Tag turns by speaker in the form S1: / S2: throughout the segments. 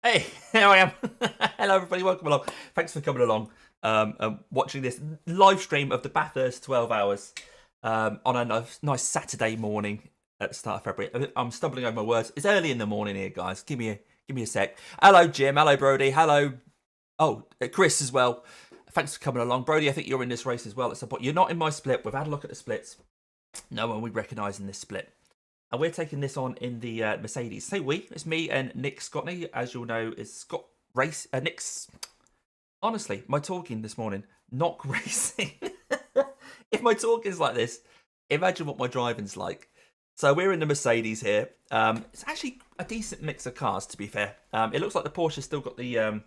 S1: Hey, here I am. Hello, everybody. Welcome along. Thanks for coming along watching this live stream of the Bathurst 12 hours on a nice Saturday morning at the start of February. I'm stumbling over my words. It's early in the morning here, guys. Give me a sec. Hello, Jim. Hello, Brody. Hello. Oh, Chris as well. Thanks for coming along. Brody, I think you're in this race as well at some point. You're not in my split. We've had a look at the splits. No one we recognise in this split. And we're taking this on in the Mercedes. Say we. It's me and Nick Scotney. As you'll know, is Scott Race. Nick's... Honestly, my talking this morning, not racing. If my talking's like this, imagine what my driving's like. So we're in the Mercedes here. It's actually a decent mix of cars, to be fair. It looks like the Porsche's still got the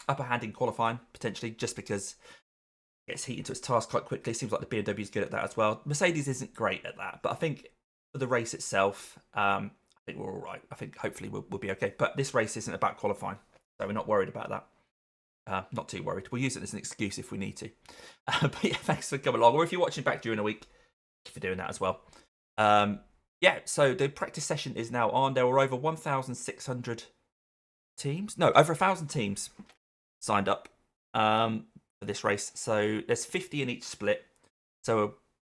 S1: upper hand in qualifying, potentially, just because it gets heated to its task quite quickly. It seems like the BMW's good at that as well. Mercedes isn't great at that, but I think for the race itself, I think we're all right. I think hopefully we'll be okay. But this race isn't about qualifying, so we're not worried about that. Not too worried. We'll use it as an excuse if we need to. But yeah, thanks for coming along. Or if you're watching back during the week, thank you for doing that as well. Yeah, so the practice session is now on. There were over 1,600 teams. No, over 1,000 teams signed up for this race. So there's 50 in each split. So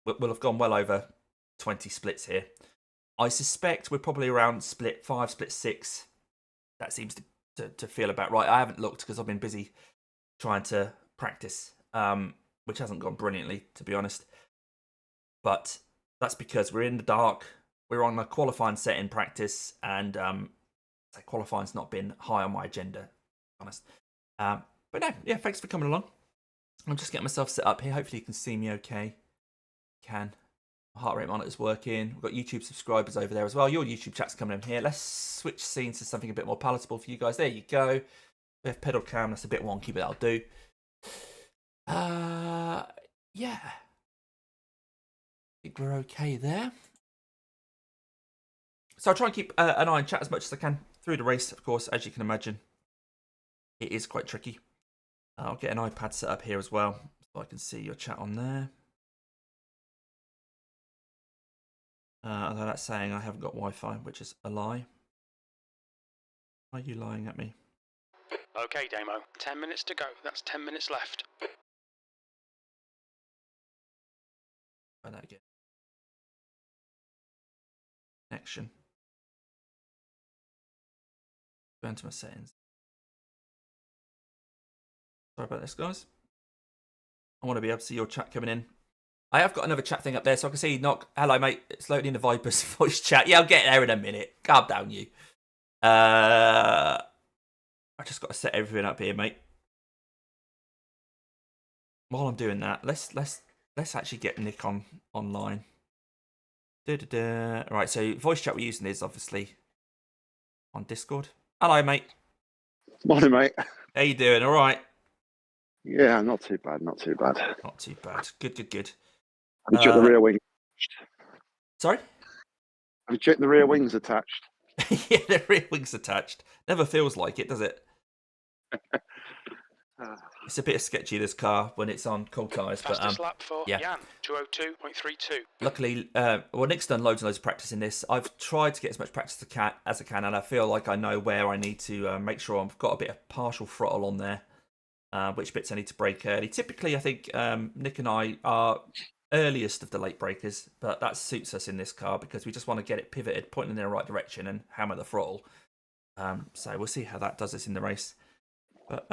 S1: we'll have gone well over 20 splits here. I suspect we're probably around split 5, split 6. That seems to feel about right. I haven't looked because I've been busy trying to practice, which hasn't gone brilliantly, to be honest. But that's because we're in the dark. We're on a qualifying set in practice, and qualifying's not been high on my agenda, to be honest. But no, yeah, thanks for coming along. I'm just getting myself set up here. Hopefully you can see me okay. Can. Heart rate monitor's working. We've got YouTube subscribers over there as well. Your YouTube chat's coming in here. Let's switch scenes to something a bit more palatable for you guys. There you go. We have pedal cam. That's a bit wonky, but that'll do. Yeah. I think we're okay there. So I'll try and keep an eye on chat as much as I can through the race, of course. As you can imagine, it is quite tricky. I'll get an iPad set up here as well, so I can see your chat on there. Although that's saying I haven't got Wi-Fi, which is a lie. Why are you lying at me?
S2: Okay, Damo. 10 minutes to go. That's 10 minutes left.
S1: Try that again. Connection. Go into my settings. Sorry about this, guys. I want to be able to see your chat coming in. I have got another chat thing up there, so I can see Knock. Hello, mate. It's loading the Viper's voice chat. Yeah, I'll get there in a minute. Calm down, you. I just got to set everything up here, mate. While I'm doing that, let's actually get Nick online. Right, so voice chat we're using is obviously on Discord. Hello, mate.
S3: Morning, mate.
S1: How you doing? All right.
S3: Yeah, not too bad. Not too bad.
S1: Not too bad. Good.
S3: Have you checked the rear wing?
S1: Sorry?
S3: Have you checked the rear wings attached?
S1: Yeah, the rear wing's attached. Never feels like it, does it? It's a bit sketchy, this car, when it's on cold tyres.
S2: Fastest lap for
S1: yeah.
S2: Jan, 202.32.
S1: Luckily, well, Nick's done loads and loads of practice in this. I've tried to get as much practice as I can, and I feel like I know where I need to make sure I've got a bit of partial throttle on there, which bits I need to brake early. Typically, I think Nick and I are earliest of the late breakers, but that suits us in this car because we just want to get it pivoted, pointing in the right direction and hammer the throttle. So we'll see how that does us in the race. But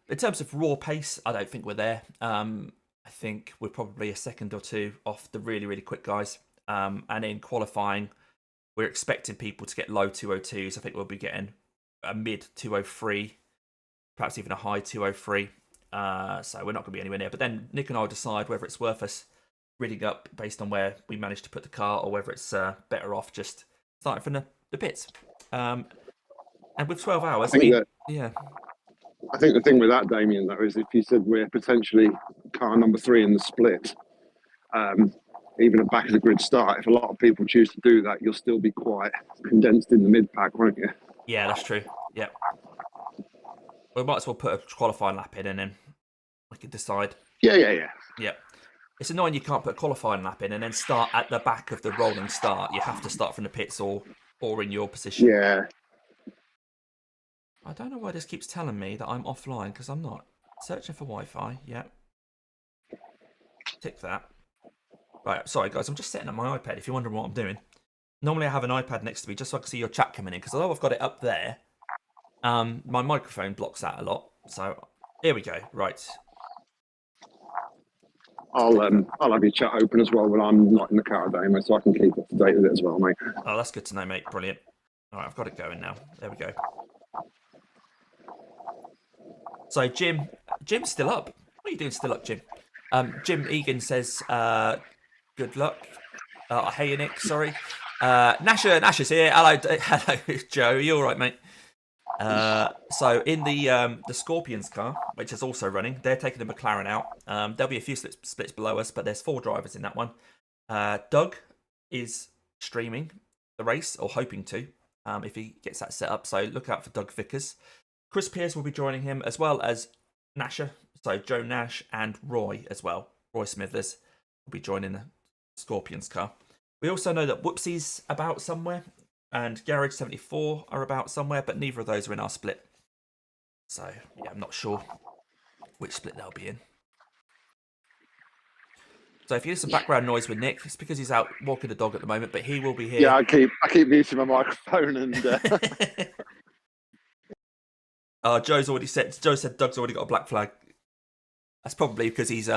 S1: in terms of raw pace, I don't think we're there. I think we're probably a second or two off the really, really quick guys. And in qualifying, we're expecting people to get low 202s. I think we'll be getting a mid 203, perhaps even a high 203. So we're not going to be anywhere near. But then Nick and I will decide whether it's worth us rigging up based on where we managed to put the car, or whether it's better off just starting from the pits. And with 12 hours, yeah.
S3: I think the thing with that, Damien, though, is if you said we're potentially car number 3 in the split, even at back of the grid start, if a lot of people choose to do that, you'll still be quite condensed in the mid pack, won't you?
S1: Yeah, that's true. Yeah. We might as well put a qualifying lap in and then we can decide.
S3: Yeah.
S1: It's annoying you can't put a qualifying lap in and then start at the back of the rolling start. You have to start from the pits or in your position.
S3: Yeah.
S1: I don't know why this keeps telling me that I'm offline, because I'm not. Searching for Wi-Fi, yeah. Tick that. Right, sorry guys, I'm just setting up my iPad if you're wondering what I'm doing. Normally I have an iPad next to me just so I can see your chat coming in, because although I've got it up there, my microphone blocks that a lot. So here we go, right.
S3: I'll have your chat open as well when I'm not in the car, Damo, so I can keep up to date with it as well, mate.
S1: Oh, that's good to know, mate. Brilliant. All right, I've got it going now. There we go. So Jim's still up. What are you doing still up, Jim? Jim Egan says, good luck. Hey, Nick, sorry. Nasher's here. Hello, Joe. You all right, mate? So in the Scorpions car, which is also running, they're taking the McLaren out. There'll be a few splits below us, but there's 4 drivers in that one. Doug is streaming the race, or hoping to, if he gets that set up. So look out for Doug Vickers. Chris Pierce will be joining him, as well as Nasher. So Joe Nash and Roy as well. Roy Smithers will be joining the Scorpions car. We also know that Whoopsie's about somewhere, and Garage 74 are about somewhere, but neither of those are in our split. So, yeah, I'm not sure which split they'll be in. So if you hear some background noise with Nick, it's because he's out walking the dog at the moment, but he will be here.
S3: Yeah, I keep muting my microphone and...
S1: Joe said Doug's already got a black flag. That's probably because he's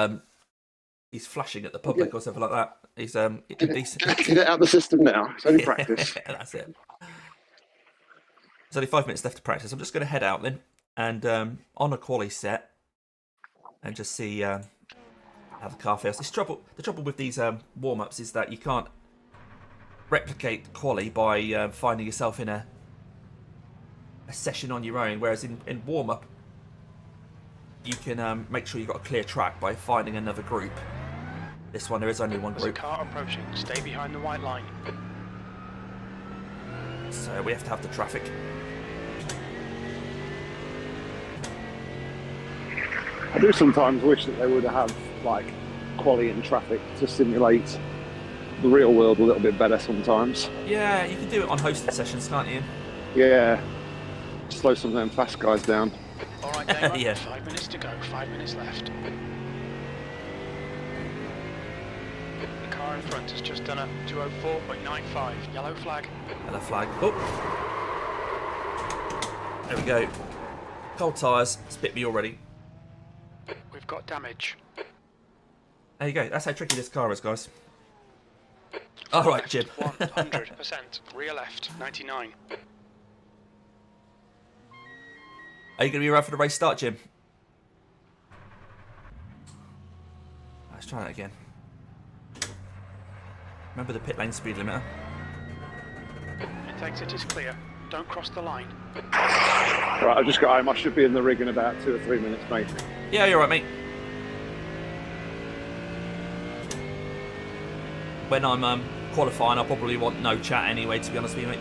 S1: flashing at the public or something like that. He's indecent.
S3: Get it out of the system now. It's only practice.
S1: That's it. There's only 5 minutes left to practice. I'm just going to head out then and on a quali set and just see how the car feels. The trouble with these warm-ups is that you can't replicate quali by finding yourself in a session on your own, whereas in warm-up you can make sure you've got a clear track by finding another group. This one, there is only one
S2: There's
S1: group.
S2: a car approaching. Stay behind the white line.
S1: So we have to have the traffic.
S3: I do sometimes wish that they would have like quality and traffic to simulate the real world a little bit better sometimes.
S1: Yeah, you can do it on hosted sessions, can't you?
S3: Yeah. Slow some of them fast guys down.
S2: All right, Damo.
S1: Yeah.
S2: 5 minutes to go. 5 minutes left. The car in front has just done a 204.95. Yellow flag.
S1: Yellow flag. Oh. There we go. Cold tyres. Spit me already.
S2: We've got damage.
S1: There you go. That's how tricky this car is, guys. All right, Jim.
S2: 100%. Rear left. 99.
S1: Are you going to be around for the race start, Jim? Let's try that again. Remember the pit lane speed limiter.
S2: Its exit is clear. Don't cross the line.
S3: Right, I've just got home. I should be in the rig in about 2 or 3 minutes, mate.
S1: Yeah, you're right, mate. When I'm qualifying, I'll probably want no chat anyway, to be honest with you, mate.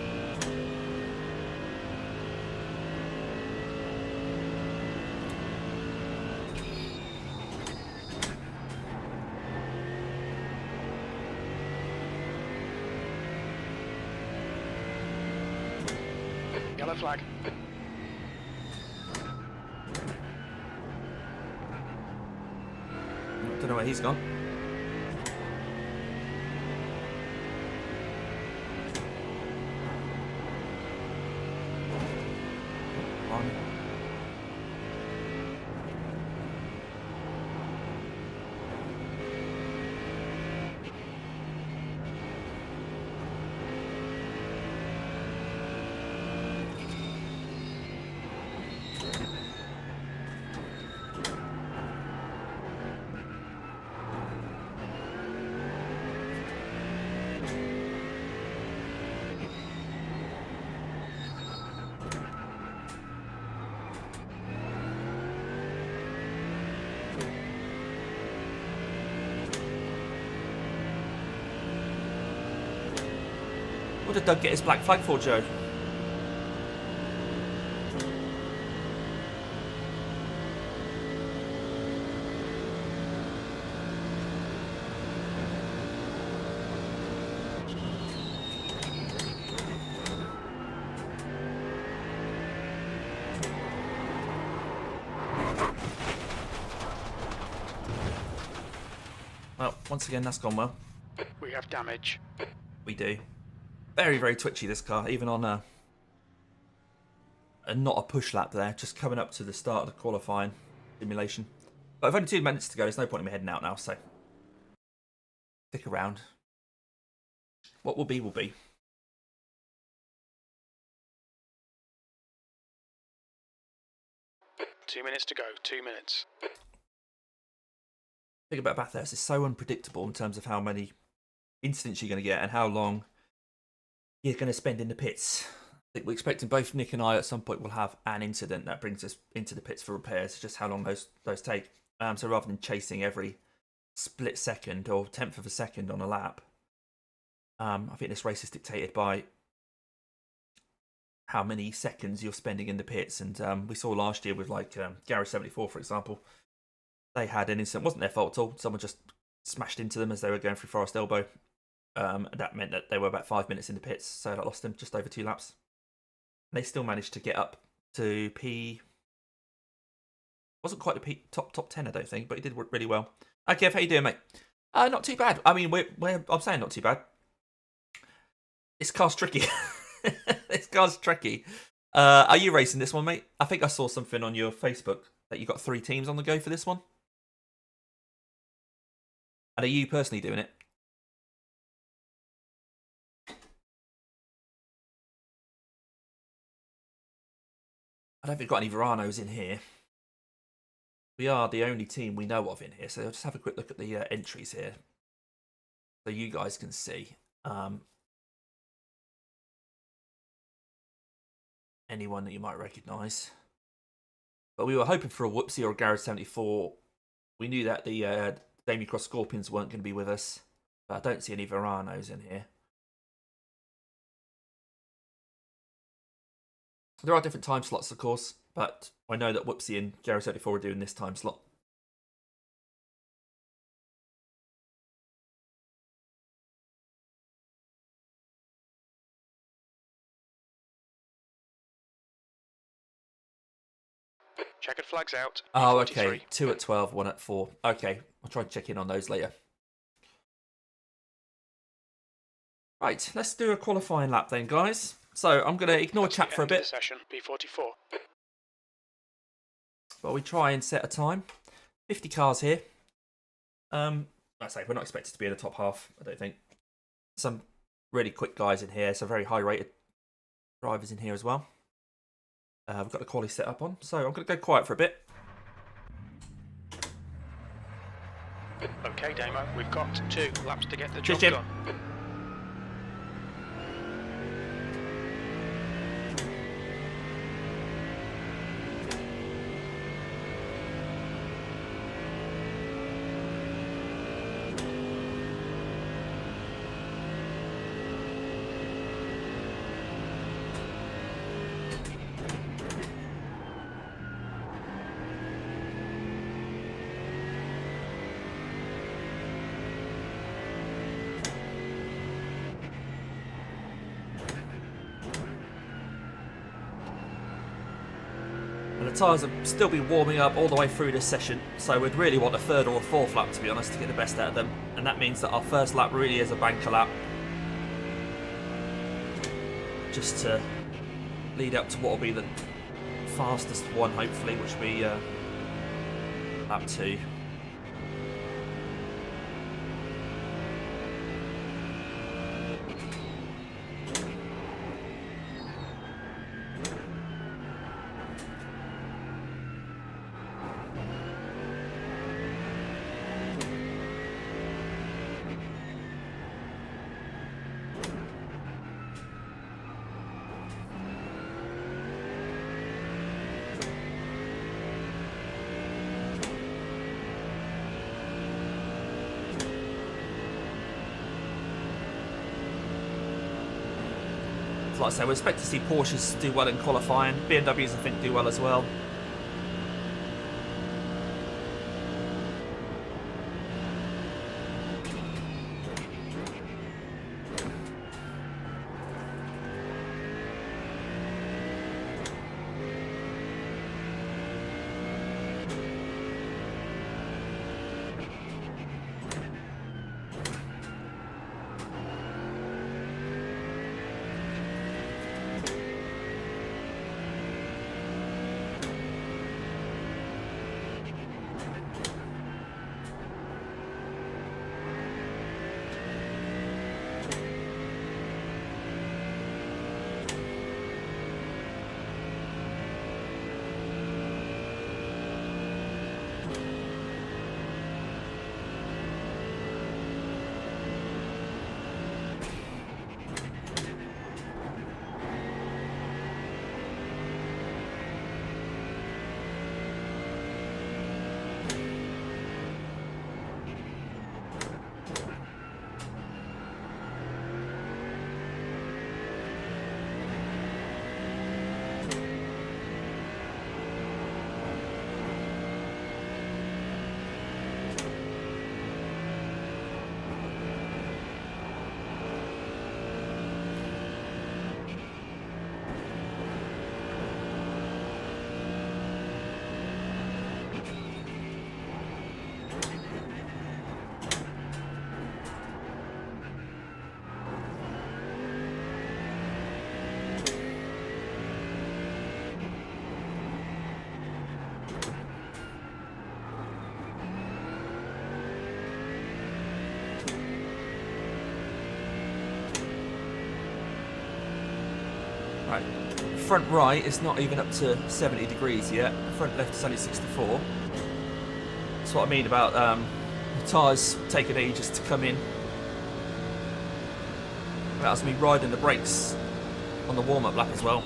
S2: Yellow flag.
S1: Don't know where he's gone. On. What did Doug get his black flag for, Joe? Once again, that's gone well.
S2: We have damage.
S1: We do. Very, very twitchy, this car, even on a not a push lap there, just coming up to the start of the qualifying simulation. But I've only 2 minutes to go, there's no point in me heading out now, so stick around. What will be, will be.
S2: Two minutes to go, 2 minutes.
S1: The thing about Bathurst is so unpredictable in terms of how many incidents you're going to get and how long you're going to spend in the pits. I think we're expecting both Nick and I at some point will have an incident that brings us into the pits for repairs, just how long those take. So rather than chasing every split second or tenth of a second on a lap, I think this race is dictated by how many seconds you're spending in the pits. And we saw last year with like Garage 74, for example, they had an incident. It wasn't their fault at all. Someone just smashed into them as they were going through Forest Elbow. That meant that they were about 5 minutes in the pits, so that lost them just over 2 laps. They still managed to get up to P. Wasn't quite the P top 10, I don't think, but he did really well. Okay, how you doing, mate? Not too bad. I mean, I'm saying not too bad. This car's tricky. This car's tricky. Are you racing this one, mate? I think I saw something on your Facebook that you got 3 teams on the go for this one. And are you personally doing it? I don't think we've got any Veranos in here. We are the only team we know of in here, so I'll just have a quick look at the entries here, so you guys can see anyone that you might recognise. But we were hoping for a Whoopsie or a Garage 74. We knew that the Damien Cross Scorpions weren't going to be with us, but I don't see any Veranos in here. There are different time slots, of course, but I know that Whoopsie and Garage 74 are doing this time slot.
S2: Checkered flags out.
S1: Oh,
S2: P43.
S1: okay. 2 at 12, 1 at 4. Okay, I'll try and check in on those later. Right, let's do a qualifying lap then, guys. So I'm going to ignore chat for a bit.
S2: Session P44.
S1: But we try and set a time. 50 cars here. I say we're not expected to be in the top half, I don't think. Some really quick guys in here, so very high rated drivers in here as well. We've got the quali set up on, so I'm going to go quiet for a bit.
S2: Okay, Damo, we've got 2 laps to get the job
S1: Jim.
S2: done.
S1: The tyres will still be warming up all the way through this session, so we'd really want a 3rd or a 4th lap, to be honest, to get the best out of them. And that means that our first lap really is a banker lap, just to lead up to what will be the fastest one, hopefully, which will be lap 2. Like I say, we expect to see Porsches do well in qualifying. BMWs, I think, do well as well. Right. Front right is not even up to 70 degrees yet. Front left is only 64. That's what I mean about the tyres taking ages to come in. That was me riding the brakes on the warm-up lap as well.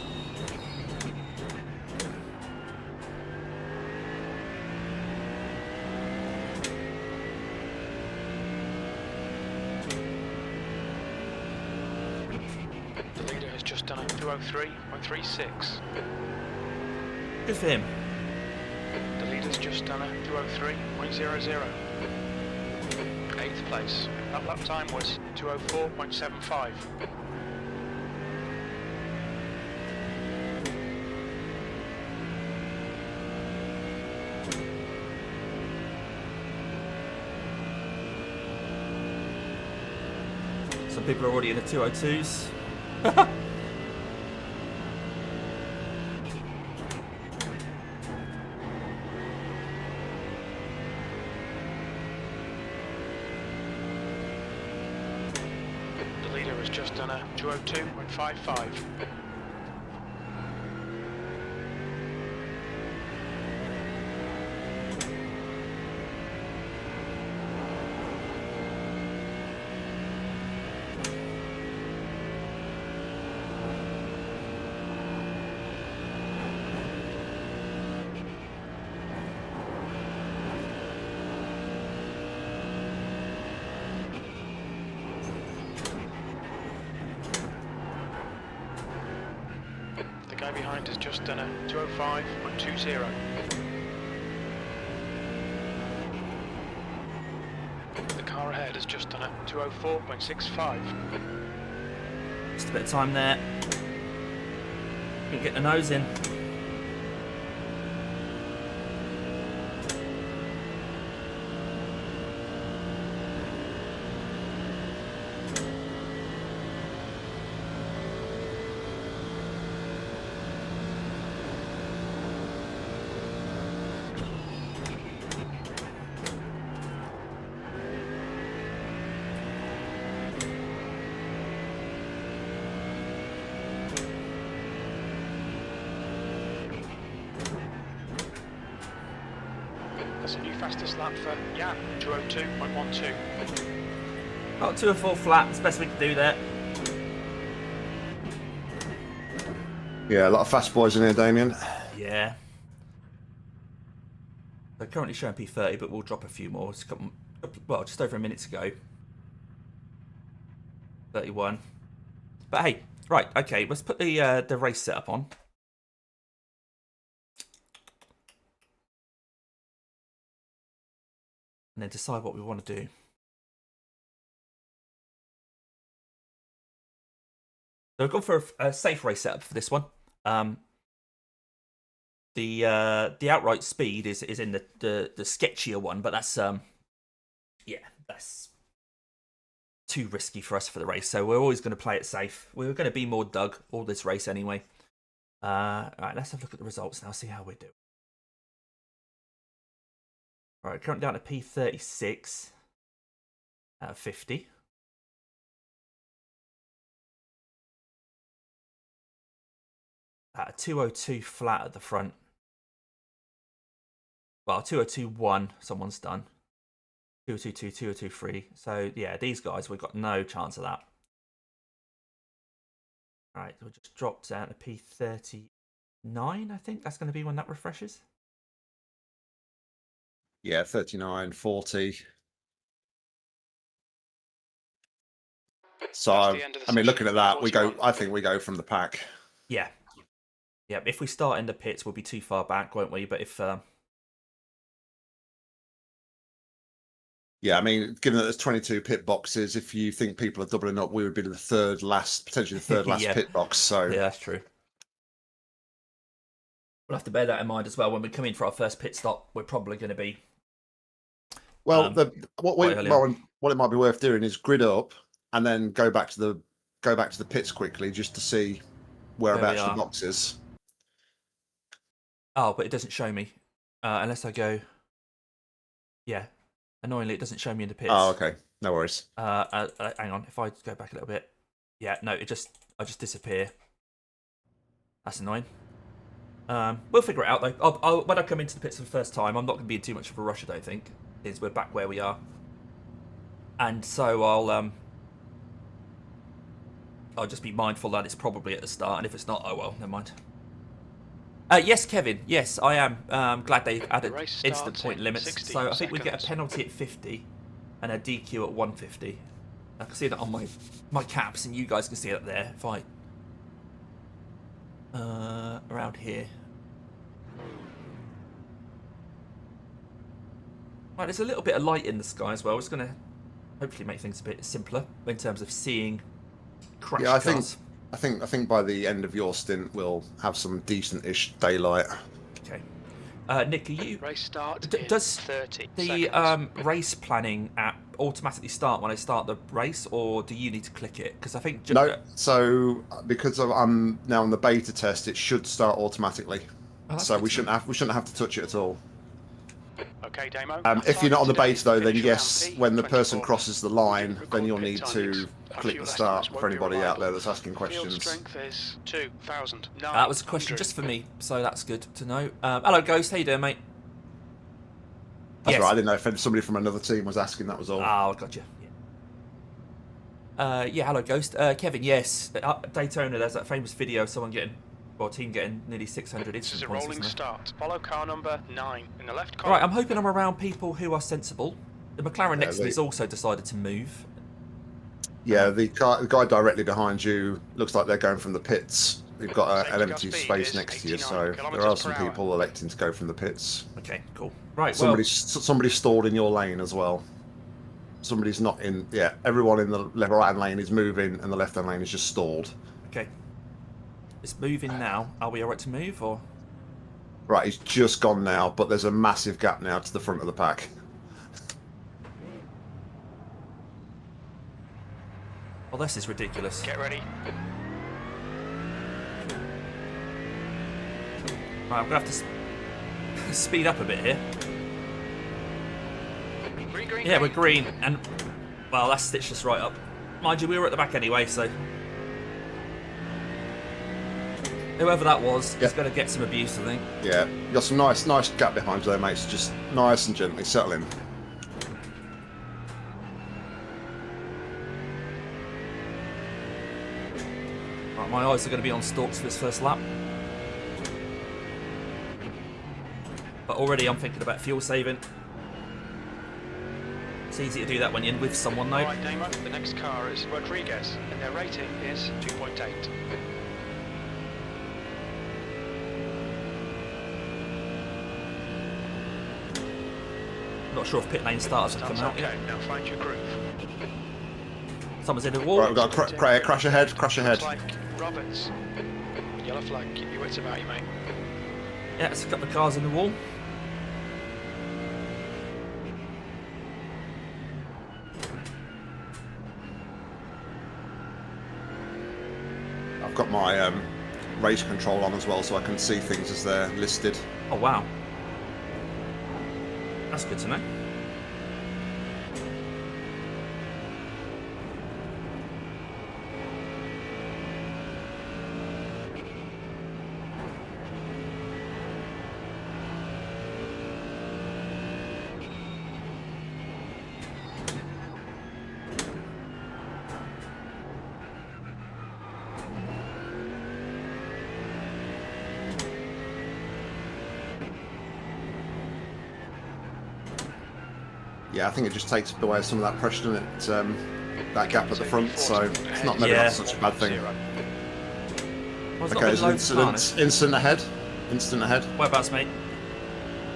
S2: The leader has just done a 203.36.
S1: Good for him.
S2: The leader's just done a 203.00. 8th place. That lap time was 204.75.
S1: Some people are already in the 202s.
S2: The leader has just done a 202.55. The guy behind has just done a 205.20. The car ahead has just done a 204.65.
S1: Just a bit of time there. Couldn't get the nose in.
S2: That's a new fastest lap for Jan, 202.12.
S1: Got 2 or 4 flat. It's the best we can do there.
S3: Yeah, a lot of fast boys in here, Damien.
S1: Yeah. They're currently showing P30, but we'll drop a few more. It's a couple, well, just over a minute to go. 31. But hey, right, okay, let's put the race setup on. And then decide what we want to do. So I've gone for a safe race setup for this one. The outright speed is in the sketchier one, but that's yeah, that's too risky for us for the race. So we're always going to play it safe. We're going to be more Doug all this race anyway. All right, let's have a look at the results now. See how we do. All right, currently down to P36 out of 50. At a 202 flat at the front. Well, 202.1 someone's done. 202.2, 202.3. So yeah, these guys, we've got no chance of that. All right, we'll just drop down to P39. I think that's going to be when that refreshes.
S3: Yeah, 39, 40. So, I mean, looking at that, we go. I think we go from the pack.
S1: Yeah. Yeah, if we start in the pits, we'll be too far back, won't we? But if...
S3: Yeah, I mean, given that there's 22 pit boxes, if you think people are doubling up, we would be the third last, potentially the third last
S1: Yeah.
S3: pit box. So
S1: yeah, that's true. We'll have to bear that in mind as well. When we come in for our first pit stop, we're probably going to be...
S3: Well, what it might be worth doing is grid up and then go back to the pits quickly just to see whereabouts the box is.
S1: Oh, but it doesn't show me unless I go. Yeah, annoyingly, it doesn't show me in the pits.
S3: Oh, okay, no worries.
S1: Hang on, if I go back a little bit, yeah, no, I just disappear. That's annoying. We'll figure it out though. When I come into the pits for the first time, I'm not going to be in too much of a rush, I don't think. Is we're back where we are, and so I'll just be mindful that it's probably at the start, and if it's not, oh well, never mind. Yes, Kevin. Yes, I am. Glad they added instant point limits. So I think we get a penalty at 50 and a DQ at 150. I can see that on my caps, and you guys can see it there. If I around here. Right, there's a little bit of light in the sky as well. It's going to hopefully make things a bit simpler in terms of seeing crash cars.
S4: I think by the end of your stint we'll have some decent-ish daylight.
S1: Okay. Nick, are you?
S2: Race start.
S1: Does
S2: 30
S1: the
S2: seconds.
S1: race planning app automatically start when I start the race, or do you need to click it? Because I think
S4: No, so because I'm now on the beta test, it should start automatically.
S1: Oh,
S4: So we shouldn't have to touch it at all.
S2: Okay, Damo.
S4: If you're not on the beta though, then
S2: Finish
S4: yes,
S2: round
S4: when the
S2: P24.
S4: person crosses the line, then you'll
S2: Record
S4: need
S2: pit
S4: to
S2: timings.
S4: click
S2: Fuel
S4: the start
S2: estimates
S4: for
S2: won't be
S4: anybody out
S2: reliable.
S4: there that's asking
S2: Field
S4: questions.
S2: strength is 2,000.
S1: that was a question just for me, so that's good to know. Hello, Ghost. How you doing, mate?
S4: That's
S1: Yes.
S4: right. I didn't know if somebody from another team was asking. That was all.
S1: Oh, gotcha. Yeah, hello, Ghost. Kevin, yes. Daytona, there's that famous video of someone team getting nearly 600
S2: This is
S1: instant
S2: a
S1: points,
S2: rolling
S1: isn't there?
S2: start. Follow car number 9 in the left column.
S1: Right, I'm hoping I'm around people who are sensible. The McLaren next to
S4: they-
S1: me's also decided to move.
S4: Yeah, the guy directly behind you looks like they're going from the pits. We've got an empty space next to you, so there are some people electing to go from the pits.
S1: Okay, cool. Right,
S4: Somebody's stalled in your lane as well. Somebody's not in. Yeah, everyone in the right-hand lane is moving, and the left-hand lane is just stalled.
S1: okay. It's moving now. Are we alright to move, or?
S4: Right, he's just gone now, but there's a massive gap now to the front of the pack.
S1: Well, this is ridiculous.
S2: Get ready.
S1: Right, I'm going to have to speed up a bit here.
S2: Green, green,
S1: Yeah, we're
S2: green.
S1: green, and, well, that stitched us right up. Mind you, we were at the back anyway, so... Whoever that was is going to get some abuse, I think.
S4: Yeah, you got some nice gap behind you there, mate. So just nice and gently settle in.
S1: Right, my eyes are going to be on stalks for this first lap. But already I'm thinking about fuel saving. It's easy to do that when you're with someone, though.
S2: Alright, Damo, the next car is Rodriguez, and their rating is 2.8.
S1: Not sure if pit lane starters have
S2: Sounds
S1: come out
S2: okay.
S1: yet.
S2: Now find your groove.
S1: Someone's in the wall.
S4: Right, we've got a crash ahead. Crash ahead.
S2: Looks like Roberts. Yellow flag. Keep your wits about you, mate.
S1: Yeah, there's a couple of cars in the wall.
S4: I've got my race control on as well, so I can see things as they're listed.
S1: Oh, wow. That's good to know.
S4: Yeah, I think it just takes away some of that pressure, doesn't it? That gap at the front, so it's not maybe not such a bad thing.
S1: Well, it's not
S4: Okay,
S1: been
S4: so
S1: loads of harness.
S4: instant ahead. Instant ahead.
S1: Whereabouts, mate?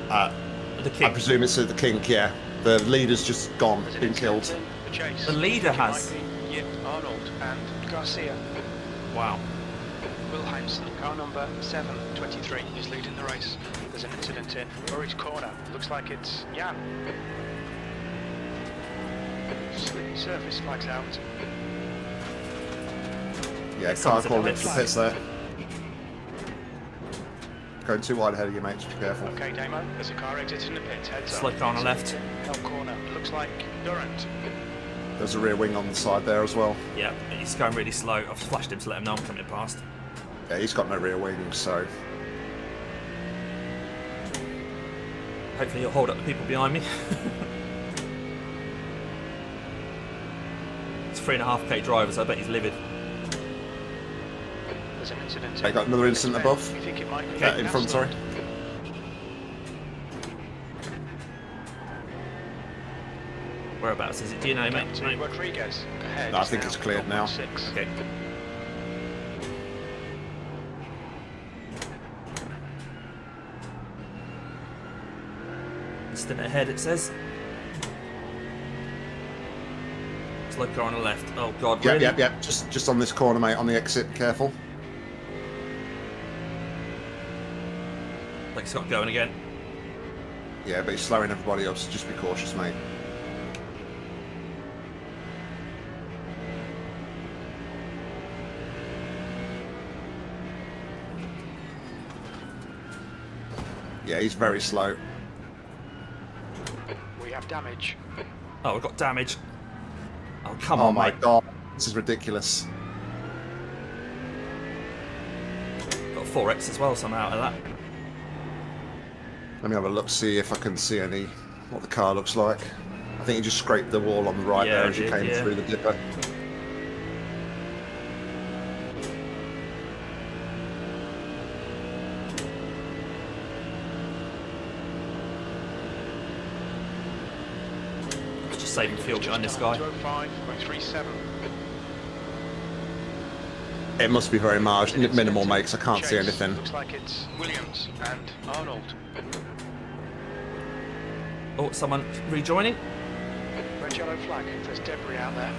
S1: The
S4: I
S1: king.
S4: presume it's at the kink, yeah. The leader's just gone, been killed.
S2: The chase.
S1: The leader has.
S2: Yip, Arnold, and Garcia.
S1: Wow.
S2: Wilhelmsen, car number 723, is leading the race. There's an incident in Murray's corner. Looks like it's Jan. Slippy surface flags out.
S4: Yeah, car
S1: Someone's in
S4: called
S1: the
S4: into the
S1: pits.
S4: pits there. Going too wide ahead of you, mate, just be careful.
S2: Okay, Damo, there's a car exiting the pit. Heads up.
S1: Slow car on the left.
S2: L corner. Looks like Durant.
S4: There's a rear wing on the side there as well.
S1: Yeah, he's going really slow. I've flashed him to let him know I'm coming past.
S4: Yeah, he's got no rear wings, so
S1: Hopefully he'll hold up the people behind me. It's 3.5k drivers, I bet he's livid.
S2: There's an incident.
S4: they got another incident above.
S2: You think it might be
S4: In front, sorry.
S1: Whereabouts is it? Do you know, mate?
S2: Captain Rodriguez. Ahead
S4: I
S2: is
S4: think
S2: now
S4: it's cleared now.
S2: 0.6.
S1: Okay. Instant ahead, it says. Slow car on the left. Oh god,
S4: Yep,
S1: really?
S4: yep. Just on this corner, mate. On the exit, careful.
S1: Like Scott going again.
S4: Yeah, but he's slowing everybody up, so just be cautious, mate. Yeah, he's very slow.
S2: We have damage.
S1: Oh, we've got damage. Oh, come
S4: Oh
S1: on,
S4: my
S1: mate.
S4: god, this is ridiculous.
S1: Got 4x as well somehow out of that.
S4: Let me have a look, see if I can see what the car looks like. I think you just scraped the wall on the right
S1: Yeah,
S4: there
S1: I
S4: as you
S1: did,
S4: came
S1: yeah.
S4: through the dipper.
S1: Just saving fuel behind this guy.
S2: 205.37.
S4: It must be very minimal, mate, 'cause I can't see
S2: Chase.
S4: anything.
S2: Looks like it's Williams and Arnold.
S1: Oh, someone rejoining.
S2: Red yellow flag. There's debris out there.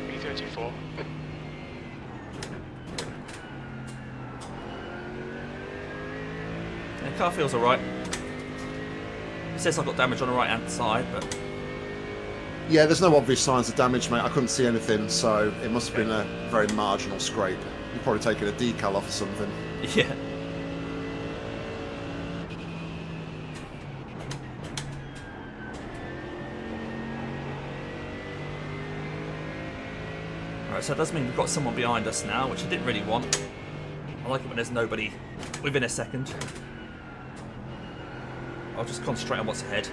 S2: B34.
S1: Yeah, the car feels alright. It says I've got damage on the right hand side, but
S4: Yeah, there's no obvious signs of damage, mate. I couldn't see anything, so it must have been a very marginal scrape. You've probably taken a decal off or something.
S1: yeah. Alright, so it does mean we've got someone behind us now, which I didn't really want. I like it when there's nobody within a second. I'll just concentrate on what's ahead.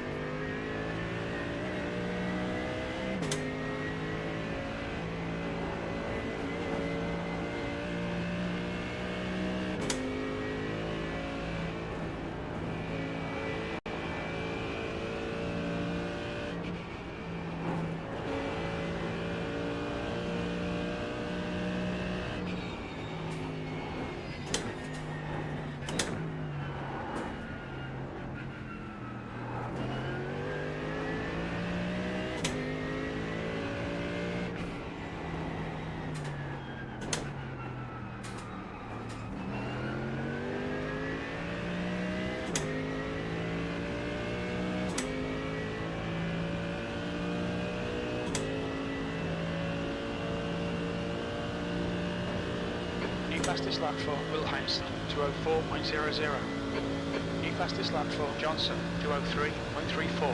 S2: Fastest lap for Wilhelmsen, 204.00. New fastest lap for Johnson, 203.34.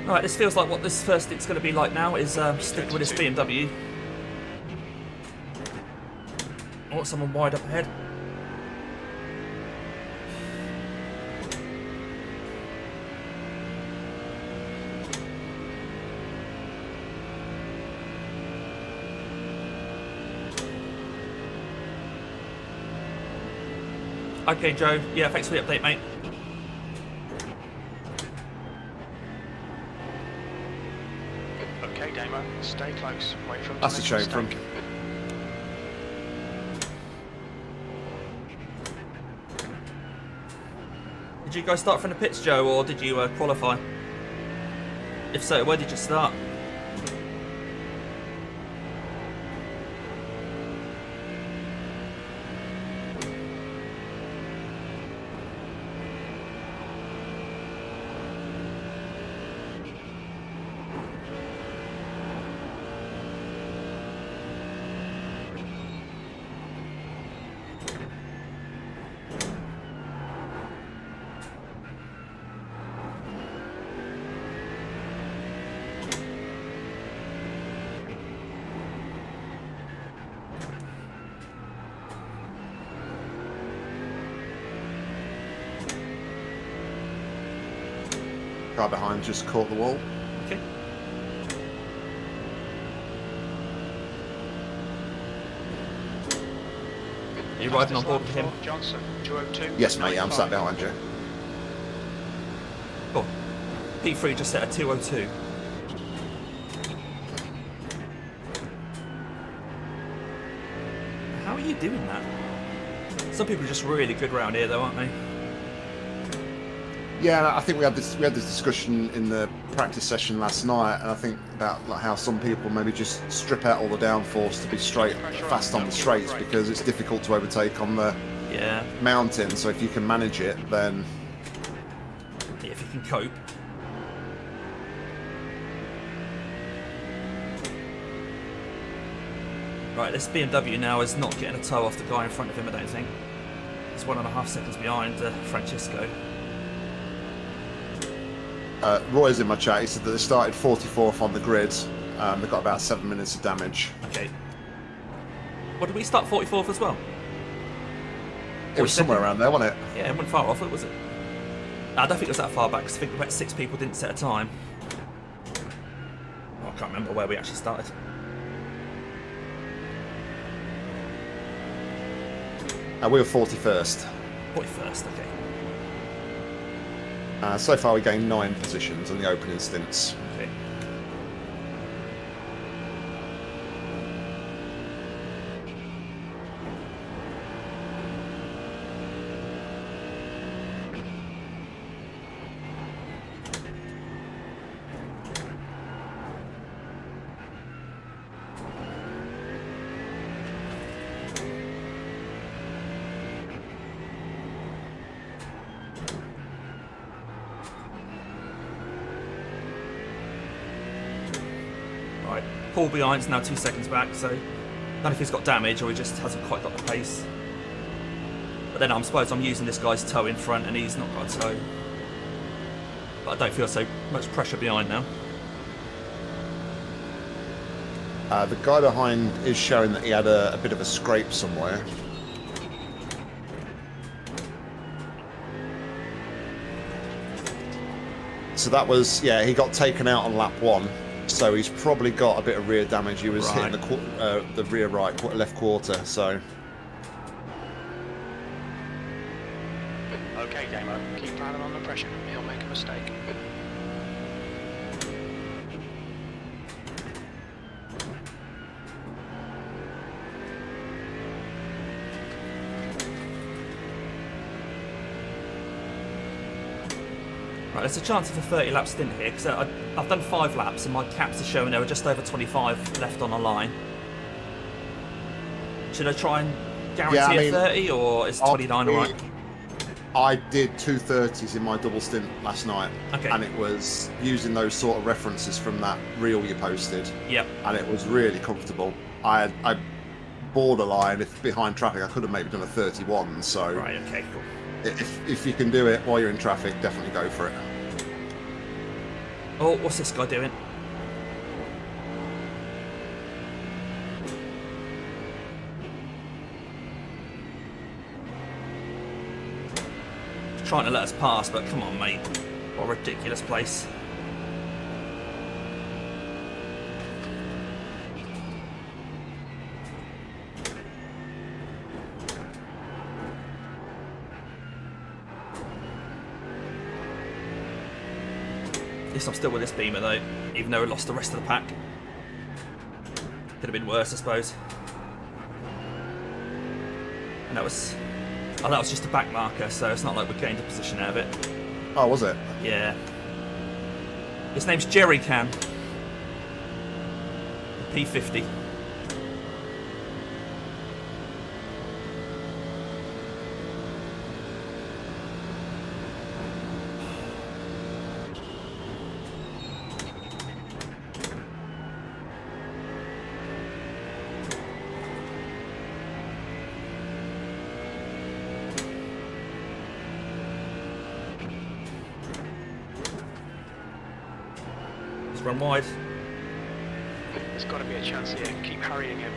S1: Alright, this feels like what this first stint's going to be like now is sticking with this BMW. I want someone wide up ahead. Okay, Joe. Yeah, thanks for the update, mate.
S2: Okay, Damo, stay close. Wait for him to
S4: That's a
S2: make
S4: shame
S2: mistake.
S4: for him.
S1: Did you guys start from the pits, Joe, or did you qualify? If so, where did you start?
S4: Car behind just caught the wall.
S1: Okay. Are you riding on board with him?
S2: Johnson, 202.
S4: Yes, mate. Yeah, I'm sat behind you.
S1: Cool. P3 just set a 202. How are you doing that? Some people are just really good round here, though, aren't they?
S4: Yeah, I think we had this discussion in the practice session last night, and I think about like how some people maybe just strip out all the downforce to be straight, fast on the straights because it's difficult to overtake on the mountain. So if you can manage it, then
S1: yeah, if you can cope. Right, this BMW now is not getting a toe off the guy in front of him, I don't think. He's 1.5 seconds behind Francisco.
S4: Roy's in my chat. He said that they started 44th on the grid. They've got about 7 minutes of damage.
S1: Okay. Well, did we start 44th as well?
S4: It was somewhere around there, wasn't it?
S1: Yeah, it wasn't far off, was it? I don't think it was that far back, because I think about 6 people didn't set a time. Oh, I can't remember where we actually started.
S4: We were 41st.
S1: 41st, okay.
S4: So far we gained 9 positions in the opening stints.
S1: Okay. Paul behind's now 2 seconds back, so I don't know if he's got damage or he just hasn't quite got the pace. But then I suppose I'm using this guy's toe in front and he's not got a toe. But I don't feel so much pressure behind now.
S4: The guy behind is showing that he had a bit of a scrape somewhere. So that was, yeah, he got taken out on lap 1. So he's probably got a bit of rear damage. He was hitting the rear left quarter. So.
S2: Okay, Damo, keep planning on the pressure. He'll make a mistake.
S1: Right, there's a chance of a 30 lap stint here because I've done 5 laps and my caps are showing there were just over 25 left on the line. Should I try and guarantee a 30 or is 29 alright?
S4: I did 2:30s in my double stint last night, and it was using those sort of references from that reel you posted.
S1: Yep.
S4: And it was really comfortable. I borderline, if behind traffic, I could have maybe done a 31. So
S1: right, okay, cool.
S4: If you can do it while you're in traffic, definitely go for it.
S1: Oh, what's this guy doing? He's trying to let us pass, but come on, mate. What a ridiculous place. At least I'm still with this Beamer though, even though I lost the rest of the pack. Could have been worse, I suppose. And that was just a back marker, so it's not like we gained a position out of it.
S4: Oh, was it?
S1: Yeah. His name's Jerry Can. P50. Run wide.
S2: There's got to be a chance here. Keep harrying him.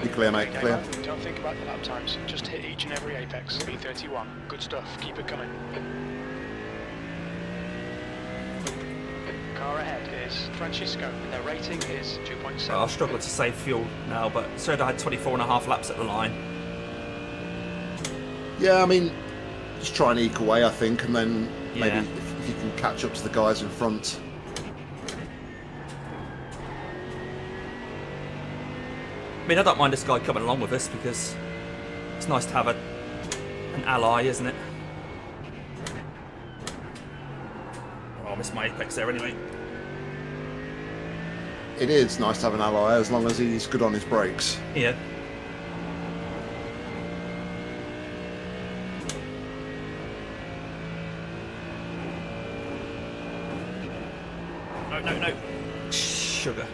S4: Be clear, mate. Clear.
S2: Don't think about the lap times. Just hit each and every apex. B31. Good stuff. Keep it coming. is Francisco, and their rating is 2.7.
S1: Well, I'll struggle to save fuel now, but Serda had 24.5 laps at the line.
S4: Yeah, I mean, just try and eke away, I think, and then maybe
S1: Yeah.
S4: if you can catch up to the guys in front.
S1: I mean, I don't mind this guy coming along with us because it's nice to have an ally, isn't it? Oh, I missed my apex there anyway.
S4: It is nice to have an ally as long as he's good on his brakes.
S1: Yeah. No, no, no. Sugar.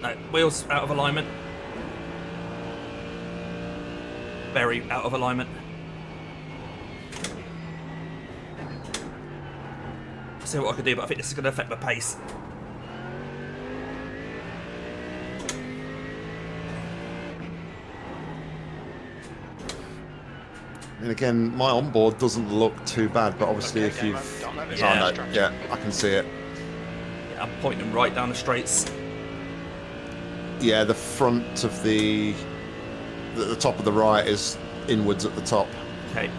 S1: No, wheels out of alignment. Very out of alignment. See what I can do, but I think this is going to affect my pace.
S4: And again, my onboard doesn't look too bad, but obviously
S2: Okay,
S4: if
S2: Damo,
S4: you've...
S2: don't let this
S1: Yeah.
S2: get
S4: Oh, no,
S2: distracted.
S4: yeah, I can see it.
S1: Yeah, I'm pointing right down the straights.
S4: Yeah, the front of the top of the right is inwards at the top.
S1: Okay.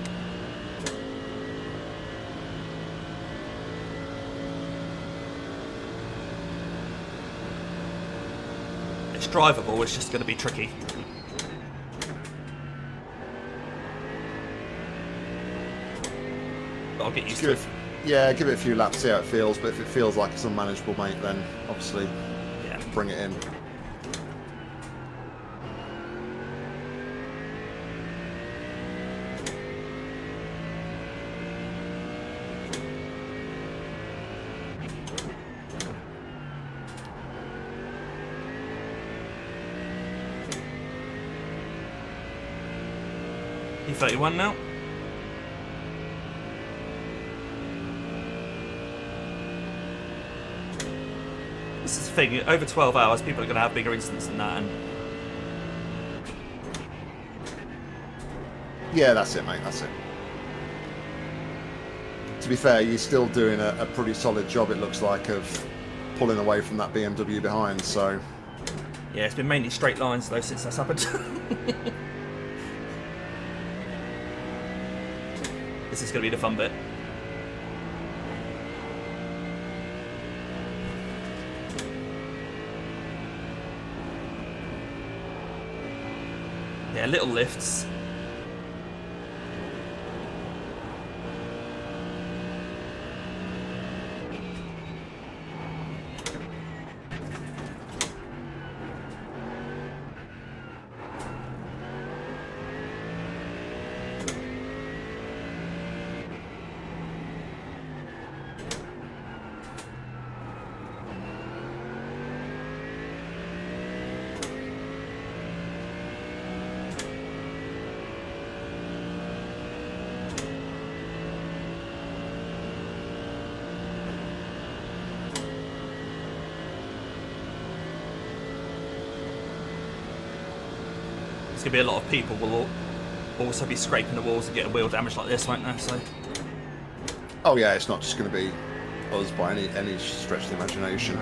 S1: It's drivable, it's just going to be tricky. But I'll get used to it.
S4: Yeah, give it a few laps, see how it feels, but if it feels like it's unmanageable, mate, then obviously
S1: Yeah.
S4: bring it in.
S1: E31 now. This is the thing, over 12 hours people are going to have bigger incidents than that, and
S4: Yeah, that's it, mate, that's it. To be fair, you're still doing a pretty solid job, it looks like, of pulling away from that BMW behind, so...
S1: yeah, it's been mainly straight lines though since that's happened. This is going to be the fun bit. Yeah, little lifts. There's going to be a lot of people will also be scraping the walls and getting wheel damage like this, won't there? So
S4: Oh yeah, it's not just going to be us by any stretch of the imagination.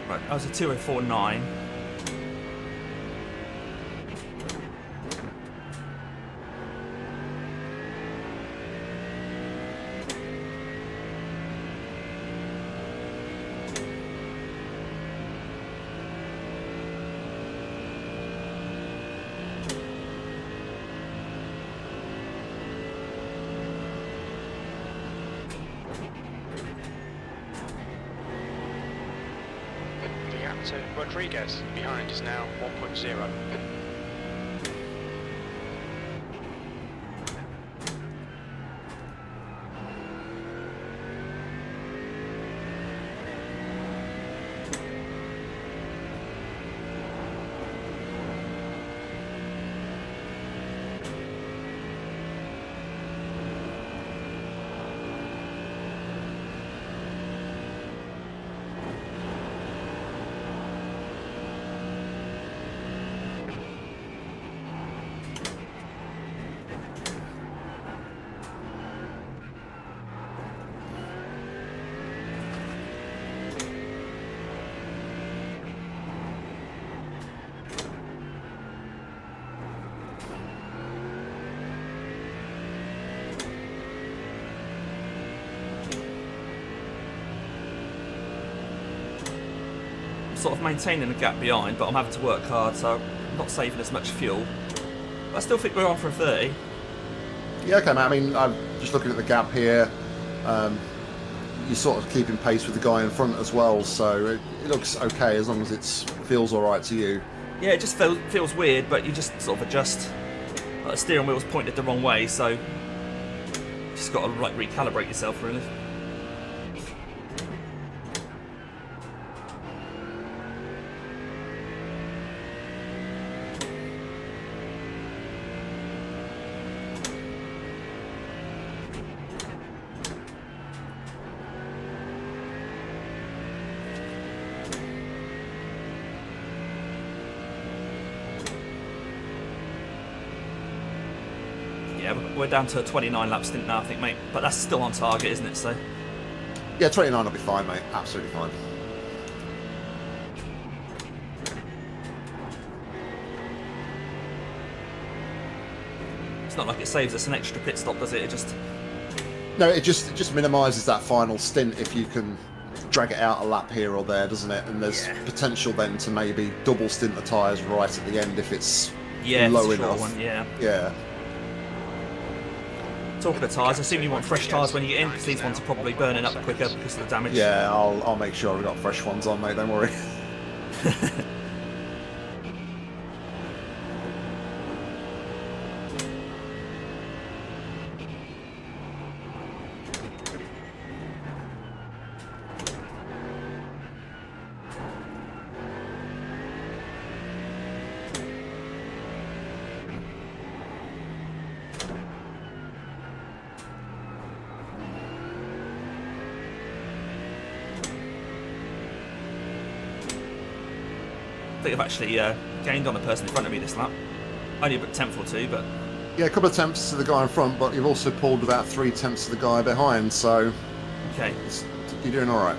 S1: right, that was a 204.9.
S2: The gap to Rodriguez behind is now 1.0.
S1: sort of maintaining the gap behind, but I'm having to work hard, so I'm not saving as much fuel. But I still think we're on for a 30.
S4: Yeah, okay, mate. I mean, I'm just looking at the gap here. You're sort of keeping pace with the guy in front as well, so it looks okay as long as it feels all right to you.
S1: Yeah, it just feels weird, but you just sort of adjust. Like the steering wheel's pointed the wrong way, so you just got to like recalibrate yourself, really. Yeah, we're down to a 29 lap stint now, I think, mate. But that's still on target, isn't it? So
S4: Yeah, 29 will be fine, mate. Absolutely fine.
S1: it's not like it saves us an extra pit stop, does it? It just...
S4: No, it just minimises that final stint if you can drag it out a lap here or there, doesn't it? And there's potential then to maybe double stint the tyres right at the end if it's low enough.
S1: One, yeah.
S4: Yeah.
S1: Talking of tyres, I assume you want fresh tyres when you get in, because these ones are probably burning up quicker because of the damage.
S4: Yeah, I'll make sure we've got fresh ones on, mate, don't worry.
S1: I think I've actually gained on the person in front of me this lap. Only a tenth or two, but...
S4: Yeah, a couple of tenths to the guy in front, but you've also pulled about 3 tenths to the guy behind, so
S1: Okay.
S4: you're doing all right.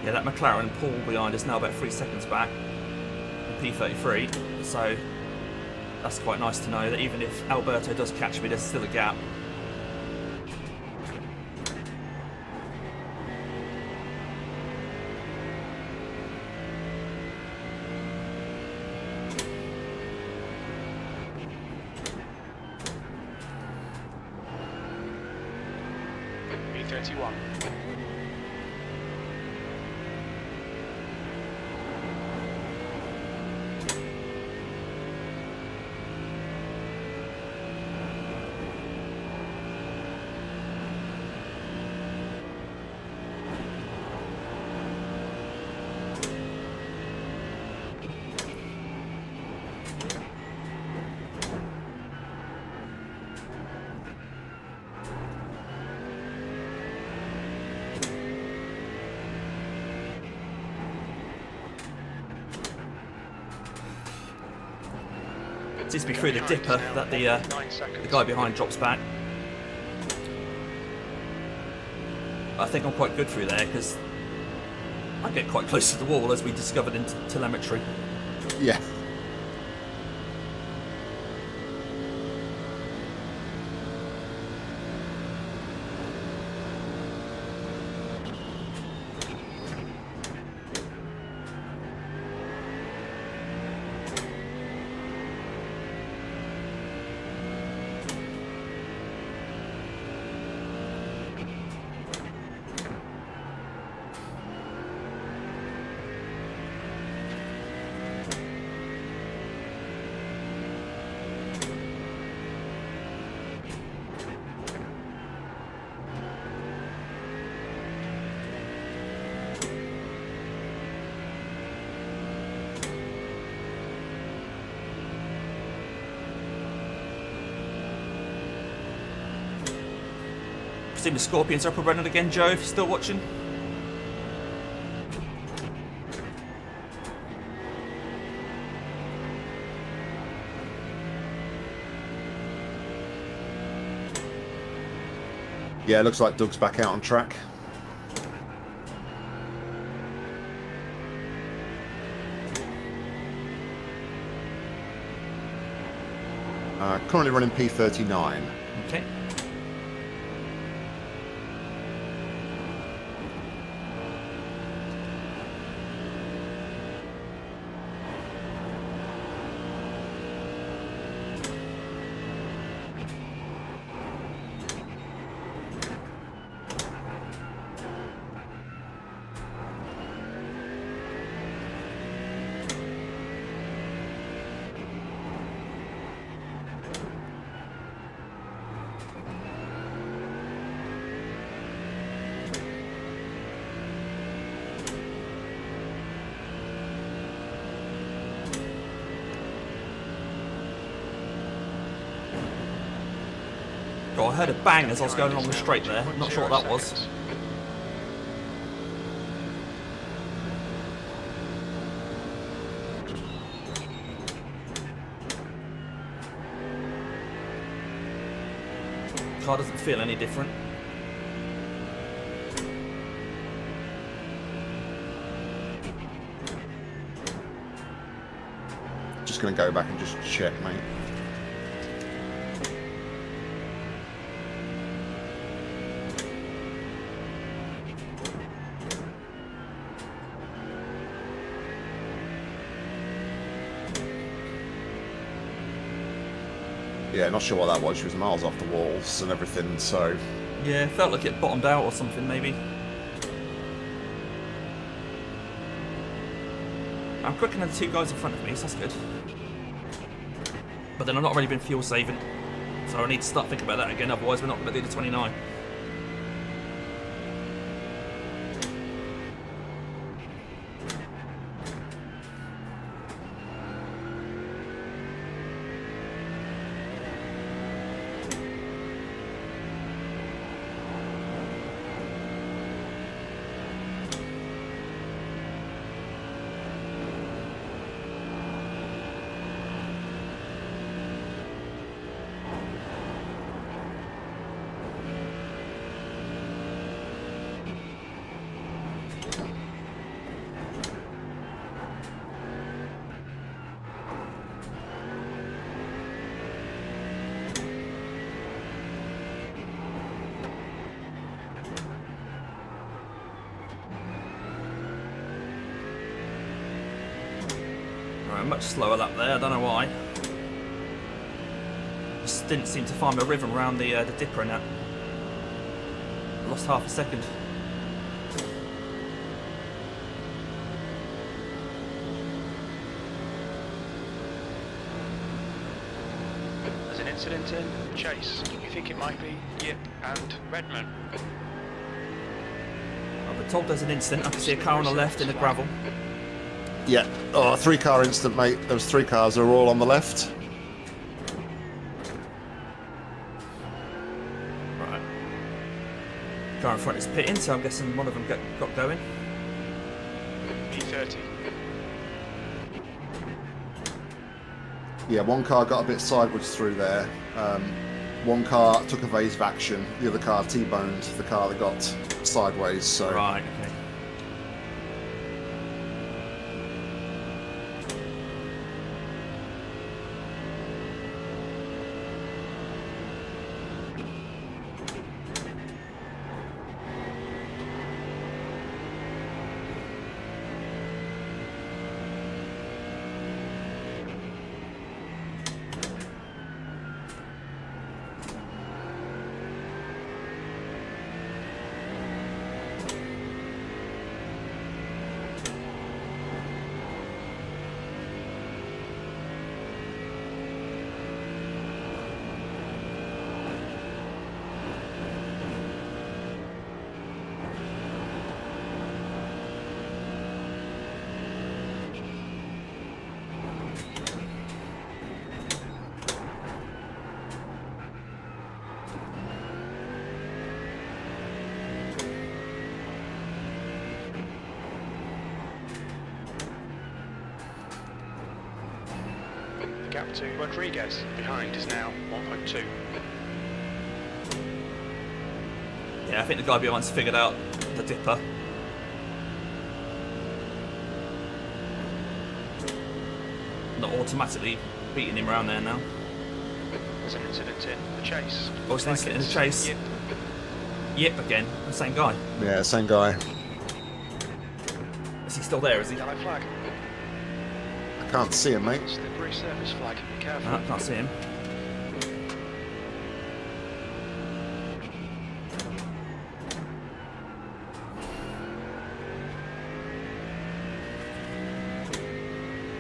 S1: Yeah, that McLaren Paul behind is now about 3 seconds back, the P33, so that's quite nice to know that even if Alberto does catch me, there's still a gap.
S2: P31.
S1: It seems to be through the dipper that the guy behind drops back. I think I'm quite good through there because I get quite close to the wall, as we discovered in telemetry.
S4: Yeah.
S1: presume the Scorpions are up and running again, Joe, if you're still watching.
S4: Yeah, looks like Doug's back out on track. Currently running P39.
S1: Okay. I heard a bang as I was going along the straight there. Not sure what that was. Car doesn't feel any different.
S4: Just going to go back and just check, mate. Yeah, not sure what that was. She was miles off the walls and everything, so...
S1: Yeah, felt like it bottomed out or something, maybe. I'm quicker than the two guys in front of me, so that's good. But then I've not really been fuel saving, so I need to start thinking about that again, otherwise we're not going to do the 29. Much slower lap there, I don't know why. Just didn't seem to find my rhythm around the dipper and that. I lost half a second.
S2: There's an incident in Chase. You think it might be Yip and Redman?
S1: I've been told there's an incident. I can see a car on the left in the gravel.
S4: Yeah. Oh, 3-car incident, mate. There was 3 cars. They were all on the left.
S1: Right. Car in front is pitting, so I'm guessing one of them got going.
S2: P30.
S4: Yeah, one car got a bit sideways through there. One car took evasive action. The other car T-boned the car that got sideways. So
S1: Right, okay.
S2: gap to Rodriguez behind is now 1.2.
S1: Yeah, I think the guy behind's figured out the dipper. Not automatically beating him around there now.
S2: There's an incident in the chase.
S1: Oh, it's an incident in the chase.
S2: Yep.
S1: Yep, again, the same guy.
S4: Yeah, same guy.
S1: Is he still there, is he?
S2: Yellow flag.
S4: I can't see him, mate.
S2: Slippery surface flag. Be careful.
S1: No, I can't see him.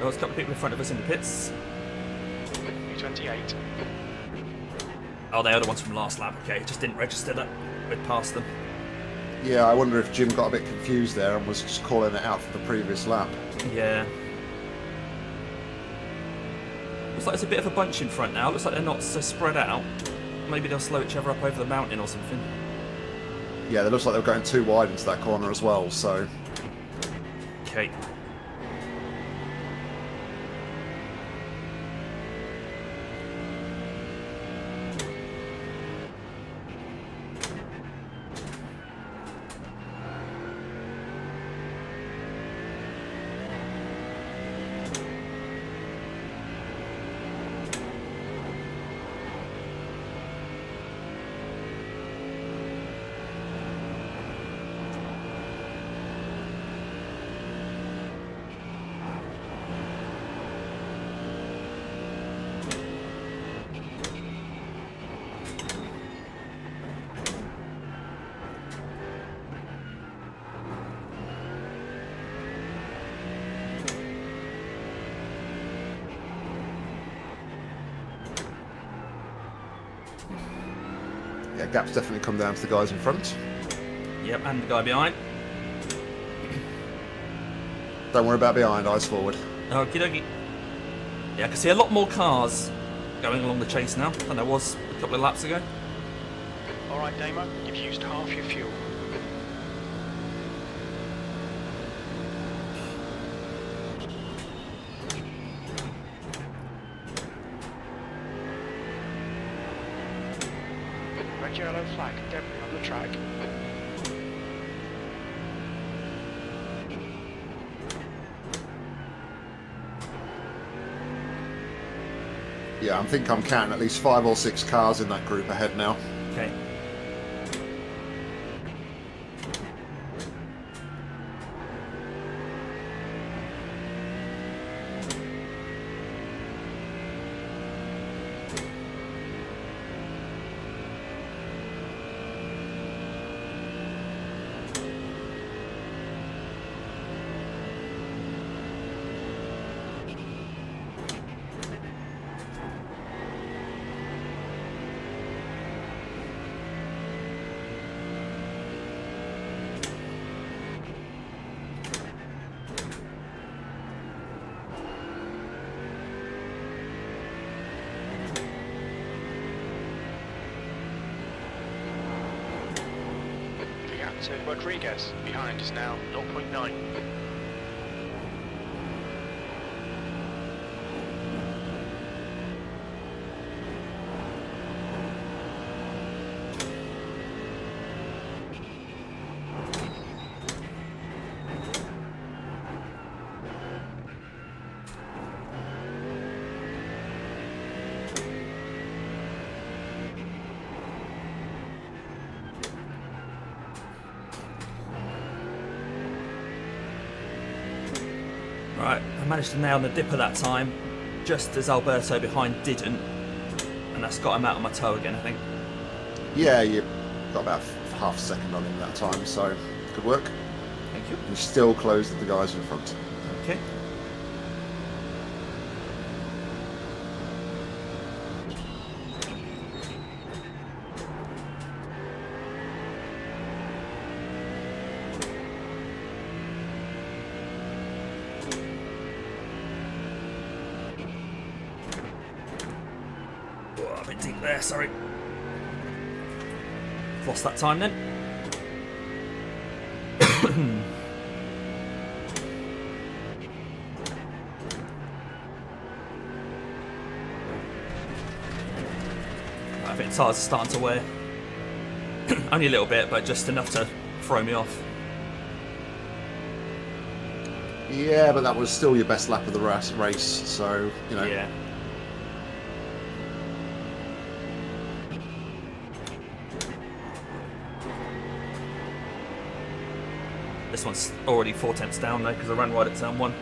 S1: Oh, there's a couple of people in front of us in the pits.
S2: 28.
S1: Oh, they are the ones from last lap. Okay, just didn't register that we'd passed them.
S4: Yeah, I wonder if Jim got a bit confused there and was just calling it out for the previous lap.
S1: Yeah. Looks like there's a bit of a bunch in front now. Looks like they're not so spread out. Maybe they'll slow each other up over the mountain or something.
S4: Yeah, it looks like they were going too wide into that corner as well, so...
S1: Okay.
S4: Yeah, gap's definitely come down to the guys in front.
S1: Yep, and the guy behind.
S4: Don't worry about behind, eyes forward.
S1: Okie dokie. Yeah, I can see a lot more cars going along the chase now than there was a couple of laps ago.
S2: Alright, Damo, you've used half your fuel. Red yellow flag, debris on the track.
S4: Yeah, I think I'm counting at least 5 or 6 cars in that group ahead now.
S1: Okay.
S2: To Rodriguez, behind is now 0.9.
S1: Right, I managed to nail the dipper that time, just as Alberto behind didn't, and that's got him out of my toe again, I think.
S4: Yeah, you got about half a second on him that time, so good work.
S1: Thank you.
S4: You still closed the guys in front.
S1: Okay. Oh, a bit deep there, sorry. Lost that time then. think the tyres are starting to wear. Only a little bit, but just enough to throw me off.
S4: Yeah, but that was still your best lap of the race, so, you know.
S1: Yeah. This one's already 4 tenths down though, because I ran wide at turn 1.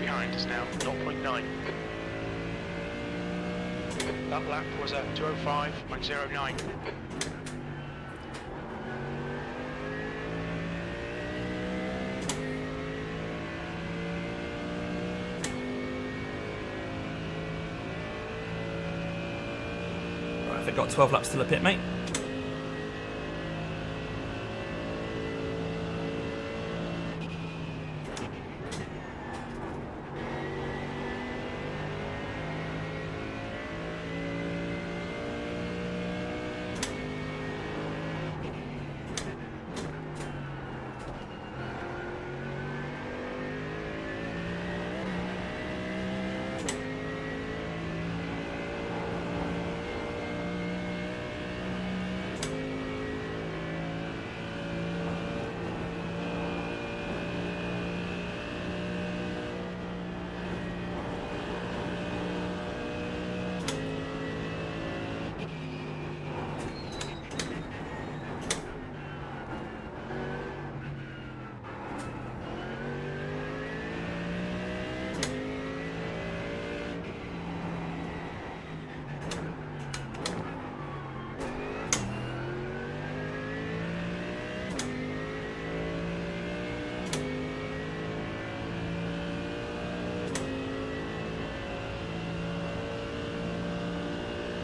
S2: Behind is now 0.9. That lap was a 2:05.09.
S1: Right, I've got 12 laps to the pit, mate.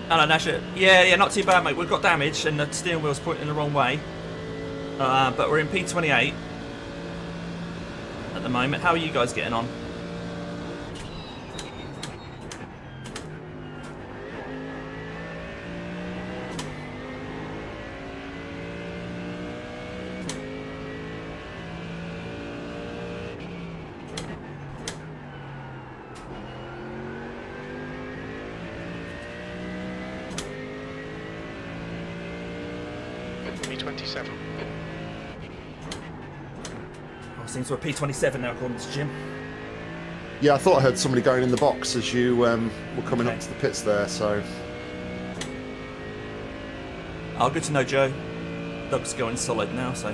S1: Hello, Ascher. Yeah, not too bad, mate. We've got damage and the steering wheel's pointing the wrong way. But we're in P28 at the moment. How are you guys getting on?
S2: P27.
S1: Oh, seems we're P27 now, according to Jim.
S4: Yeah, I thought I heard somebody going in the box as you were coming up to the pits there, so...
S1: Oh, good to know, Joe. Doug's going solid now, so...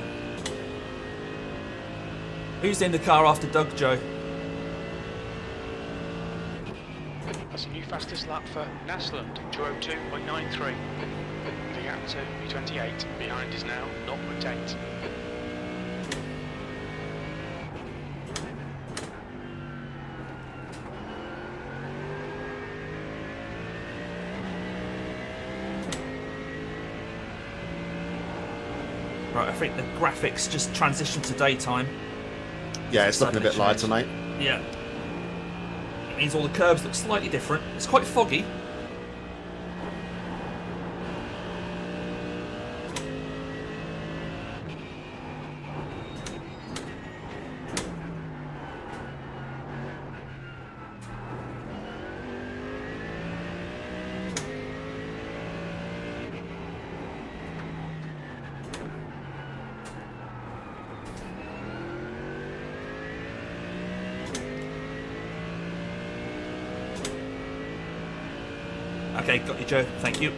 S1: Who's in the car after Doug, Joe?
S2: That's a new fastest lap for Nasland, 2:02.93. The gap to P28. Behind is now 0.8.
S1: Right, I think the graphics just transitioned to daytime.
S4: Yeah, it's looking a bit lighter, mate.
S1: Yeah. It means all the curves look slightly different. It's quite foggy. Okay, got you, Joe. Thank you.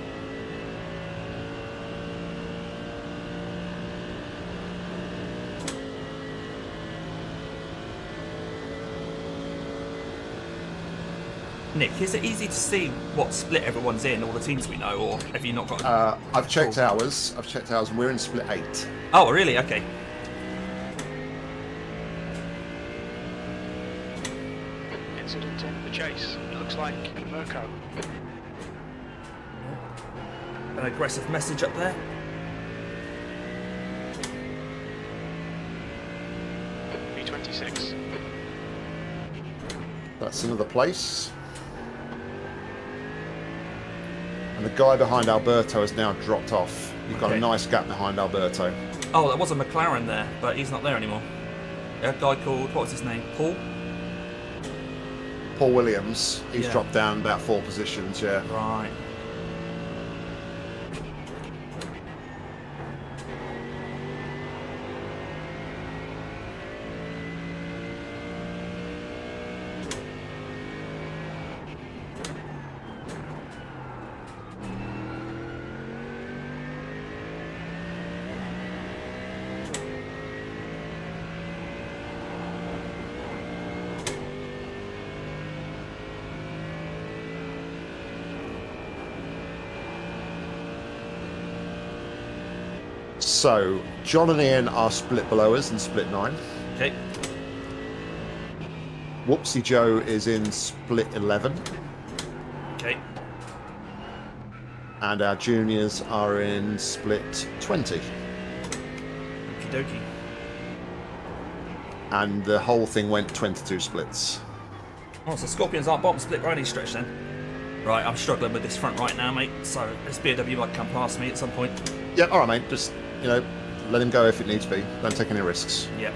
S1: Nick, is it easy to see what split everyone's in, all the teams we know, or have you not got...
S4: I've checked ours. And we're in split 8.
S1: Oh, really? Okay.
S2: Incident in the chase. It looks like Mirko.
S1: An aggressive message up there.
S2: B26.
S4: That's another place. And the guy behind Alberto has now dropped off. You've got
S1: Okay.
S4: a nice gap behind Alberto.
S1: Oh, there was a McLaren there, but he's not there anymore. A guy called, what was his name? Paul?
S4: Paul Williams, he's
S1: Yeah.
S4: dropped down about 4 positions, yeah.
S1: Right.
S4: So, John and Ian are split below us in split 9.
S1: Okay.
S4: Whoopsie Joe is in split 11.
S1: Okay.
S4: And our juniors are in split 20.
S1: Okie dokie.
S4: And the whole thing went 22 splits.
S1: Oh, so Scorpions aren't bottom split by any stretch then. Right, I'm struggling with this front right now, mate. So this BW might come past me at some point.
S4: Yeah, alright mate, just, let him go if it needs be. Don't take any risks.
S1: Yeah.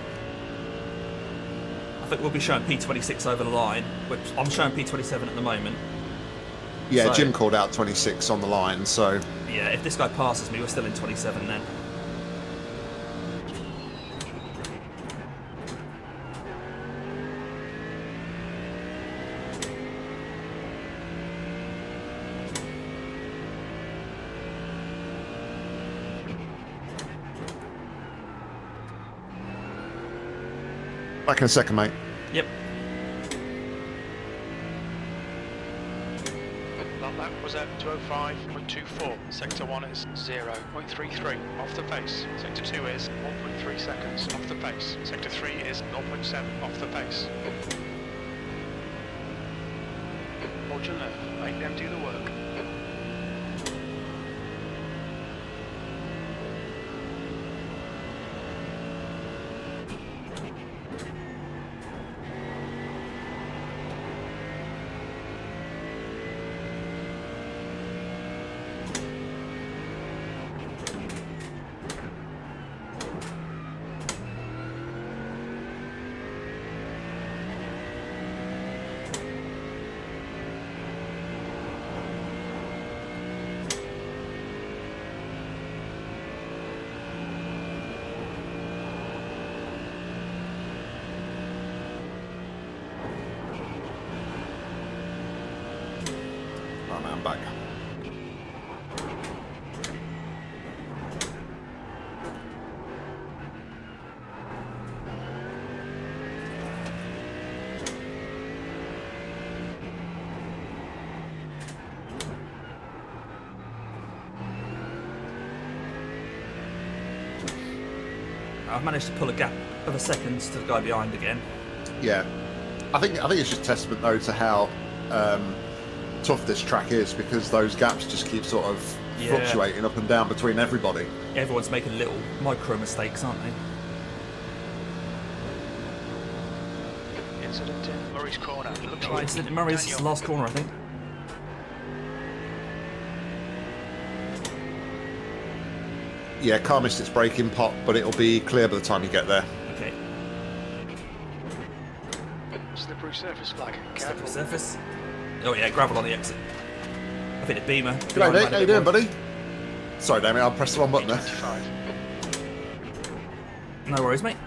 S1: I think we'll be showing P26 over the line, which I'm showing P27 at the moment.
S4: Yeah,
S1: So-
S4: Jim called out 26 on the line, so...
S1: Yeah, if this guy passes me, we're still in 27 then.
S4: Back in a second, mate.
S1: Yep.
S2: That was at 205.24. Sector 1 is 0.33 off the pace. Sector 2 is 1.3 seconds off the pace. Sector 3 is 0.7 off the pace. Hold your nerve. Make them do the work.
S4: Oh, man, I'm back.
S1: I've managed to pull a gap of a second to the guy behind again.
S4: Yeah. I think it's just testament, though, to how tough this track is, because those gaps just keep sort of
S1: Yeah.
S4: fluctuating up and down between everybody.
S1: Everyone's making little micro mistakes, aren't they?
S2: Incident in Murray's corner. It looks
S1: Oh,
S2: like
S1: incident in Murray's is the
S2: Daniel.
S1: last corner, I think.
S4: Yeah, car missed its braking pot, but it'll be clear by the time you get there.
S1: Okay.
S2: Slippery surface flag.
S1: Slippery
S2: Careful.
S1: surface. Oh yeah, gravel on the exit. I've hit a beamer.
S4: G'day, Nick. How you doing, buddy? Sorry, Damien, I pressed the wrong button there.
S2: 25.
S1: No worries, mate.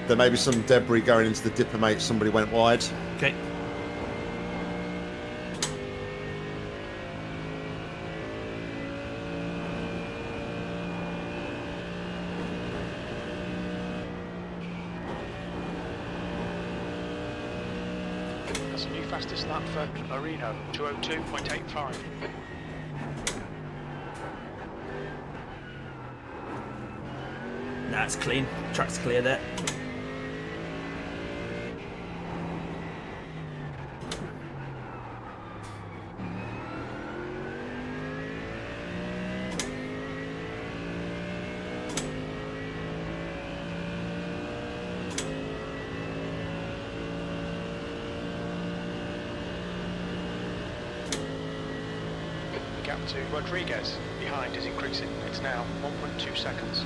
S4: There may be some debris going into the dipper, mate. Somebody went wide.
S1: Okay.
S2: That's a new fastest lap for Marino, 202.85.
S1: Nah, it's clean. Track's clear there.
S2: The gap to Rodriguez behind is increasing. It's now 1.2 seconds.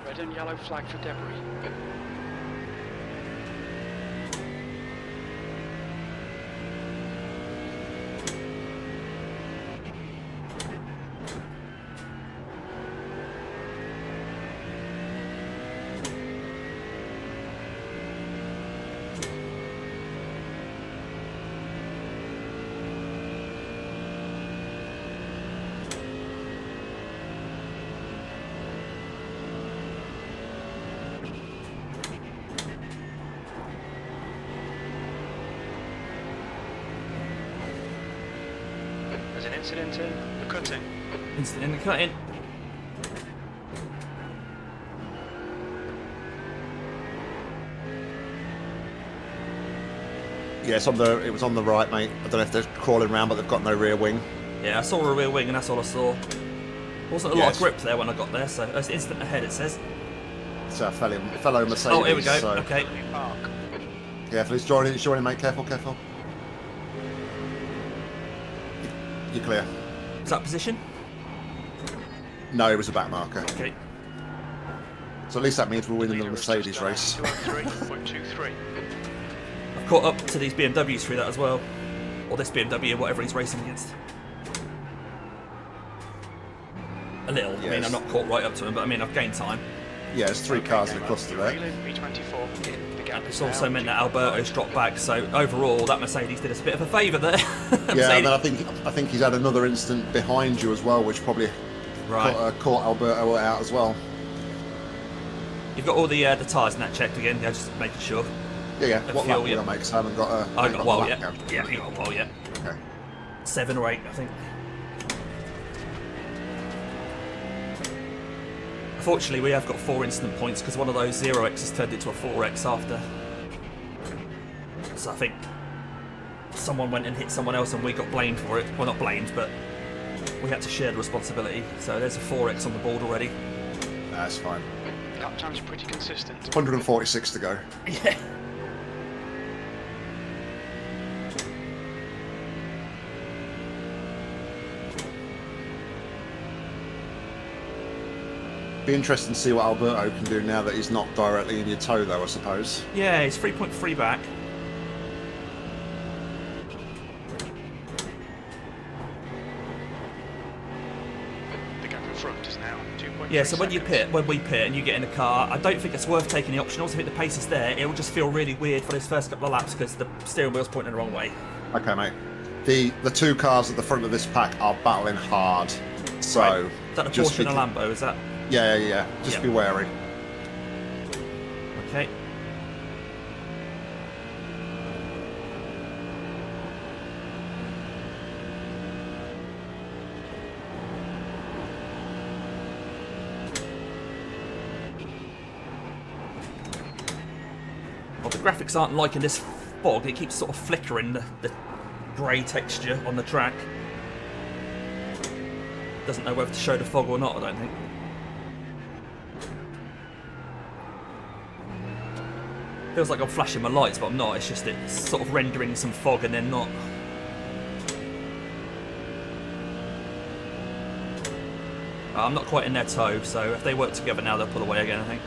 S2: Red and yellow flag for debris. There's an incident in the cutting.
S1: Instant in the cutting.
S4: Yeah, it was on the right, mate. I don't know if they're crawling around, but they've got no rear wing.
S1: Yeah, I saw a rear wing and that's all I saw. Wasn't a lot of grip there when I got there, so it's instant ahead it says.
S4: It's a fellow Mercedes.
S1: Oh, here we go.
S4: So,
S1: Okay.
S2: Park.
S4: careful, he's joining, mate. Careful. You're clear.
S1: Is that position?
S4: No, it was a back marker.
S1: Okay.
S4: So at least that means we're winning the
S2: Leader is
S4: Mercedes
S2: just
S4: race.
S2: 203.23.
S1: I've caught up to these BMWs through that as well. Or this BMW, whatever he's racing against. A little. I mean,
S4: Yes.
S1: I'm not caught right up to him, but I mean, I've gained time.
S4: Yeah, there's three cars in the cluster there.
S2: B24. The gap
S1: It's
S2: is
S1: also
S2: now
S1: meant that Alberto's dropped back, so overall, that Mercedes did us a bit of a favour there.
S4: Yeah, and then I think he's had another incident behind you as well, which probably
S1: Right.
S4: caught Alberto out as well.
S1: You've got all the tyres and that checked again, yeah, just making sure.
S4: Yeah.
S1: A
S4: What
S1: fuel,
S4: lap will
S1: yeah.
S4: I make? 'Cause I haven't got a.
S1: I got a while
S4: lap
S1: yet.
S4: count.
S1: Yeah, you got a while yet.
S4: Okay.
S1: 7 or 8, I think. Fortunately, we have got 4 instant points because one of those 0x's turned into a 4x after. So I think someone went and hit someone else and we got blamed for it. Well, not blamed, but we had to share the responsibility. So there's a 4x on the board already.
S4: That's fine.
S2: lap time's pretty consistent.
S4: 146 to go.
S1: Yeah.
S4: Be interesting to see what Alberto can do now that he's not directly in your toe, though, I suppose.
S1: Yeah, he's 3.3 back.
S2: The gap in front is now 2.3
S1: Yeah, so when
S2: seconds.
S1: we pit and you get in the car, I don't think it's worth taking the optionals. I think the pace is there. It will just feel really weird for those first couple of laps because the steering wheel's pointing the wrong way.
S4: Okay, mate. The two cars at the front of this pack are battling hard. So
S1: Right. Is that a
S4: just
S1: Porsche and a Lambo? Is that?
S4: Yeah. Just
S1: Yeah.
S4: be wary.
S1: Okay. Well, the graphics aren't liking this fog. It keeps sort of flickering the grey texture on the track. Doesn't know whether to show the fog or not, I don't think. Feels like I'm flashing my lights, but I'm not. It's just it's sort of rendering some fog and then not. I'm not quite in their toe, so if they work together now, they'll pull away again, I think.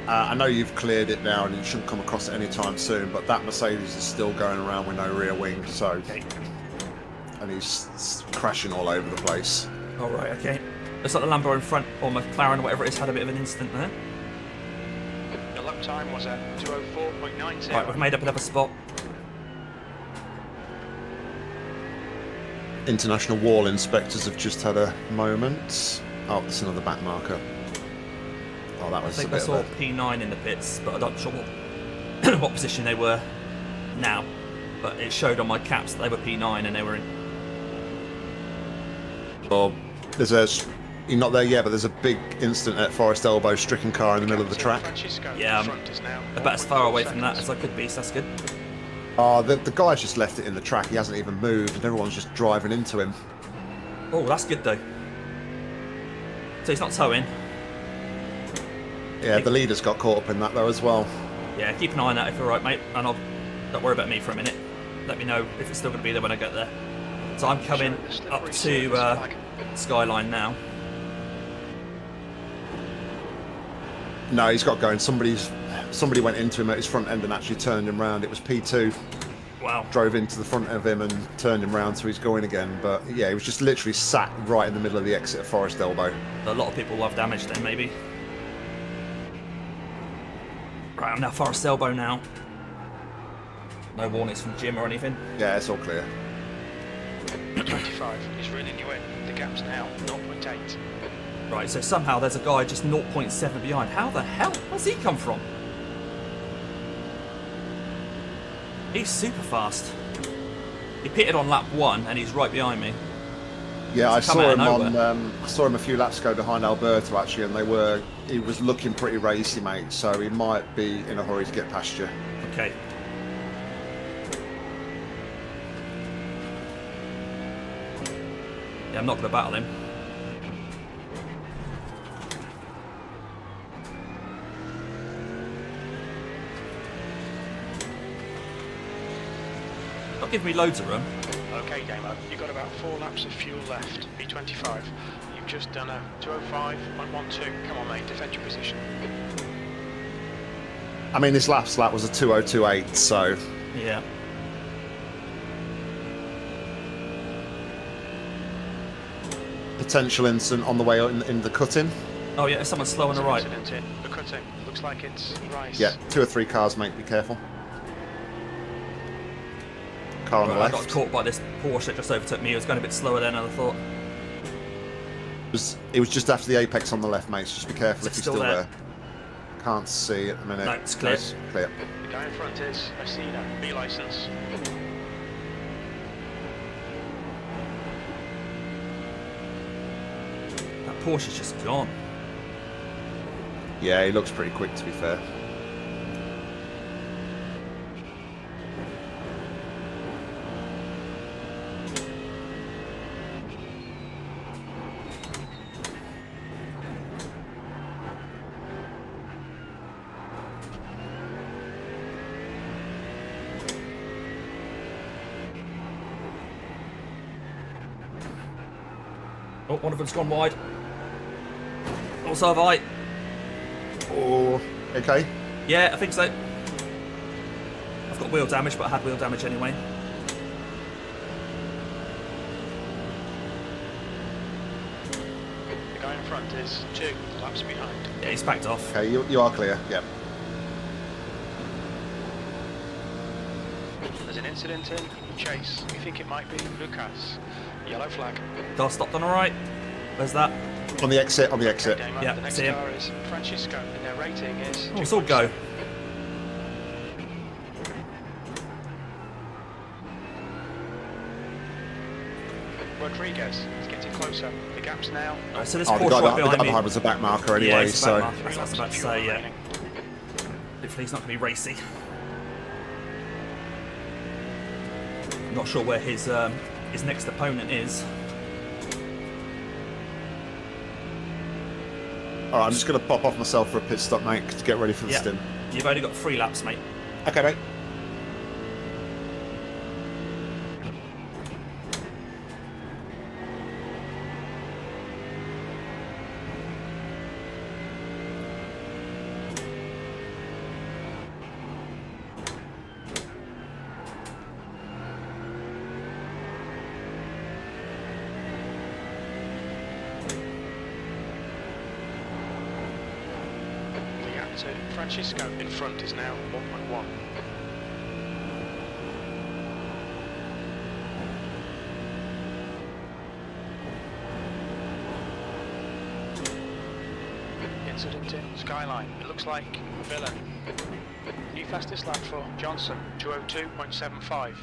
S4: I know you've cleared it now and you shouldn't come across it anytime soon, but that Mercedes is still going around with no rear wing, so...
S1: Okay.
S4: And he's crashing all over the place.
S1: All right, okay. Looks like the Lambo in front, or McLaren, or whatever it is, had a bit of an incident there.
S2: The lap time was at 2:04.90.
S1: Right, we've made up another spot.
S4: International wall inspectors have just had a moment. Oh, there's another back marker. Oh, that
S1: I
S4: was
S1: think
S4: a
S1: I
S4: bit
S1: saw
S4: of a...
S1: P9 in the pits, but I'm not sure what position they were now. But it showed on my caps that they were P9 and they were in.
S4: Oh, there's a... You're not there yet, but there's a big incident at Forest Elbow, stricken car in the middle of the track.
S1: Yeah, I'm about as far away from that as I could be, so that's good.
S4: Oh, the guy's just left it in the track. He hasn't even moved, and everyone's just driving into him.
S1: Oh, that's good though. So he's not towing.
S4: Yeah, the leader's got caught up in that though as well.
S1: Yeah, keep an eye on that if you're right, mate. And don't worry about me for a minute. Let me know if it's still going to be there when I get there. So I'm coming up to Skyline now.
S4: No, he's got going. Somebody went into him at his front end and actually turned him round. It was P2.
S1: Wow.
S4: Drove into the front of him and turned him round, so he's going again. But yeah, he was just literally sat right in the middle of the exit of Forest Elbow.
S1: A lot of people will have damage then, maybe. Right, I'm now Forest Elbow now. No warnings from Jim or anything.
S4: Yeah, it's all clear.
S2: 25 is reeling you in. The gap's now 0.8.
S1: Right, so somehow there's a guy just 0.7 behind. How the hell? Where's he come from? He's super fast. He pitted on lap 1 and he's right behind me.
S4: Yeah, I
S1: He's come out
S4: saw
S1: of
S4: him
S1: nowhere.
S4: on. I saw him a few laps ago behind Alberto actually, and he was looking pretty racy, mate. So he might be in a hurry to get past you.
S1: Okay. Yeah, I'm not going to battle him. Not giving me loads of room.
S2: Okay, Gamer, you've got about 4 laps of fuel left. B25. You've just done a 2:05.12. Come on, mate, defend your position.
S4: I mean, this last lap was a 2:02.8, so
S1: Yeah.
S4: potential incident on the way in the cut-in.
S1: Oh yeah, someone's slow on the right.
S2: Incident in the cutting. Looks like it's Rice.
S4: Yeah, 2 or 3 cars, mate. Be careful. Car on the
S1: I
S4: left.
S1: got caught by this Porsche that just overtook me. It was going a bit slower than I thought.
S4: It was just after the apex on the left, mate. So just be careful
S1: Is
S4: if
S1: it
S4: you're
S1: still
S4: still
S1: there?
S4: there. Can't see at the minute.
S1: No, it's clear.
S4: Clear.
S2: The guy in front is Asina, B license.
S1: That Porsche's just gone.
S4: Yeah, he looks pretty quick, to be fair.
S1: Oh, one of them's gone wide. Also have I.
S4: Oh, okay.
S1: Yeah, I think so. I've got wheel damage, but I had wheel damage anyway.
S2: The guy in front is 2 laps behind.
S1: Yeah, he's backed off.
S4: Okay, you are clear. Yep.
S2: There's an incident in Chase. We think it might be Lucas. Yellow flag.
S1: Car stopped on the right. Where's that?
S4: On the exit, on the exit.
S2: Gamer.
S1: Yeah,
S2: The next
S1: see him.
S2: car is Francisco, and their rating is.
S1: Oh, it's all go.
S2: Rodriguez is getting closer. The gap's now.
S1: Right, so this
S4: Oh, the
S1: Porsche
S4: guy
S1: right behind me.
S4: behind was a back marker
S1: Yeah,
S4: anyway,
S1: it's a
S4: so...
S1: back marker. That's what I was about to say, yeah. Hopefully he's not going to be racy. I'm not sure where his next opponent is.
S4: Alright, I'm just going to pop off myself for a pit stop, mate, to get ready for the
S1: Yeah.
S4: stint.
S1: You've only got 3 laps, mate.
S4: Okay, mate.
S2: The gap to Francisco in front is now 1.1. Incident in Skyline. It looks like Villa. New fastest lap for Johnson, 202.75.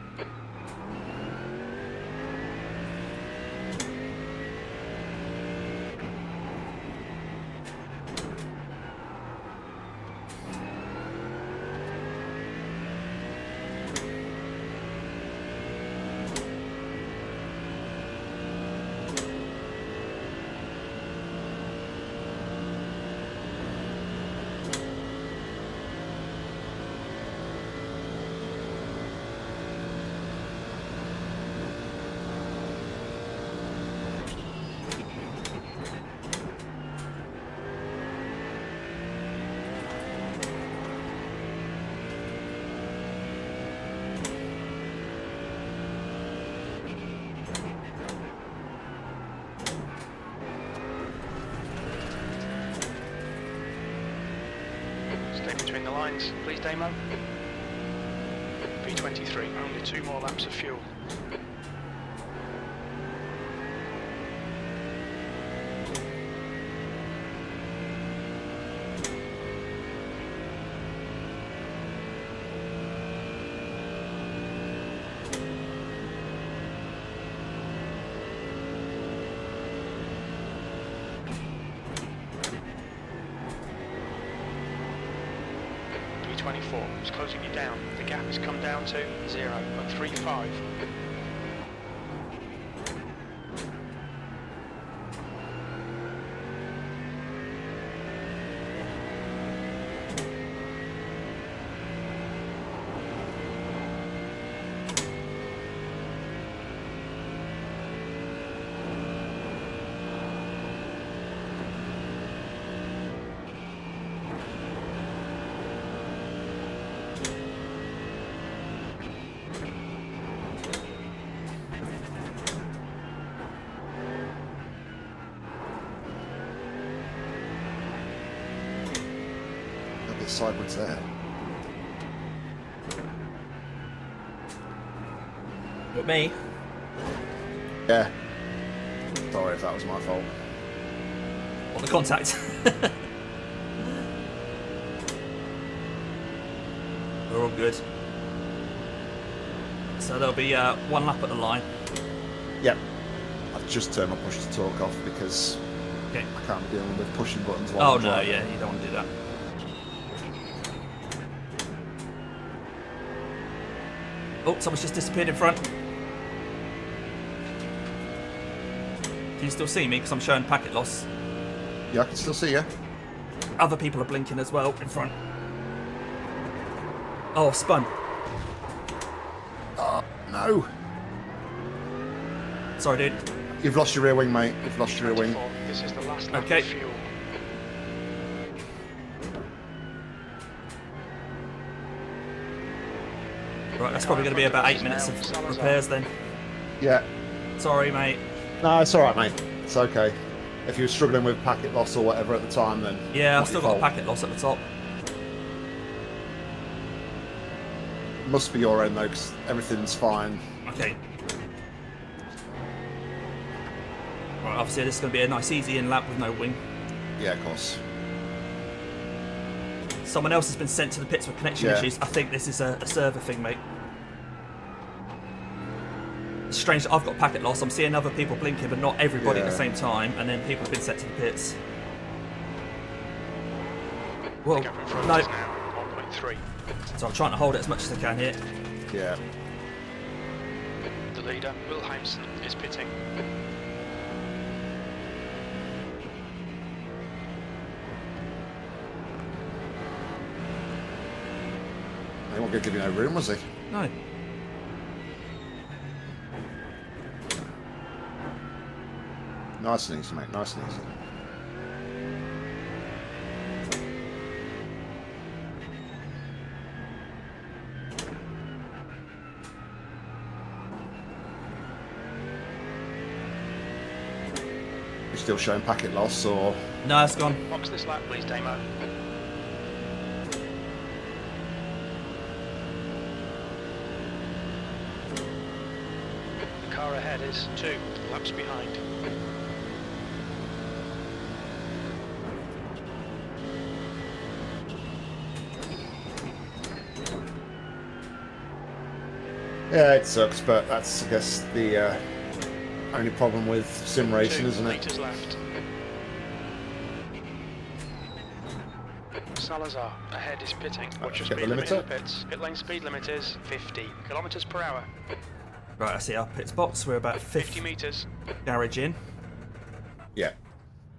S2: Stay between the lines, please, Damo. P23, only 2 more laps of fuel. P24 is closing you down. The gap has come down to 0.35.
S4: A bit sideways there.
S1: But me?
S4: Yeah. Sorry if that was my fault.
S1: What, the contact? We're all good. So there'll be 1 lap at the line.
S4: Yep. I've just turned my push to talk off because
S1: Okay.
S4: I can't be dealing with pushing buttons while
S1: Oh
S4: I'm
S1: no,
S4: driving.
S1: yeah, you don't want to do that. Oh, someone's just disappeared in front. Can you still see me? Because I'm showing packet loss.
S4: Yeah, I can still see you.
S1: Other people are blinking as well in front. Oh, I've spun.
S4: Oh, no.
S1: Sorry, dude.
S4: You've lost your rear wing, mate. You've lost your rear wing.
S2: 24. This is the last lap
S1: Okay.
S2: of fuel.
S1: Right, that's probably going to be about 8 minutes of repairs then.
S4: Yeah.
S1: Sorry, mate.
S4: No, it's alright, mate. It's okay. If you were struggling with packet loss or whatever at the time, then...
S1: Yeah,
S4: not
S1: I've still
S4: your
S1: got a
S4: fault.
S1: packet loss at the top.
S4: Must be your end, though, because everything's fine.
S1: Okay. Right, obviously this is going to be a nice easy in lap with no wing.
S4: Yeah, of course.
S1: Someone else has been sent to the pits with connection
S4: Yeah.
S1: issues. I think this is a server thing, mate. It's strange that I've got packet loss. I'm seeing other people blinking, but not everybody at the
S4: Yeah.
S1: same time. And then people have been sent to the pits. Whoa,
S2: The gap in front
S1: no.
S2: is now 1.3.
S1: So I'm trying to hold it as much as I can here.
S4: Yeah.
S2: The leader, Wilhelmsen, is pitting.
S4: not going to give you no room, was he?
S1: No.
S4: Nice and easy, mate. Nice and easy. You still showing packet loss, or?
S1: No, it's gone.
S2: Box this lap, please, Damo. The car ahead is 2 laps behind.
S4: Yeah, it sucks, but that's, I guess, the only problem with sim racing,
S2: 2
S4: isn't it?
S2: meters left. Salazar ahead is pitting. Watch your
S4: Get the
S2: speed limit in the
S4: limiter.
S2: pits. Pit lane speed limit is 50 kilometers per hour.
S1: Right, I see our pits box. We're about
S2: 50 meters.
S1: garage in.
S4: Yeah.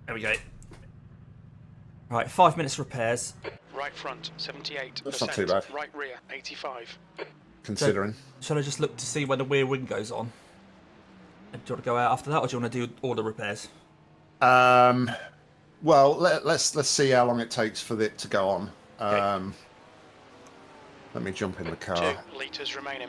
S1: There we go. Right, 5 minutes repairs.
S2: Right front 78%.
S4: That's not too bad.
S2: Right rear 85.
S4: Considering.
S1: Shall I just look to see when the rear wing goes on? And do you want to go out after that, or do you want to do all the repairs?
S4: Well, let's see how long it takes for it to go on.
S1: Okay.
S4: Let me jump in the car.
S2: 2 litres remaining.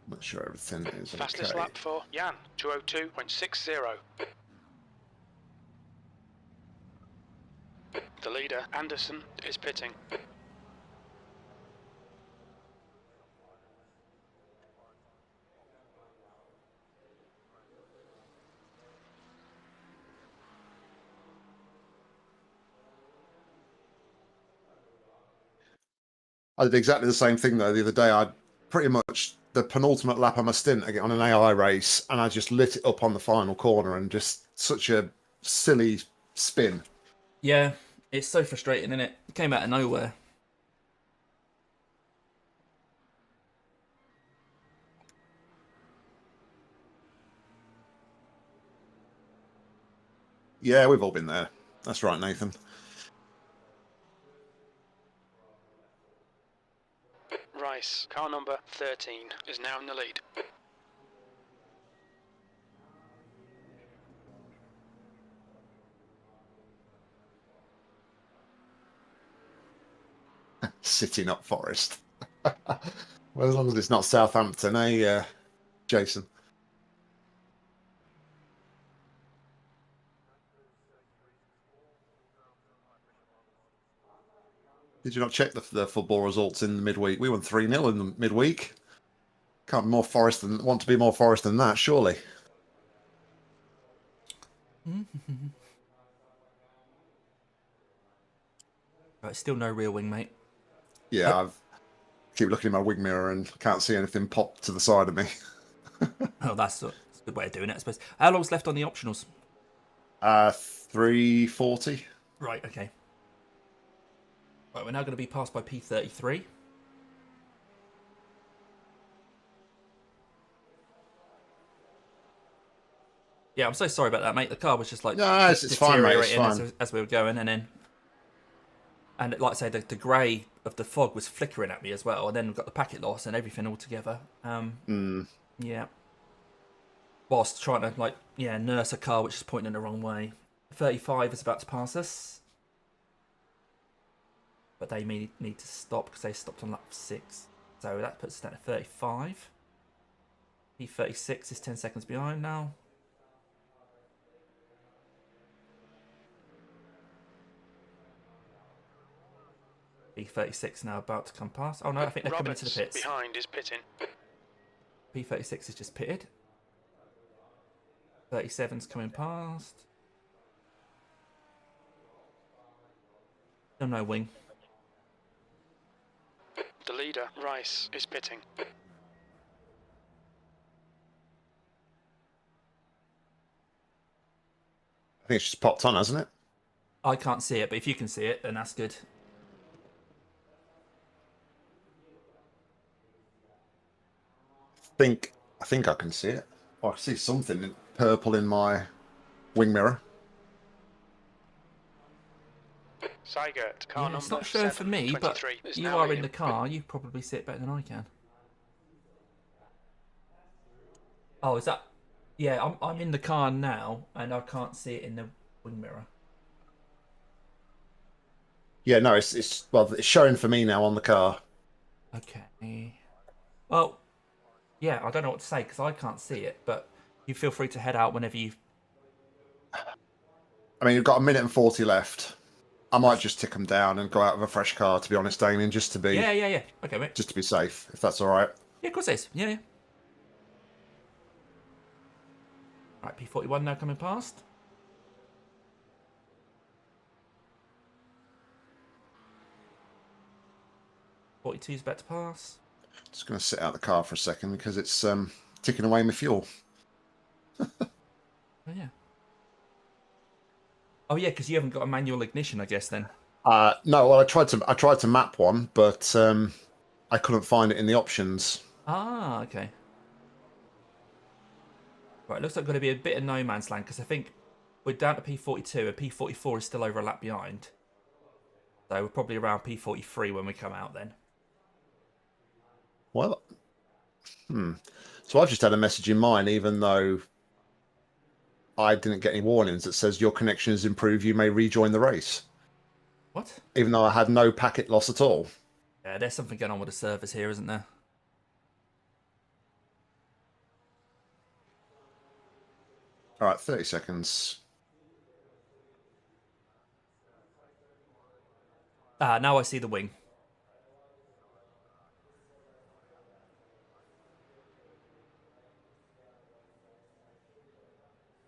S4: Not sure everything is
S2: Fastest
S4: okay.
S2: lap for Jan, 202.60. The leader, Anderson, is pitting.
S4: I did exactly the same thing though the other day. I pretty much the penultimate lap on my stint on an AI race, and I just lit it up on the final corner, and just such a silly spin.
S1: Yeah, it's so frustrating, isn't it? It came out of nowhere.
S4: Yeah, we've all been there. That's right, Nathan.
S2: Rice, car number 13, is now in the lead.
S4: Sitting up Forest. Well, as long as it's not Southampton, eh, Jason? Did you not check the football results in the midweek? We won 3-0 in the midweek. Can't be more Forest than want to be more Forest than that, surely.
S1: Right, still no rear wing, mate.
S4: Yeah, I keep looking in my wing mirror and can't see anything pop to the side of me.
S1: Oh, that's a good way of doing it, I suppose. How long's left on the optionals?
S4: 340.
S1: Right, okay. Right, we're now going to be passed by P33. Yeah, I'm so sorry about that, mate. The car was just like
S4: No, it's fine, mate. It's
S1: deteriorating
S4: fine.
S1: as we were going, and like I say, the grey of the fog was flickering at me as well, and then we've got the packet loss and everything all together. Yeah. Whilst trying to nurse a car which is pointing in the wrong way. 35 is about to pass us, but they may need to stop because they stopped on lap 6. So that puts us down to 35. P36 is 10 seconds behind now. P36 now about to come past. Oh no, I think they're coming into the pits.
S2: Behind is pitting.
S1: P36 is just pitted. 37's coming past. Still no wing.
S2: The leader, Rice, is pitting.
S4: I think it's just popped on, hasn't it?
S1: I can't see it, but if you can see it, then that's good.
S4: I think I can see it. Oh, I see something purple in my wing mirror.
S2: Seigert, car
S1: Yeah,
S2: number
S1: it's not showing for me, but
S2: 723 is
S1: you
S2: now
S1: are in
S2: leading.
S1: the car. You probably see it better than I can. Oh, is that? Yeah, I'm in the car now, and I can't see it in the wing mirror.
S4: Yeah, no, it's well, it's showing for me now on the car.
S1: Okay. Well, yeah, I don't know what to say because I can't see it, but you feel free to head out whenever you.
S4: I mean, you've got 1:40 left. I might just tick them down and go out with a fresh car, to be honest, Damien, just to be
S1: Yeah. Okay, mate.
S4: just to be safe, if that's all right.
S1: Yeah, of course it is. Yeah. Right, P41 now coming past. .42 is about to pass.
S4: Just going to sit out the car for a second because it's ticking away my fuel.
S1: Oh yeah. Oh yeah, because you haven't got a manual ignition, I guess then.
S4: No, well, I tried to map one, but I couldn't find it in the options.
S1: Ah, okay. Right, looks like going to be a bit of no man's land because I think we're down to P42 and P44 is still over a lap behind. So we're probably around P43 when we come out then.
S4: Well, so I've just had a message in mine, even though I didn't get any warnings that says your connection has improved, you may rejoin the race.
S1: What?
S4: Even though I had no packet loss at all.
S1: Yeah, there's something going on with the servers here, isn't there?
S4: All right, 30 seconds.
S1: Now I see the wing.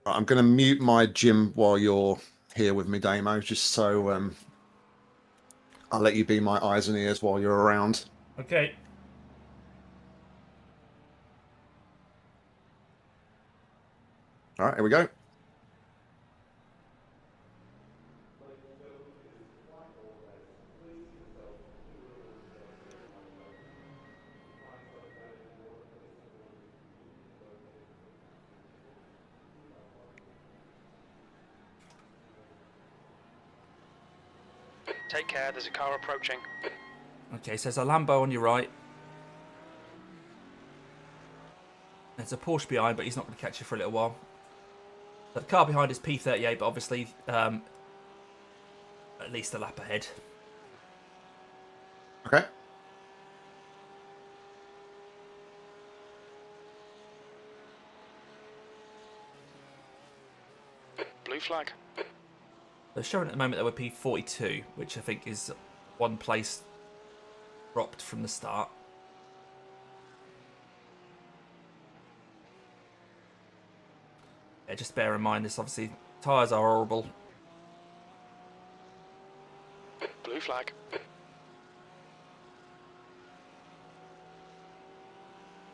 S4: Right, I'm going to mute my gym while you're here with me, Damo, just so I'll let you be my eyes and ears while you're around.
S1: Okay.
S4: All right, here we go.
S2: Take care, there's a car approaching.
S1: Okay, so there's a Lambo on your right. There's a Porsche behind, but he's not going to catch you for a little while. The car behind is P38, but obviously at least a lap ahead.
S4: Okay.
S2: Blue flag.
S1: They're showing at the moment that we're P42, which I think is one place dropped from the start. Yeah, just bear in mind this, obviously, tyres are horrible.
S2: Blue flag.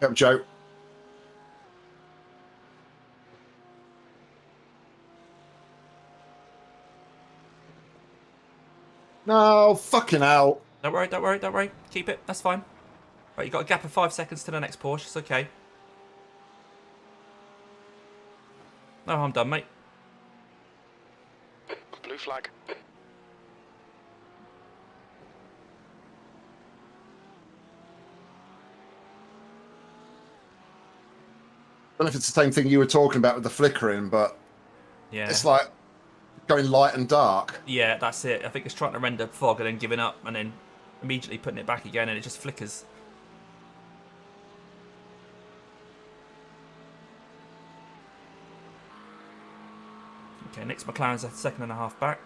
S4: Yep, Joe. No, fucking hell.
S1: Don't worry. Keep it, that's fine. Right, you've got a gap of 5 seconds to the next Porsche, it's okay. No harm done, mate.
S2: Blue flag.
S4: I don't know if it's the same thing you were talking about with the flickering, but
S1: Yeah.
S4: it's like going light and dark.
S1: Yeah, that's it. I think it's trying to render fog and then giving up and then immediately putting it back again and it just flickers. Okay, Nick's McLaren's a second and a half back.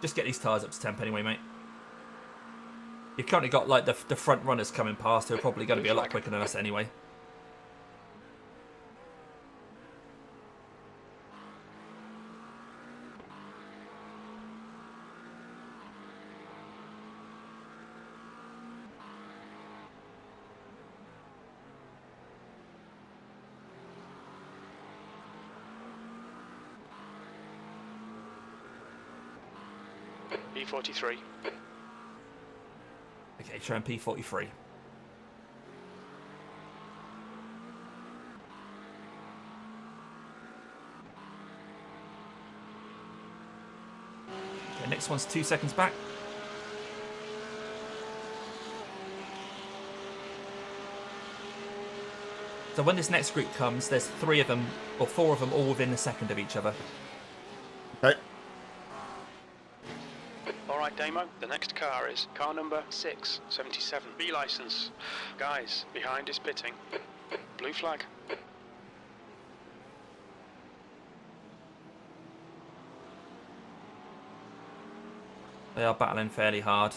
S1: Just get these tyres up to temp anyway, mate. You've currently got like the front runners coming past who are probably going to be a lot quicker than us anyway.
S2: E43.
S1: Okay, showing P43. Okay, next one's 2 seconds back. So when this next group comes, there's 3 of them, or 4 of them, all within a second of each other.
S4: Okay.
S2: All right, Damo, the next car is car number 677. B license. Guys, behind is pitting. Blue flag.
S1: They are battling fairly hard.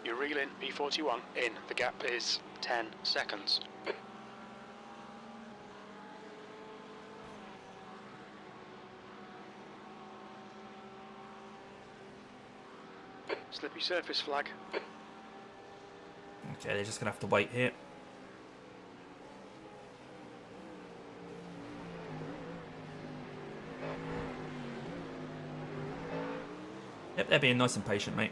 S2: You reel in P41 in. The gap is 10 seconds. Slippery surface flag.
S1: Okay, they're just going to have to wait here. Yep, they're being nice and patient, mate.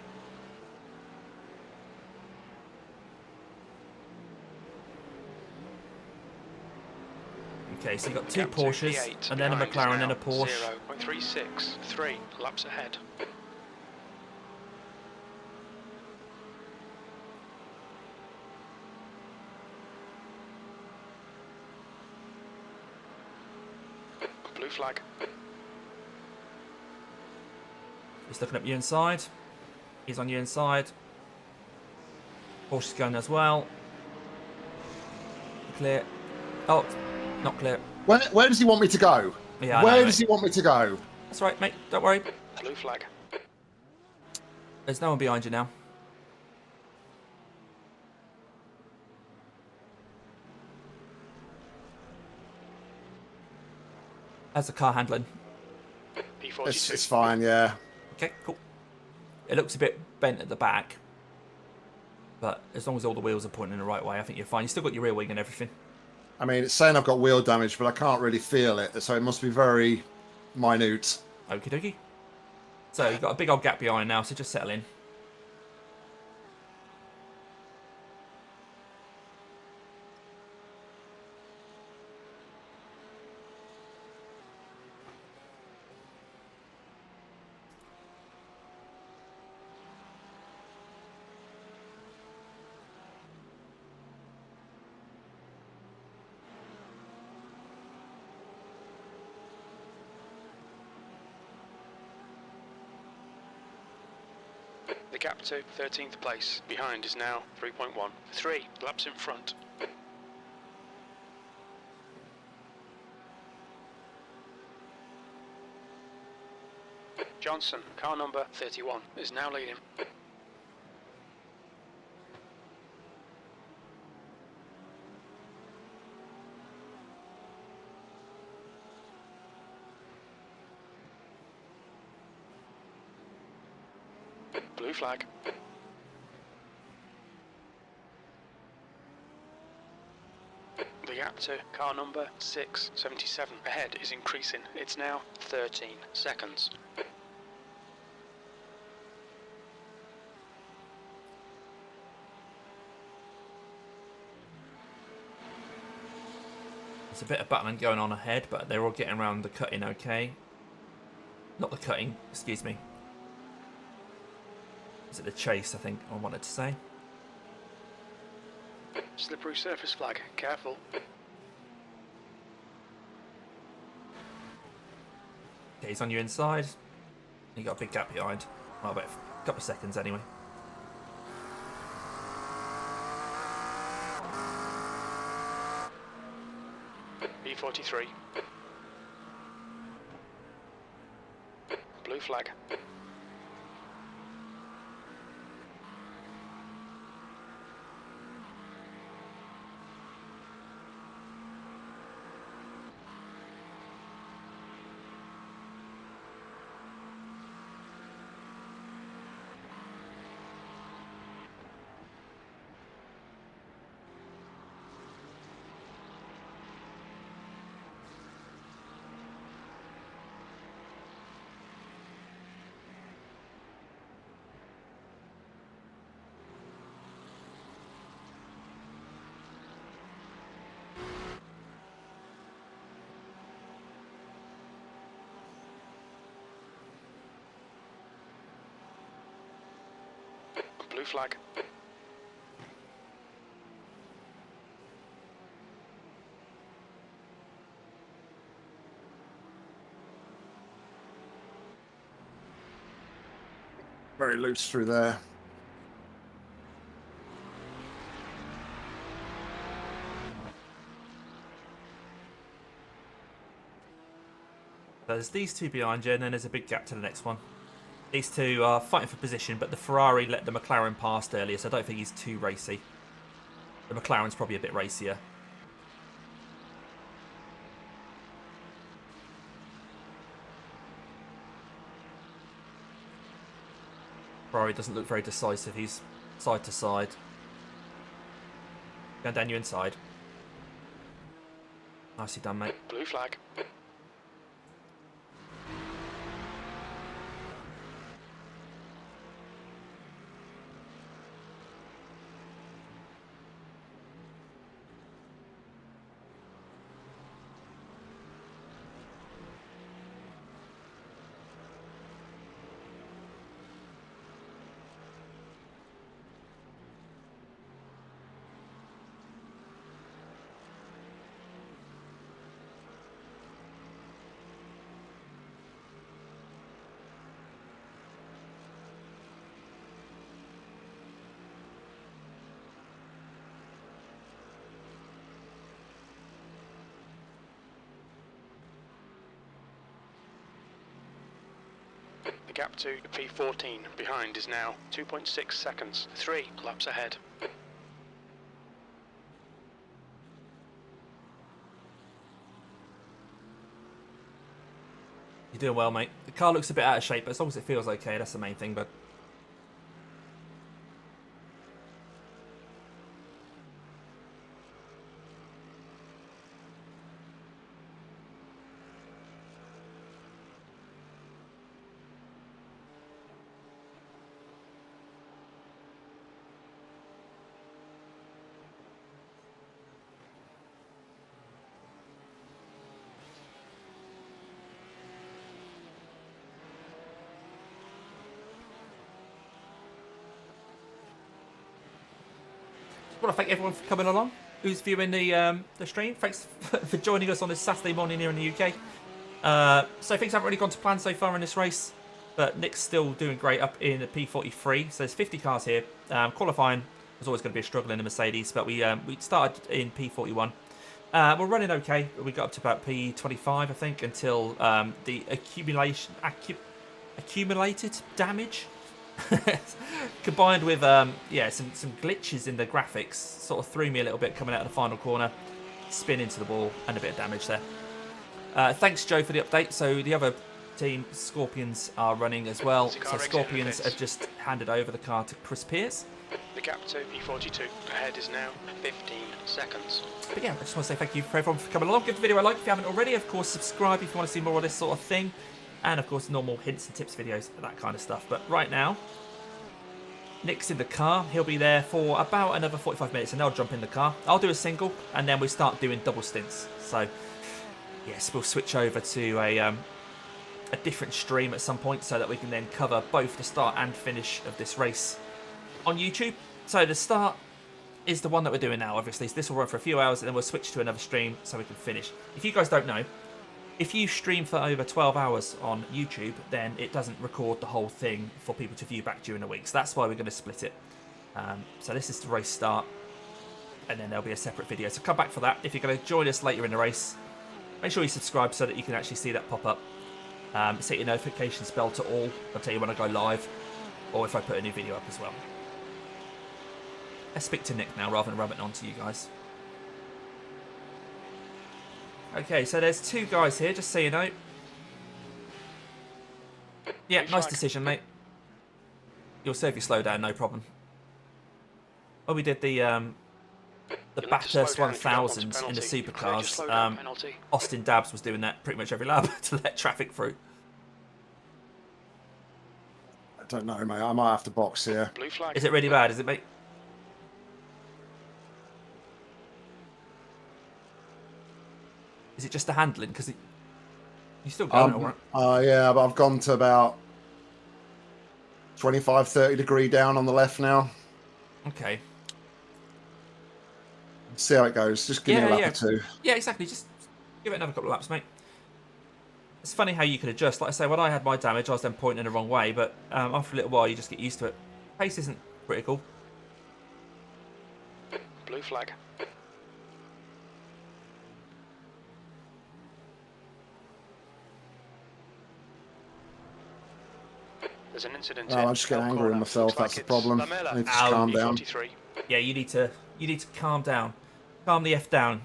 S1: Okay, so you've got 2
S2: Gap to
S1: Porsches,
S2: P8.
S1: and then a
S2: Behind is
S1: McLaren
S2: now
S1: and a Porsche.
S2: 0.363 laps ahead. Blue flag.
S1: He's looking up you inside. He's on you inside. Porsche's going as well. Clear. Oh, not clear.
S4: Where does he want me to go?
S1: Yeah, I
S4: Where
S1: know,
S4: does
S1: mate.
S4: he want me to go?
S1: That's right, mate. Don't worry.
S2: Blue flag.
S1: There's no one behind you now. How's the car handling?
S2: P42.
S4: It's fine, yeah.
S1: Okay, cool. It looks a bit bent at the back, but as long as all the wheels are pointing in the right way, I think you're fine. You still got your rear wing and everything.
S4: I mean, it's saying I've got wheel damage, but I can't really feel it, so it must be very minute.
S1: Okie dokie. So you've got a big old gap behind now, so just settle in.
S2: The gap to 13th place. Behind is now 3.1. 3 laps in front. Johnson, car number 31, is now leading. Blue flag. The gap to car number 677 ahead is increasing. It's now 13 seconds.
S1: There's a bit of battling going on ahead, but they're all getting around the cutting okay. Not the cutting, excuse me. Is it the chase, I think I wanted to say.
S2: Slippery surface flag, careful.
S1: Okay, he's on you inside. You got a big gap behind. Oh, about a couple of seconds anyway.
S2: B43. Blue flag. Blue flag.
S4: Very loose through there.
S1: So there's these two behind you, and then there's a big gap to the next one. These two are fighting for position, but the Ferrari let the McLaren past earlier, so I don't think he's too racy. The McLaren's probably a bit racier. Ferrari doesn't look very decisive. He's side to side. Going down your inside. Nicely done, mate.
S2: Blue flag. The gap to P14 behind is now 2.6 seconds. 3 laps ahead.
S1: You're doing well, mate. The car looks a bit out of shape, but as long as it feels okay, that's the main thing, bud. I want to thank everyone for coming along, who's viewing the stream. Thanks for joining us on this Saturday morning here in the UK. So things haven't really gone to plan so far in this race, but Nick's still doing great up in the P43. So there's 50 cars here. Qualifying was always going to be a struggle in the Mercedes, but we started in P41. We're running okay. We got up to about P25, I think, until the accumulated damage combined with yeah, some glitches in the graphics sort of threw me a little bit coming out of the final corner, spin into the wall, and a bit of damage there. Thanks, Joe, for the update. So the other team, Scorpions, are running as well. So Scorpions have just handed over the car to Chris Pierce.
S2: The gap to P42 ahead is now 15 seconds.
S1: But yeah, I just want to say thank you for everyone for coming along. Give the video a like if you haven't already. Of course, subscribe if you want to see more of this sort of thing. And of course, normal hints and tips videos, that kind of stuff. But right now, Nick's in the car. He'll be there for about another 45 minutes and they'll jump in the car. I'll do a single and then we start doing double stints. So yes, we'll switch over to a different stream at some point so that we can then cover both the start and finish of this race on YouTube. So the start is the one that we're doing now, obviously. So this will run for a few hours and then we'll switch to another stream so we can finish. If you guys don't know, if you stream for over 12 hours on YouTube, then it doesn't record the whole thing for people to view back during the week. So that's why we're going to split it. So this is the race start, and then there'll be a separate video. So come back for that. If you're going to join us later in the race, make sure you subscribe so that you can actually see that pop up. Set your notifications bell to all. I'll tell you when I go live, or if I put a new video up as well. Let's speak to Nick now rather than rubbing it on to you guys. Okay, so there's two guys here, just so you know. Yeah, nice decision, mate. You'll save your slowdown, no problem. When we did the Bathurst 1000 in the supercars, Austin Dabbs was doing that pretty much every lap to let traffic through.
S4: I don't know, mate. I might have to box here.
S2: Blue flag.
S1: Is it really bad, is it, mate? Is it just the handling? Because you still going, all right?
S4: Yeah, but I've gone to about 25, 30 degree down on the left now.
S1: Okay.
S4: See how it goes. Just give me a lap or two.
S1: Yeah, exactly. Just give it another couple of laps, mate. It's funny how you can adjust. Like I say, when I had my damage, I was then pointing the wrong way, but after a little while, you just get used to it. Pace isn't critical.
S2: Blue flag. There's an incident.
S4: Oh, I'm just getting angry with myself. That's the problem. I need to calm down.
S1: Yeah, you need to calm down. Calm the F down.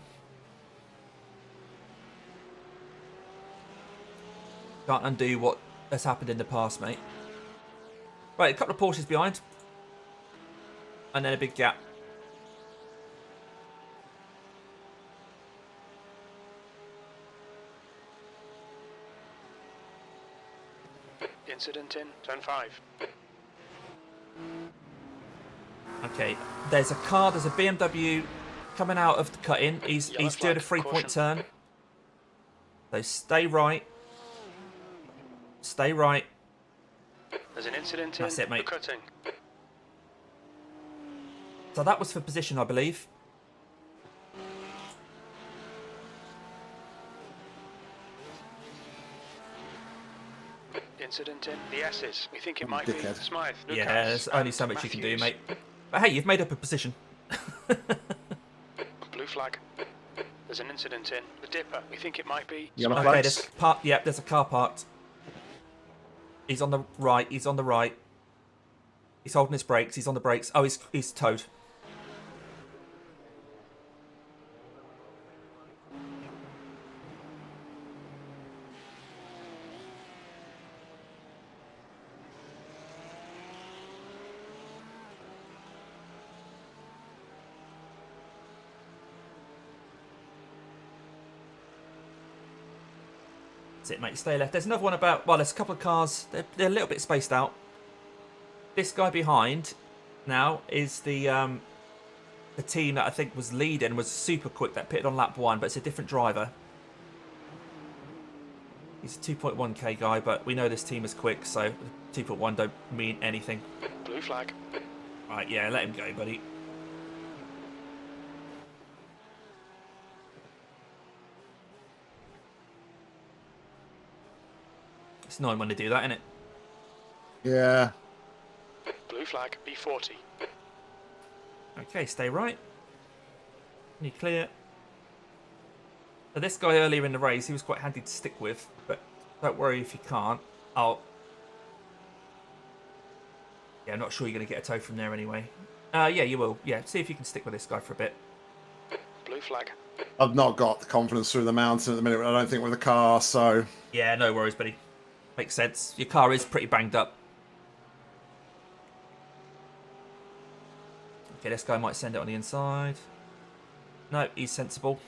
S1: Can't undo what has happened in the past, mate. Right, a couple of Porsches behind. And then a big gap.
S2: Incident in turn 5.
S1: Okay, there's a BMW coming out of the cut-in. He's doing a 3-point turn. So stay right. Stay right.
S2: There's an incident
S1: That's
S2: in
S1: it, mate.
S2: the cutting.
S1: So that was for position, I believe.
S2: Incident in the S's. We think it might be
S4: Dickhead.
S2: Smythe.
S1: Yeah,
S2: Lucas,
S1: there's only so
S2: and
S1: much you can do,
S2: Matthews.
S1: mate. But hey, you've made up a position.
S2: Blue flag. There's an incident in the Dipper. We think it might be
S4: Yellow
S2: Smythe.
S1: Okay,
S4: flags.
S1: there's a car parked. He's on the right. He's on the right. He's holding his brakes. He's on the brakes. Oh, he's towed. That's it, mate. Stay left. There's another one about... Well, there's a couple of cars. They're a little bit spaced out. This guy behind now is the team that I think was leading, was super quick, that pitted on lap 1, but it's a different driver. He's a 2.1k guy, but we know this team is quick, so 2.1 don't mean anything.
S2: Blue flag.
S1: Right, yeah, let him go, buddy. It's annoying when they do that, isn't it?
S4: Yeah.
S2: Blue flag. B40.
S1: Okay, stay right. You clear. So this guy earlier in the race, he was quite handy to stick with, but don't worry if you can't. Yeah, I'm not sure you're going to get a tow from there anyway. Yeah, you will. Yeah, see if you can stick with this guy for a bit.
S2: Blue flag.
S4: I've not got the confidence through the mountain at the minute, I don't think, with the car, so...
S1: Yeah, no worries, buddy. Makes sense. Your car is pretty banged up. Okay, this guy might send it on the inside. No, he's sensible.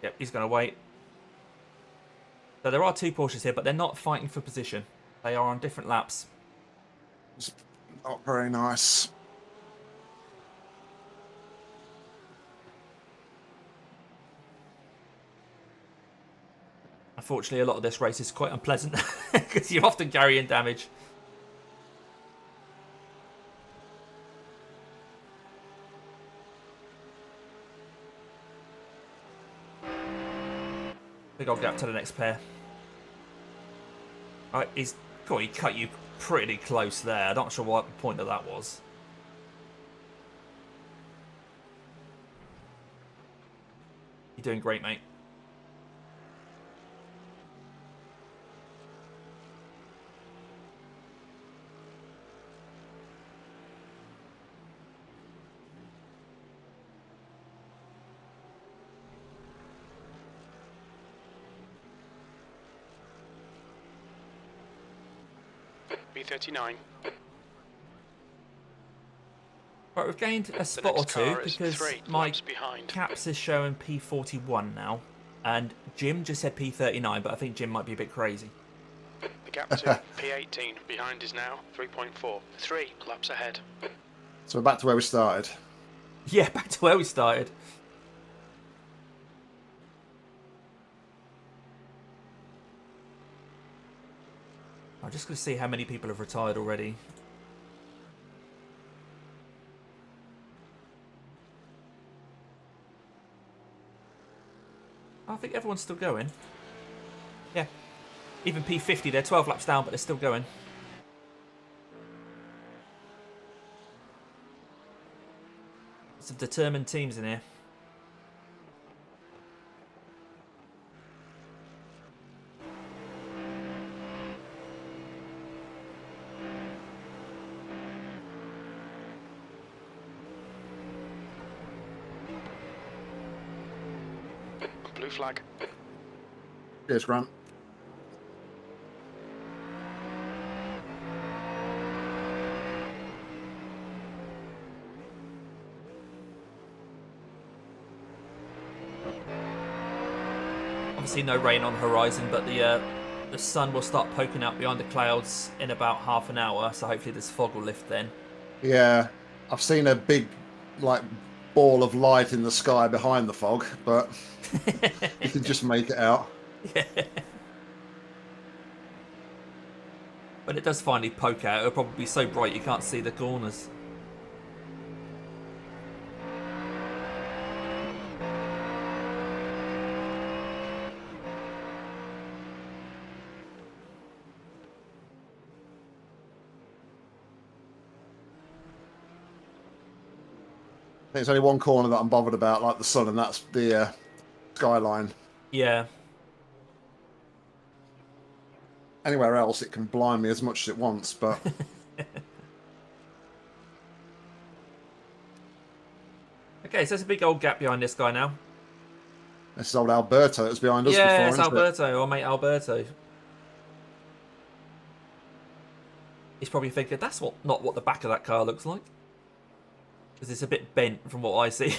S1: Yep, he's going to wait. So there are two Porsches here, but they're not fighting for position. They are on different laps.
S4: It's not very nice.
S1: Unfortunately, a lot of this race is quite unpleasant because you're often carrying damage. Big old gap to the next pair. Alright, he cut you pretty close there. I'm not sure what the point of that was. You're doing great, mate.
S2: B39.
S1: Right, we've gained a
S2: The
S1: spot or
S2: next
S1: two
S2: car is
S1: because
S2: 3
S1: my
S2: laps behind.
S1: caps is showing P41 now, and Jim just said P39, but I think Jim might be a bit crazy.
S2: The gap to P18 behind is now 3.4. 3 laps ahead.
S4: So we're back to where we started.
S1: Yeah, back to where we started. I'm just going to see how many people have retired already. I think everyone's still going. Yeah. Even P50, they're 12 laps down, but they're still going. Some determined teams in here.
S2: Blue flag.
S4: Cheers, Grant.
S1: Obviously no rain on the horizon, but the sun will start poking out behind the clouds in about half an hour, so hopefully this fog will lift then.
S4: Yeah, I've seen a big, like, ball of light in the sky behind the fog, but you can just make it out.
S1: Yeah. When it does finally poke out, it'll probably be so bright you can't see the corners.
S4: I think it's only one corner that I'm bothered about, like the sun, and that's the skyline.
S1: Yeah.
S4: Anywhere else, it can blind me as much as it wants, but...
S1: Okay, so there's a big old gap behind this guy now.
S4: This is old Alberto that was behind us
S1: Yeah,
S4: before,
S1: it's
S4: isn't it?
S1: Alberto, our mate Alberto. He's probably thinking, that's not what the back of that car looks like. Because it's a bit bent from what I see.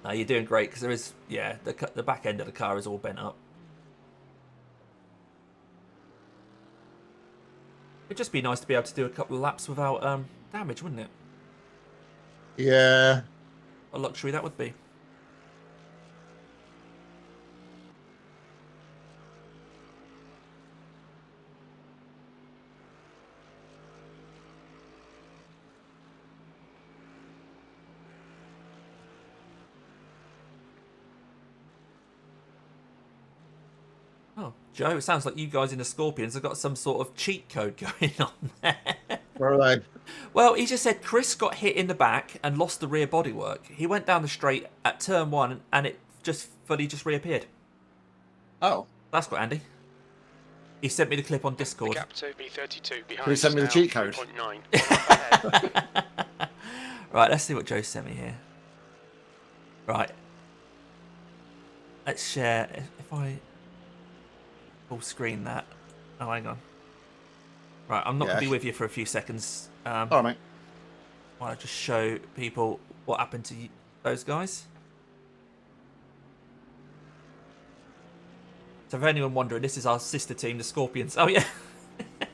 S1: No, you're doing great, because there is, yeah, the back end of the car is all bent up. It'd just be nice to be able to do a couple of laps without damage, wouldn't it?
S4: Yeah.
S1: What a luxury that would be. Oh, Joe, it sounds like you guys in the Scorpions have got some sort of cheat code going on there.
S4: Where are they?
S1: Well, he just said Chris got hit in the back and lost the rear bodywork. He went down the straight at turn 1 and it just fully reappeared.
S4: Oh.
S1: That's quite handy. He sent me the clip on Discord.
S2: The gap to B32 behind.
S4: Can you send me the
S2: is
S4: cheat
S2: now
S4: code?
S2: 3.9.
S1: Right, let's see what Joe sent me here. Right. Let's share. If I full screen that. Oh, hang on. Right, I'm not going to be with you for a few seconds.
S4: All right, mate.
S1: I'll just show people what happened to those guys. So for anyone wondering, this is our sister team, the Scorpions. Oh, yeah.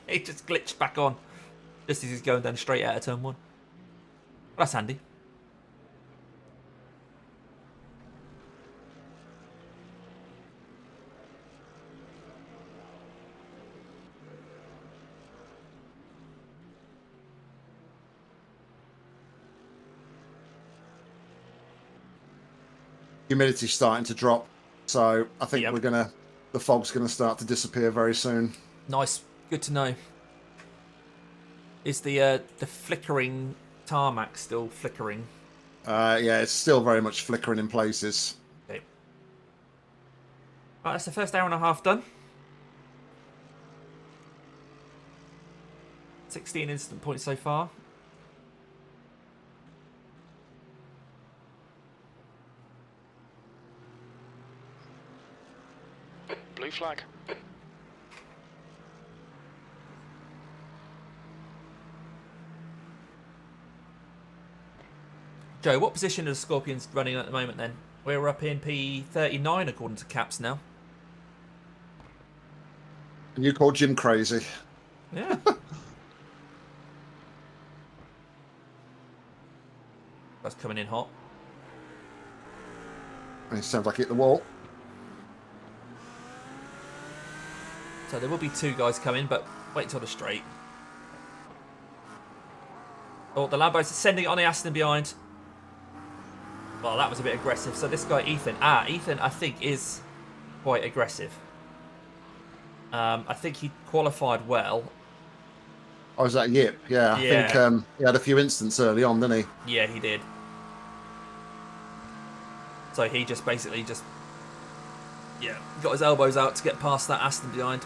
S1: He just glitched back on just as he's going down straight out of turn 1. Well, that's handy.
S4: Humidity's starting to drop, so I think the fog's gonna start to disappear very soon.
S1: Nice, good to know. Is the flickering tarmac still flickering?
S4: Yeah, it's still very much flickering in places.
S1: Okay. Right, that's the first hour and a half done. 16 instant points so far.
S2: Blue flag.
S1: Joe, what position are the Scorpions running at the moment then? We're up in P39 according to Caps now.
S4: And you call Jim crazy.
S1: Yeah. That's coming in hot.
S4: It sounds like hit the wall.
S1: So there will be 2 guys coming, but wait till the straight. Oh, the Lambo's sending it on the Aston behind. Well, that was a bit aggressive. So this guy, Ethan. Ethan, I think, is quite aggressive. I think he qualified well.
S4: Oh, was that Yip? Yeah, I think he had a few incidents early on, didn't he?
S1: Yeah, he did. So he just basically got his elbows out to get past that Aston behind.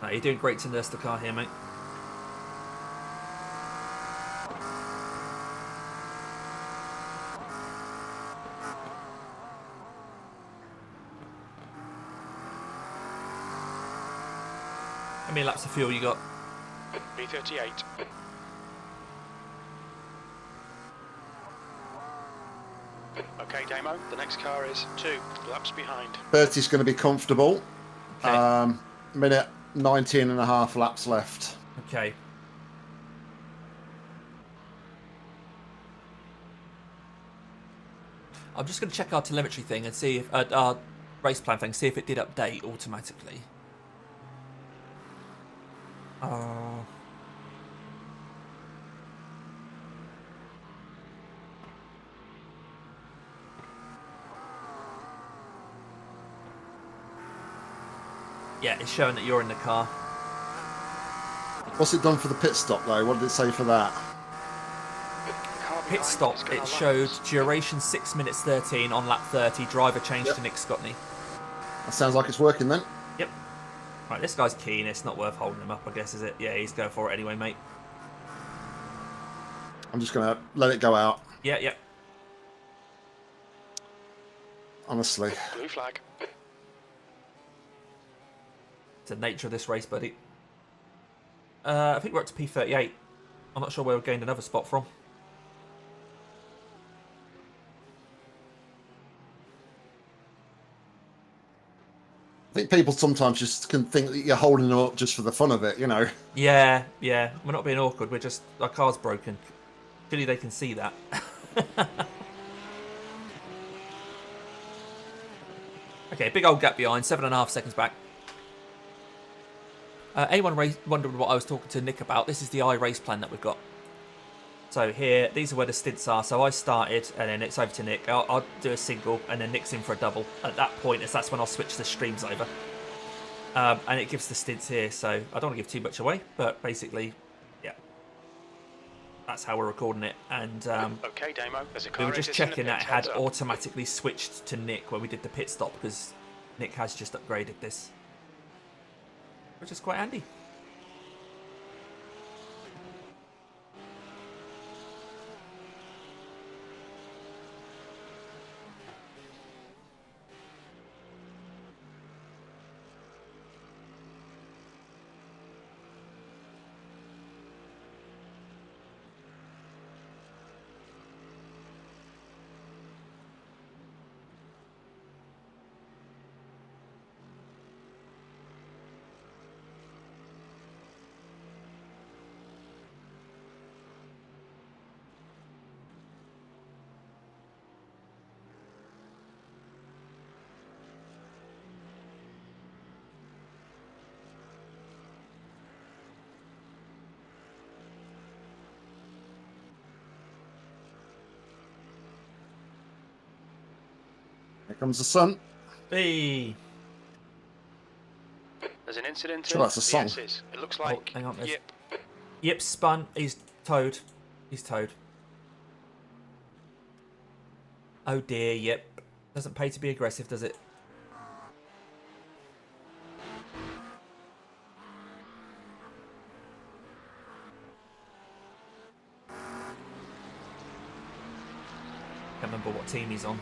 S1: No, you're doing great to nurse the car here, mate. How many laps of fuel you got?
S2: B38. Okay, Damo, the next car is 2 laps behind.
S4: 30's going to be comfortable.
S1: Okay.
S4: Minute 19 and a half laps left.
S1: Okay. I'm just going to check our telemetry thing and see if our race plan thing, see if it did update automatically. Yeah, it's showing that you're in the car.
S4: What's it done for the pit stop, though? What did it say for that?
S1: Pit stop, it showed duration 6 minutes 13 on lap 30, driver changed to Nick Scotney.
S4: That sounds like it's working then.
S1: Yep. Right, this guy's keen, it's not worth holding him up, I guess, is it? Yeah, he's going for it anyway, mate.
S4: I'm just going to let it go out.
S1: Yeah, yeah.
S4: Honestly.
S2: Blue flag.
S1: It's the nature of this race, buddy. I think we're up to P38. I'm not sure where we gained another spot from.
S4: I think people sometimes just can think that you're holding them up just for the fun of it, you know.
S1: Yeah, yeah. We're not being awkward. We're just... Our car's broken. Clearly they can see that. Okay, big old gap behind. 7.5 seconds back. A1 wondered what I was talking to Nick about. This is the iRace plan that we've got. So here, these are where the stints are. So I started, and then it's over to Nick. I'll do a single, and then Nick's in for a double. At that point, that's when I'll switch the streams over. And it gives the stints here. So I don't want to give too much away, but basically, yeah. That's how we're recording it. And
S2: Okay, Damo, there's a car
S1: we were just
S2: races in the
S1: checking that it
S2: pits,
S1: had
S2: heads up.
S1: automatically switched to Nick when we did the pit stop, because Nick has just upgraded this. Which is quite handy.
S4: Here comes the sun.
S1: Hey.
S2: There's an incident
S4: Sure,
S2: in
S4: that's a song.
S2: the S's. It looks like
S1: hang on, there's-
S2: Yip.
S1: Yep, spun. He's towed. He's towed. Oh dear, yep. Doesn't pay to be aggressive, does it? Can't remember what team he's on.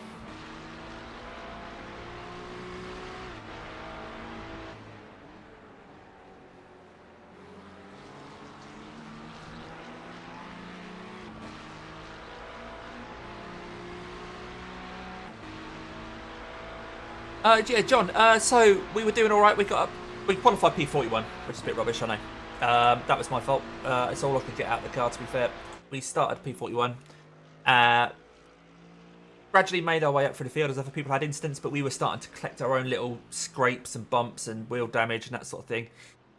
S1: Yeah, John. So we were doing all right. We qualified P41, which is a bit rubbish, I know. That was my fault. It's all I could get out of the car, to be fair. We started P41. Gradually made our way up through the field as other people had incidents, but we were starting to collect our own little scrapes and bumps and wheel damage and that sort of thing.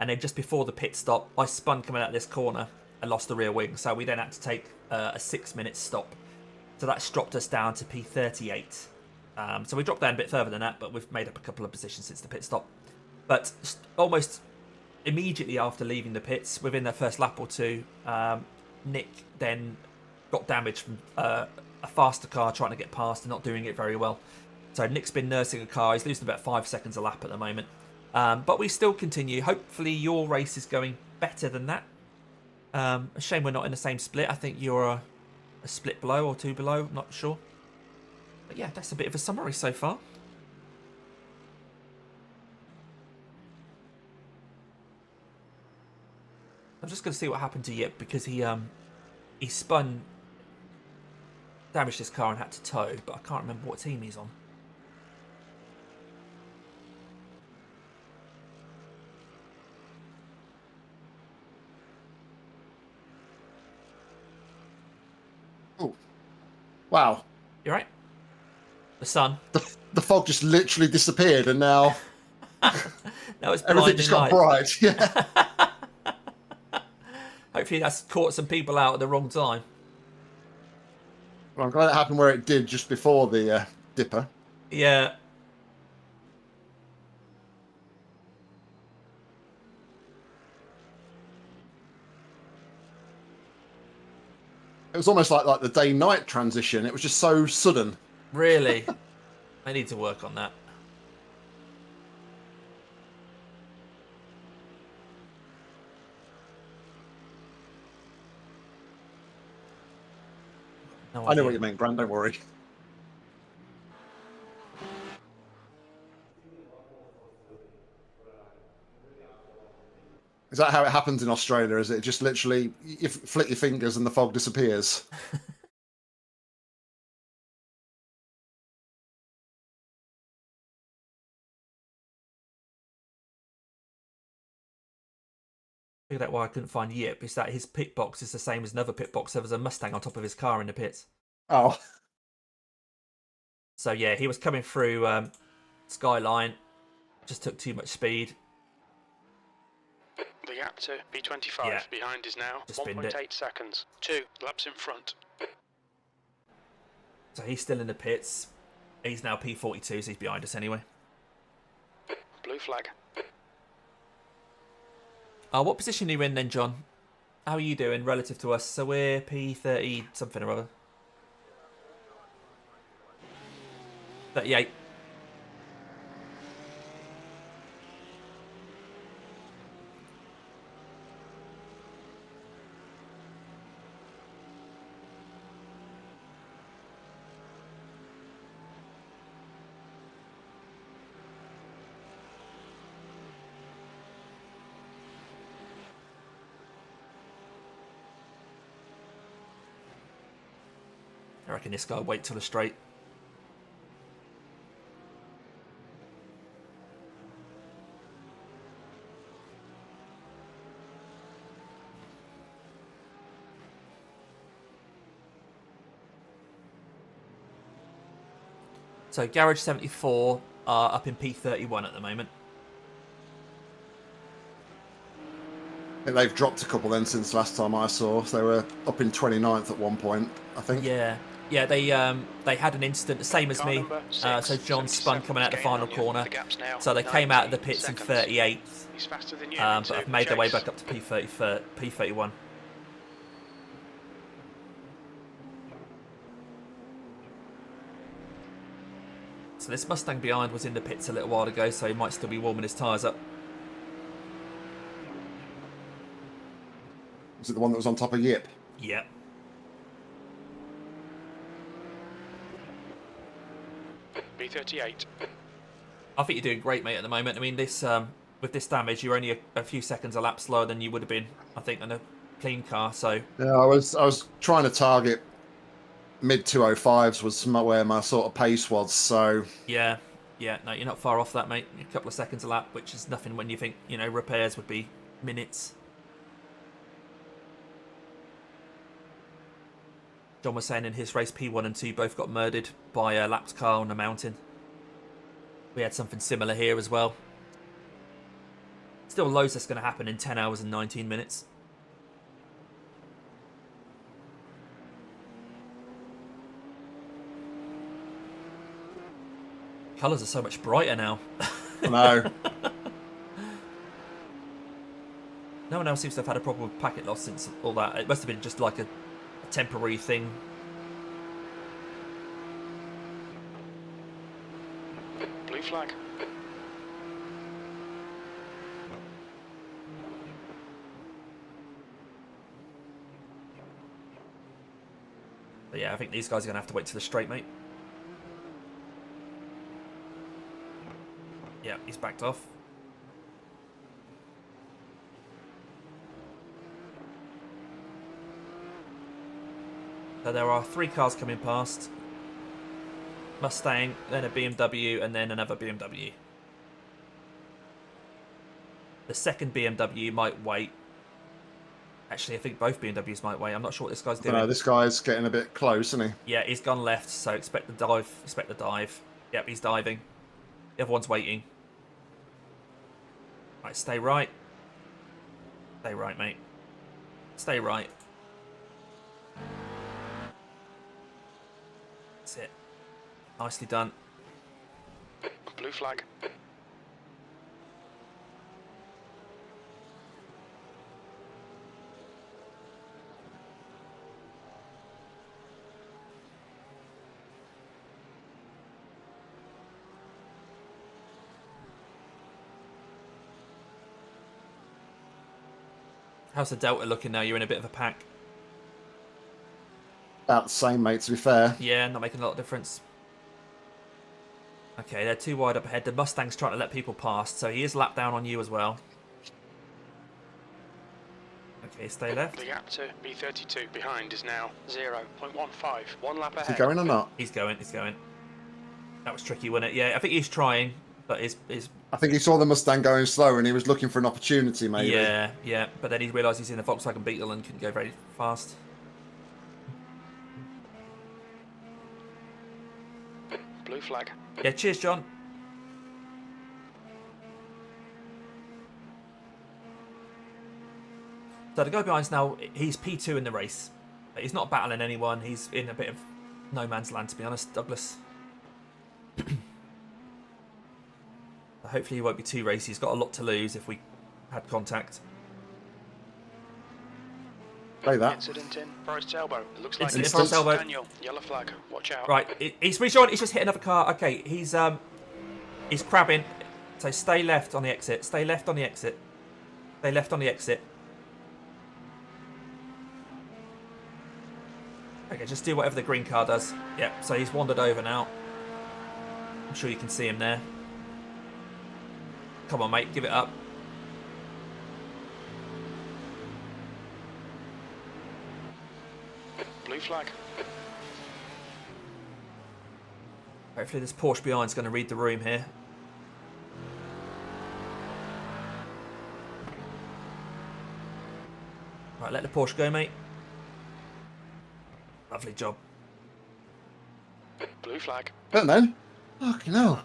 S1: And then just before the pit stop, I spun coming out of this corner and lost the rear wing. So we then had to take a 6-minute stop. So that's dropped us down to P38. So we dropped down a bit further than that, but we've made up a couple of positions since the pit stop. But almost immediately after leaving the pits, within the first lap or two, Nick then got damaged from a faster car trying to get past and not doing it very well. So Nick's been nursing a car. He's losing about 5 seconds a lap at the moment. But we still continue. Hopefully your race is going better than that. A shame we're not in the same split. I think you're a split below or 2 below. Not sure. But yeah, that's a bit of a summary so far. I'm just going to see what happened to Yip because he spun, damaged his car and had to tow, but I can't remember what team he's on.
S4: Oh, wow!
S1: You right? The sun.
S4: The fog just literally disappeared, and now
S1: Now it's
S4: everything just got bright. Yeah.
S1: Hopefully that's caught some people out at the wrong time.
S4: Well, I'm glad it happened where it did just before the dipper.
S1: Yeah.
S4: It was almost like the day-night transition. It was just so sudden.
S1: Really? I need to work on that. No
S4: I know
S1: idea.
S4: what you mean, Grant. Don't worry. Is that how it happens in Australia? Is it just literally you flick your fingers and the fog disappears?
S1: Figured out why I couldn't find Yip. Is that his pit box is the same as another pit box. There was a Mustang on top of his car in the pits.
S4: Oh.
S1: So yeah, he was coming through Skyline. Just took too much speed.
S2: The gap to B25
S1: Yeah.
S2: behind is now
S1: Just binned it.
S2: 1.8 seconds. 2 laps in front.
S1: So he's still in the pits. He's now P42, so he's behind us anyway.
S2: Blue flag.
S1: What position are you in then, John? How are you doing relative to us? So we're P30 something or other. 38. I reckon this guy will wait till the straight. So Garage 74 are up in P31 at the moment.
S4: I think they've dropped a couple then since last time I saw. So they were up in 29th at one point, I think.
S1: Yeah, they had an incident the same as me. So John spun coming out the final corner. So they came out of the pits in 38th,
S2: He's faster than you.
S1: but have made their way back up to P31. So this Mustang behind was in the pits a little while ago, so he might still be warming his tyres up.
S4: Was it the one that was on top of Yip?
S1: Yeah.
S2: B38.
S1: I think you're doing great, mate, at the moment. I mean, this with this damage, you're only a few seconds a lap slower than you would have been, I think, on a clean car. So
S4: Yeah, I was trying to target mid 205s was where my sort of pace was. So
S1: yeah, Yeah, no, you're not far off that, mate. A couple of seconds a lap, which is nothing when you think, you know, repairs would be minutes. John was saying in his race, P1 and 2 both got murdered by a lapped car on a mountain. We had something similar here as well. Still loads that's going to happen in 10 hours and 19 minutes. Colours are so much brighter now.
S4: No.
S1: No one else seems to have had a problem with packet loss since all that. It must have been just like a temporary thing.
S2: Blue flag.
S1: But yeah, I think these guys are going to have to wait till the straight, mate. Yeah, he's backed off. So there are 3 cars coming past. Mustang, then a BMW, and then another BMW. The second BMW might wait. Actually, I think both BMWs might wait. I'm not sure what this guy's doing.
S4: No, this guy's getting a bit close, isn't he?
S1: Yeah, he's gone left, so expect the dive. Expect the dive. Yep, he's diving. The other one's waiting. Right, stay right. Stay right, mate. Stay right. That's it. Nicely done.
S2: Blue flag.
S1: How's the Delta looking now? You're in a bit of a pack.
S4: About the same, mate, to be fair.
S1: Yeah, not making a lot of difference. Okay, they're 2 wide up ahead. The Mustang's trying to let people past, so he is lapped down on you as well. Okay, stay left.
S2: The gap to B32 behind is now 0.15. 1 lap
S4: Is
S2: ahead.
S4: he going or not?
S1: He's going, he's going. That was tricky, wasn't it? Yeah, I think he's trying, but his
S4: I think he saw the Mustang going slow and he was looking for an opportunity, maybe.
S1: yeah, yeah. But then he realised he's in a Volkswagen Beetle and couldn't go very fast.
S2: Blue flag.
S1: Yeah, cheers, John. So the guy behind's now, he's P2 in the race. He's not battling anyone. He's in a bit of no man's land, to be honest, Douglas. Hopefully he won't be too racy. He's got a lot to lose if we had contact.
S4: Play that.
S2: Incident in Forest Elbow. It looks like
S1: Incident in
S2: it's
S1: Forest Elbow.
S2: Daniel. Yellow flag. Watch out.
S1: Right, he's reached on. He's just hit another car. Okay, he's crabbing. So stay left on the exit. Stay left on the exit. Stay left on the exit. Okay, just do whatever the green car does. Yep, so he's wandered over now. I'm sure you can see him there. Come on, mate, give it up.
S2: Blue flag.
S1: Hopefully this Porsche behind's going to read the room here. Right, let the Porsche go, mate. Lovely job.
S2: Blue flag.
S4: Don't know. Fucking hell.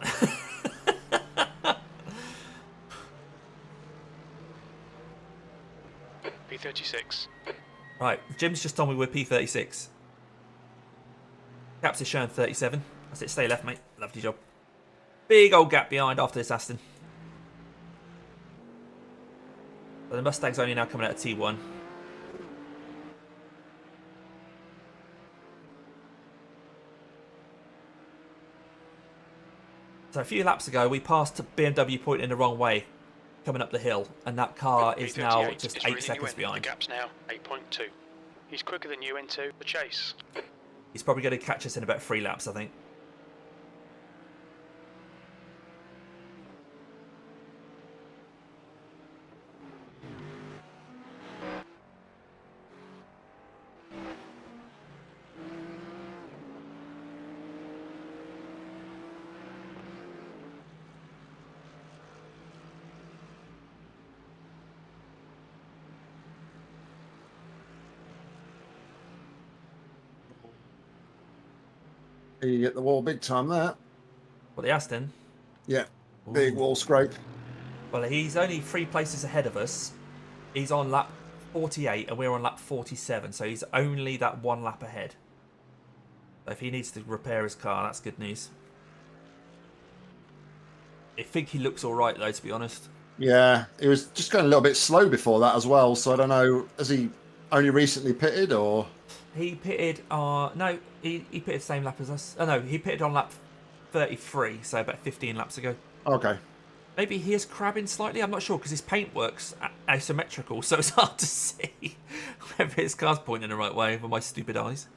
S2: P36.
S1: Right, Jim's just told me we're P36. Caps is showing 37. That's it, stay left, mate. Lovely job. Big old gap behind after this Aston. But the Mustang's only now coming out of T1. So a few laps ago, we passed BMW pointing the wrong way, coming up the hill, and that car is now
S2: P38
S1: just
S2: is
S1: 8
S2: reeling
S1: seconds
S2: you in.
S1: behind.
S2: The gap's now 8.2. He's quicker than you into the chase.
S1: He's probably going to catch us in about 3 laps, I think.
S4: You get the wall big time there.
S1: What, the Aston?
S4: Yeah, big wall scrape.
S1: Well, he's only 3 places ahead of us. He's on lap 48 and we're on lap 47, so he's only that 1 lap ahead. So if he needs to repair his car, that's good news. I think he looks all right, though, to be honest.
S4: Yeah, he was just going a little bit slow before that as well, so I don't know, has he only recently pitted, or...?
S1: He pitted, no, he pitted the same lap as us. Oh, no, he pitted on lap 33, so about 15 laps ago.
S4: Okay.
S1: Maybe he is crabbing slightly, I'm not sure, because his paintwork's asymmetrical, so it's hard to see whether his car's pointing the right way with my stupid eyes.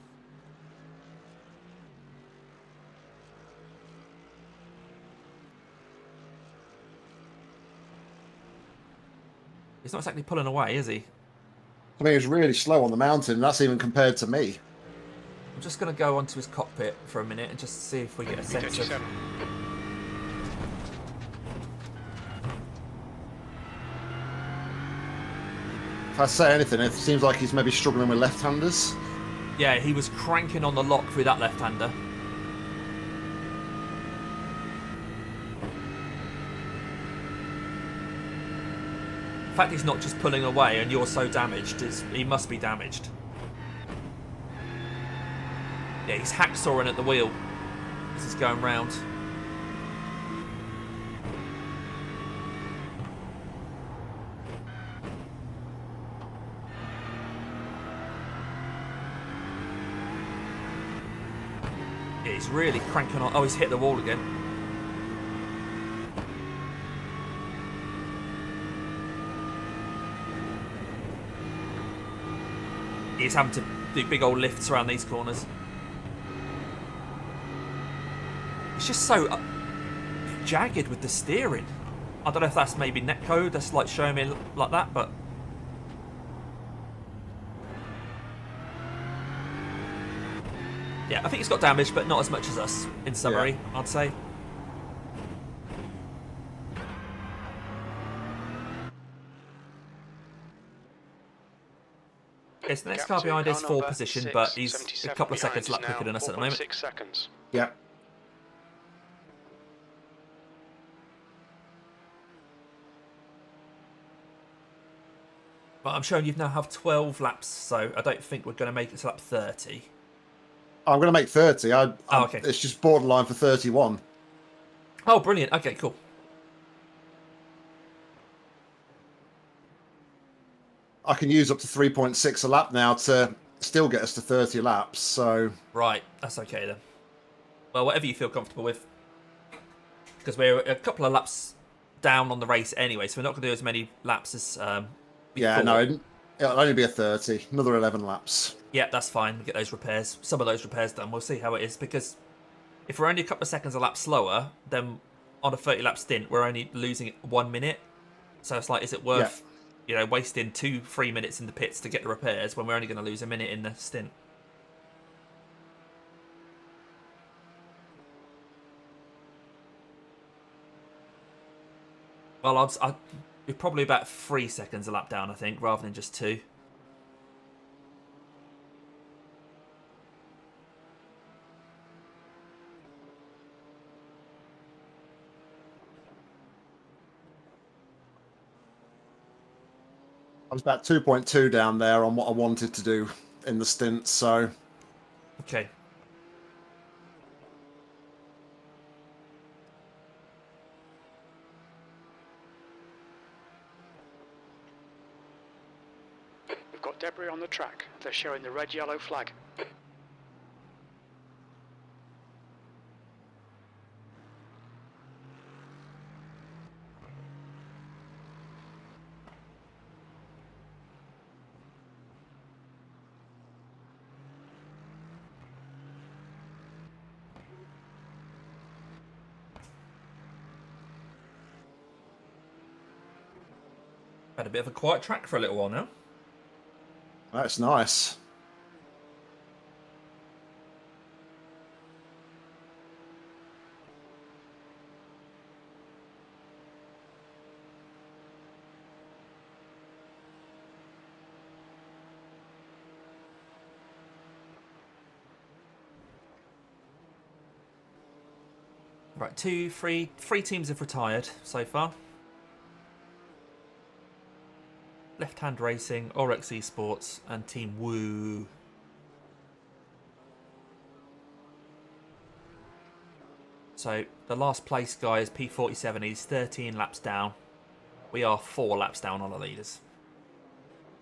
S1: He's not exactly pulling away, is he?
S4: I mean, he was really slow on the mountain, and that's even compared to me.
S1: I'm just going to go onto his cockpit for a minute and just see if we get a sense of...
S4: If I say anything, it seems like he's maybe struggling with left-handers.
S1: Yeah, he was cranking on the lock through that left-hander. The fact he's not just pulling away and you're so damaged, he must be damaged. Yeah, he's hacksawing at the wheel as he's going round. Yeah, he's really cranking on. Oh, he's hit the wall again. He's having to do big old lifts around these corners. It's just so jagged with the steering. I don't know if that's maybe netcode that's like showing me like that, but yeah, I think it's got damage, but not as much as us. In summary, yeah. I'd say. Yes, the next car behind is 4th position, but he's a couple of seconds lap quicker than us at the moment.
S2: 6 seconds.
S4: Yeah.
S1: But I'm showing you've now have 12 laps, so I don't think we're going to make it to lap 30.
S4: I'm going to make 30.
S1: Okay.
S4: It's just borderline for 31.
S1: Oh, brilliant. Okay, cool.
S4: I can use up to 3.6 a lap now to still get us to 30 laps, so...
S1: Right, that's okay then. Well, whatever you feel comfortable with. Because we're a couple of laps down on the race anyway, so we're not going to do as many laps as
S4: yeah, no, it'll only be a 30. Another 11 laps.
S1: Yeah, that's fine. We get those repairs. Some of those repairs done. We'll see how it is, because if we're only a couple of seconds a lap slower, then on a 30-lap stint, we're only losing 1 minute. So it's like, is it worth... Yeah. You know, wasting 2-3 minutes in the pits to get the repairs when we're only going to lose a minute in the stint. Well, we're probably about 3 seconds a lap down, I think, rather than just 2.
S4: I was about 2.2 down there on what I wanted to do in the stint, so...
S1: Okay.
S2: We've got debris on the track. They're showing the red-yellow flag.
S1: Had a bit of a quiet track for a little while now.
S4: That's nice.
S1: Right, three teams have retired so far. Left Hand Racing, Oryx Esports, and Team Woo. So the last place guy is P47. He's 13 laps down. We are 4 laps down on the leaders.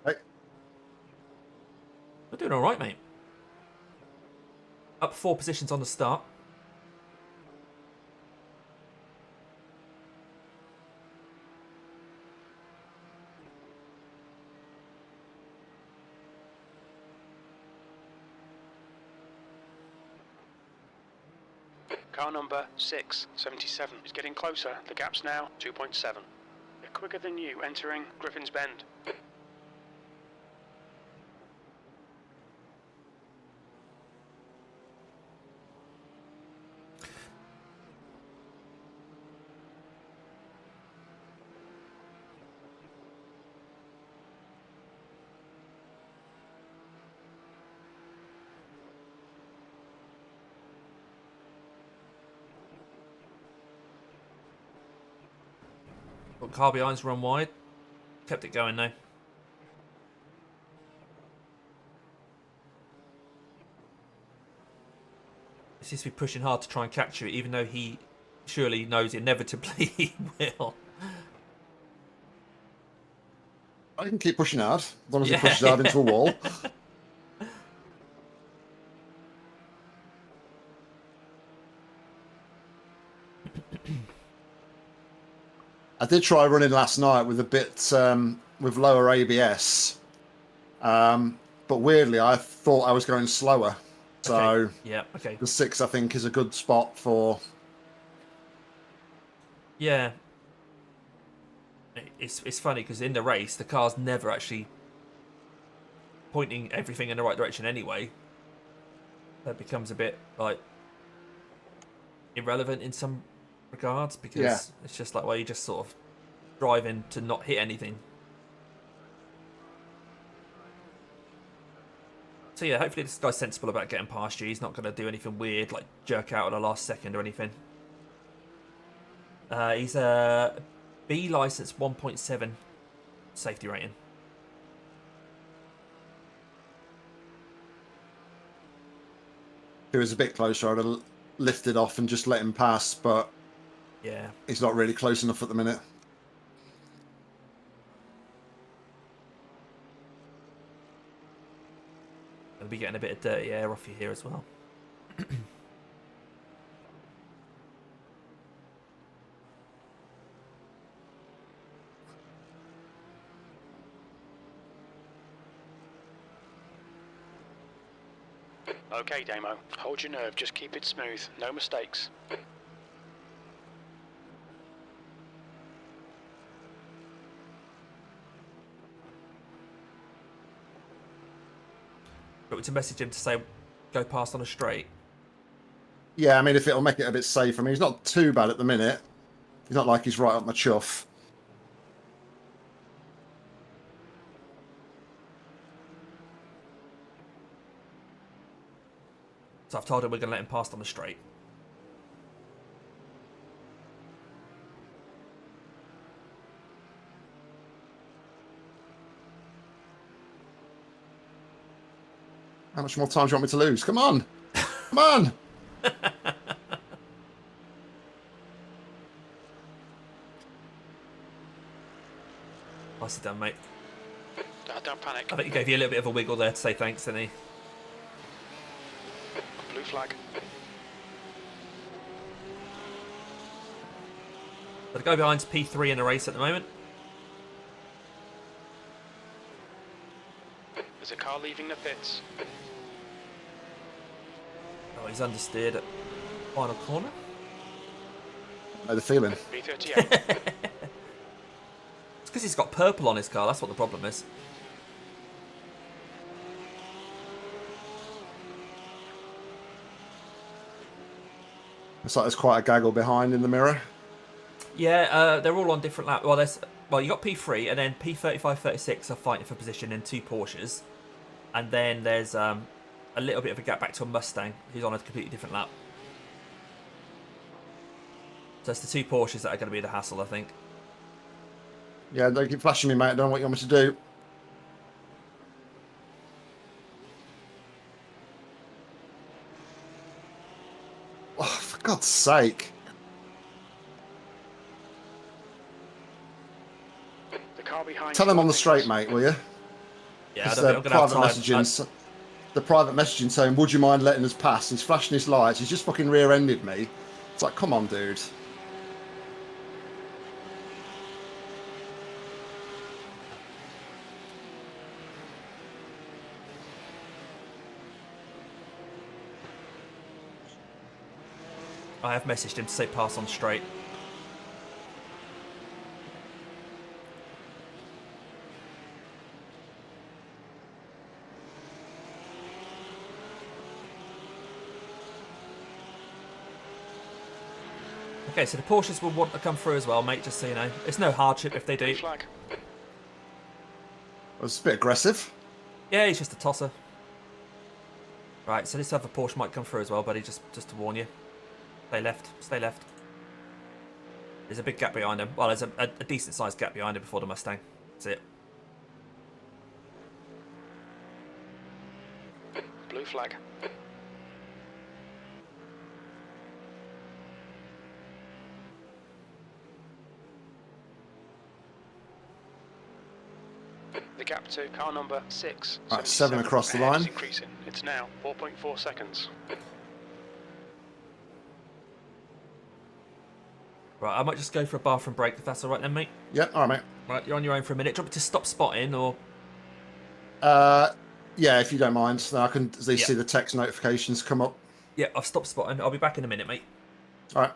S4: Hey.
S1: We're doing all right, mate. Up 4 positions on the start.
S2: Car number 677 is getting closer. The gap's now 2.7. They're quicker than you entering Griffin's Bend.
S1: Got car behind's run wide. Kept it going though. He seems to be pushing hard to try and catch you, even though he surely knows inevitably he will.
S4: I can keep pushing hard, as long as he pushes hard into a wall. I did try running last night with a bit with lower ABS, but weirdly I thought I was going slower. So
S1: Okay. Yeah, okay.
S4: the 6 I think is a good spot for.
S1: Yeah. It's funny because in the race the car's never actually pointing everything in the right direction anyway. That becomes a bit like irrelevant in some regards because it's just like, well, you just sort of driving to not hit anything. So yeah, hopefully this guy's sensible about getting past you. He's not going to do anything weird like jerk out at the last second or anything. He's a B license 1.7 safety rating.
S4: If he was a bit closer, I'd have lifted off and just let him pass, but
S1: yeah,
S4: he's not really close enough at the minute.
S1: I'll be getting a bit of dirty air off you here as well.
S2: Okay, Damo. Hold your nerve. Just keep it smooth. No mistakes.
S1: But to message him to say, go past on a straight.
S4: Yeah, I mean, if it'll make it a bit safer. I mean, he's not too bad at the minute. He's not like he's right up my chuff.
S1: So I've told him we're going to let him pass on the straight.
S4: How much more time do you want me to lose? Come on! Come on!
S1: Nicely done, mate.
S2: Don't panic.
S1: I think he gave you a little bit of a wiggle there to say thanks, didn't he?
S2: Blue flag.
S1: So the guy behind's P3 in the race at the moment.
S2: There's a car leaving the pits.
S1: Oh, he's understeered at final corner.
S4: I know the feeling.
S2: B38.
S1: It's because he's got purple on his car. That's what the problem is.
S4: It's like there's quite a gaggle behind in the mirror.
S1: Yeah, they're all on different laps. Well, you got P3 and then P35, 36 are fighting for position in 2 Porsches, and then there's a little bit of a gap back to a Mustang who's on a completely different lap. So it's the two Porsches that are going to be the hassle, I think.
S4: Yeah, don't keep flashing me, mate. I don't know what you want me to do. Oh, for God's sake.
S2: The car behind
S4: Tell
S2: you,
S4: him on
S2: I
S4: the
S2: think,
S4: straight,
S2: is-
S4: mate, will you?
S1: Yeah, I
S4: It's
S1: don't think I'm going to have
S4: private
S1: time.
S4: messaging. The private messaging saying, would you mind letting us pass? He's flashing his lights. He's just fucking rear-ended me. It's like, come on, dude.
S1: I have messaged him to say pass on straight. Okay, so the Porsches will want to come through as well, mate, just so you know. It's no hardship if they do.
S2: Flag.
S4: It was a bit aggressive.
S1: Yeah, he's just a tosser. Right, so this other Porsche might come through as well, buddy, just to warn you. Stay left, stay left. There's a big gap behind him. Well, there's a decent-sized gap behind him before the Mustang. That's it.
S2: Blue flag. The gap to car number 6.
S4: Right, 7 across the
S2: ahead
S4: line.
S2: is increasing. It's now 4.4 seconds.
S1: Right, I might just go for a bathroom break if that's all right then, mate.
S4: Yeah, all right, mate.
S1: Right, you're on your own for a minute. Do you want me to stop spotting or...
S4: Yeah, if you don't mind. Then I can at least
S1: Yeah.
S4: see the text notifications come up.
S1: Yeah, I've stopped spotting. I'll be back in a minute, mate.
S4: All right.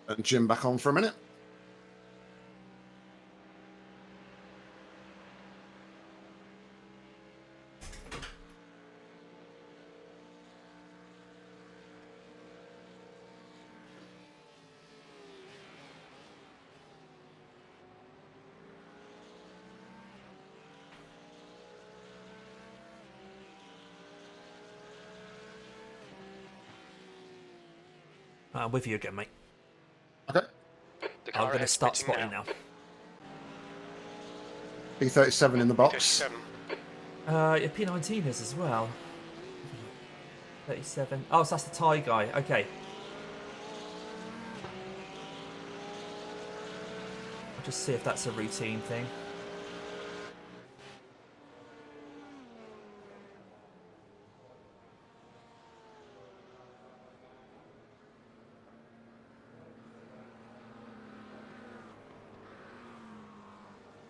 S4: And Jim back on for a minute.
S1: I'm with you again, mate.
S4: Okay.
S2: The car
S1: I'm going to
S2: ahead
S1: start
S2: pitting
S1: spotting now.
S4: P37 in the box.
S2: 57.
S1: Yeah, P19 is as well. 37. Oh, so that's the Thai guy. Okay. I'll just see if that's a routine thing.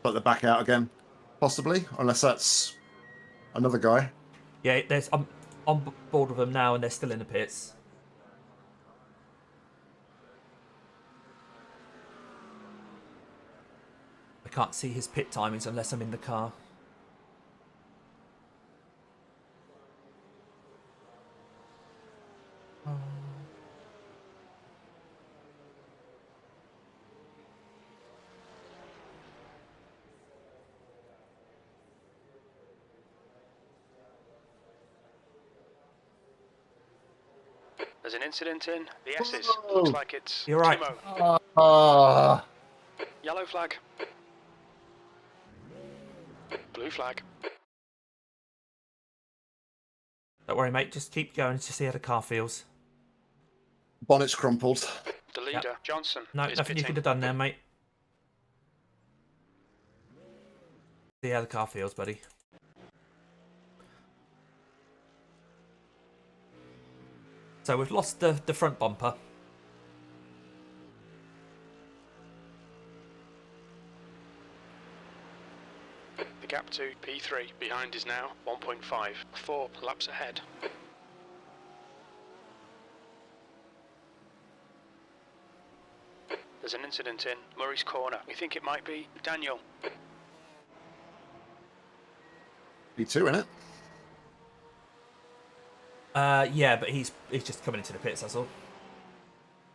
S4: But the back out again, possibly, unless that's another guy.
S1: Yeah, I'm on board with them now, and they're still in the pits. I can't see his pit timings unless I'm in the car.
S2: There's an incident in the S's.
S4: Whoa.
S2: Looks like it's
S1: You're right.
S2: Timo.
S4: Ah,
S2: Yellow flag. Blue flag.
S1: Don't worry, mate. Just keep going to see how the car feels.
S4: Bonnet's crumpled.
S2: The leader, Johnson,
S1: No,
S2: is
S1: nothing you
S2: pitting.
S1: could have done there, mate. See how the car feels, buddy. So we've lost the front bumper.
S2: The gap to P3 behind is now 1.5. 4 laps ahead. There's an incident in Murray's Corner. We think it might be Daniel.
S4: P2, innit?
S1: Yeah, but he's just coming into the pits, that's all.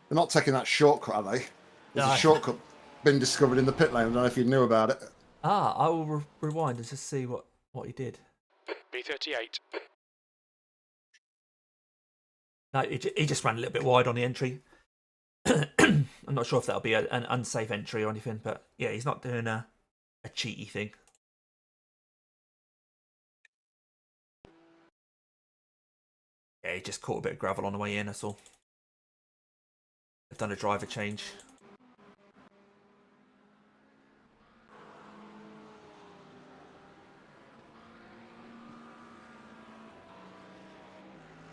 S4: They're not taking that shortcut, are they? There's
S1: No.
S4: a shortcut been discovered in the pit lane. I don't know if you knew about it.
S1: Ah, I will rewind and just see what he did.
S2: B38.
S1: No, he just ran a little bit wide on the entry. I'm not sure if that'll be an unsafe entry or anything, but yeah, he's not doing a cheaty thing. Yeah, he just caught a bit of gravel on the way in, that's all. They've done a driver change.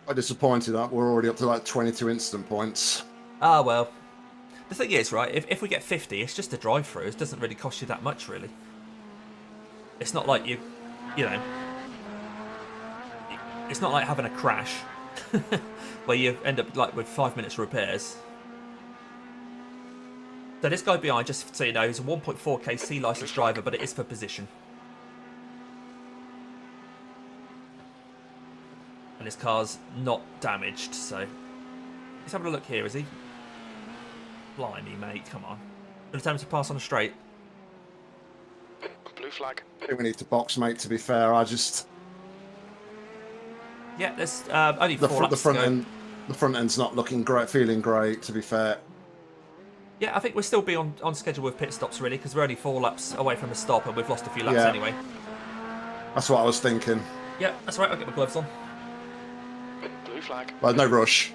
S4: I'm disappointed that we're already up to like 22 incident points.
S1: Ah, well. The thing is, right, if we get 50, it's just a drive-through. It doesn't really cost you that much, really. It's not like you know... It's not like having a crash where you end up like with 5 minutes repairs. So this guy behind, just so you know, he's a 1.4k C license driver, but it is for position. And his car's not damaged, so he's having a look here, is he? Blimey, mate, come on. Gonna tell him to pass on a straight.
S2: Blue flag.
S4: I think we need to box, mate, to be fair. I just...
S1: Yeah, there's only
S4: The,
S1: four laps
S4: the front
S1: to go.
S4: end, the front end's not looking great, feeling great, to be fair.
S1: Yeah, I think we'll still be on schedule with pit stops, really, because we're only 4 laps away from the stop, and we've lost a few laps
S4: Yeah.
S1: anyway.
S4: That's what I was thinking.
S1: Yeah, that's right, I'll get my gloves on.
S2: Blue flag.
S4: But no rush.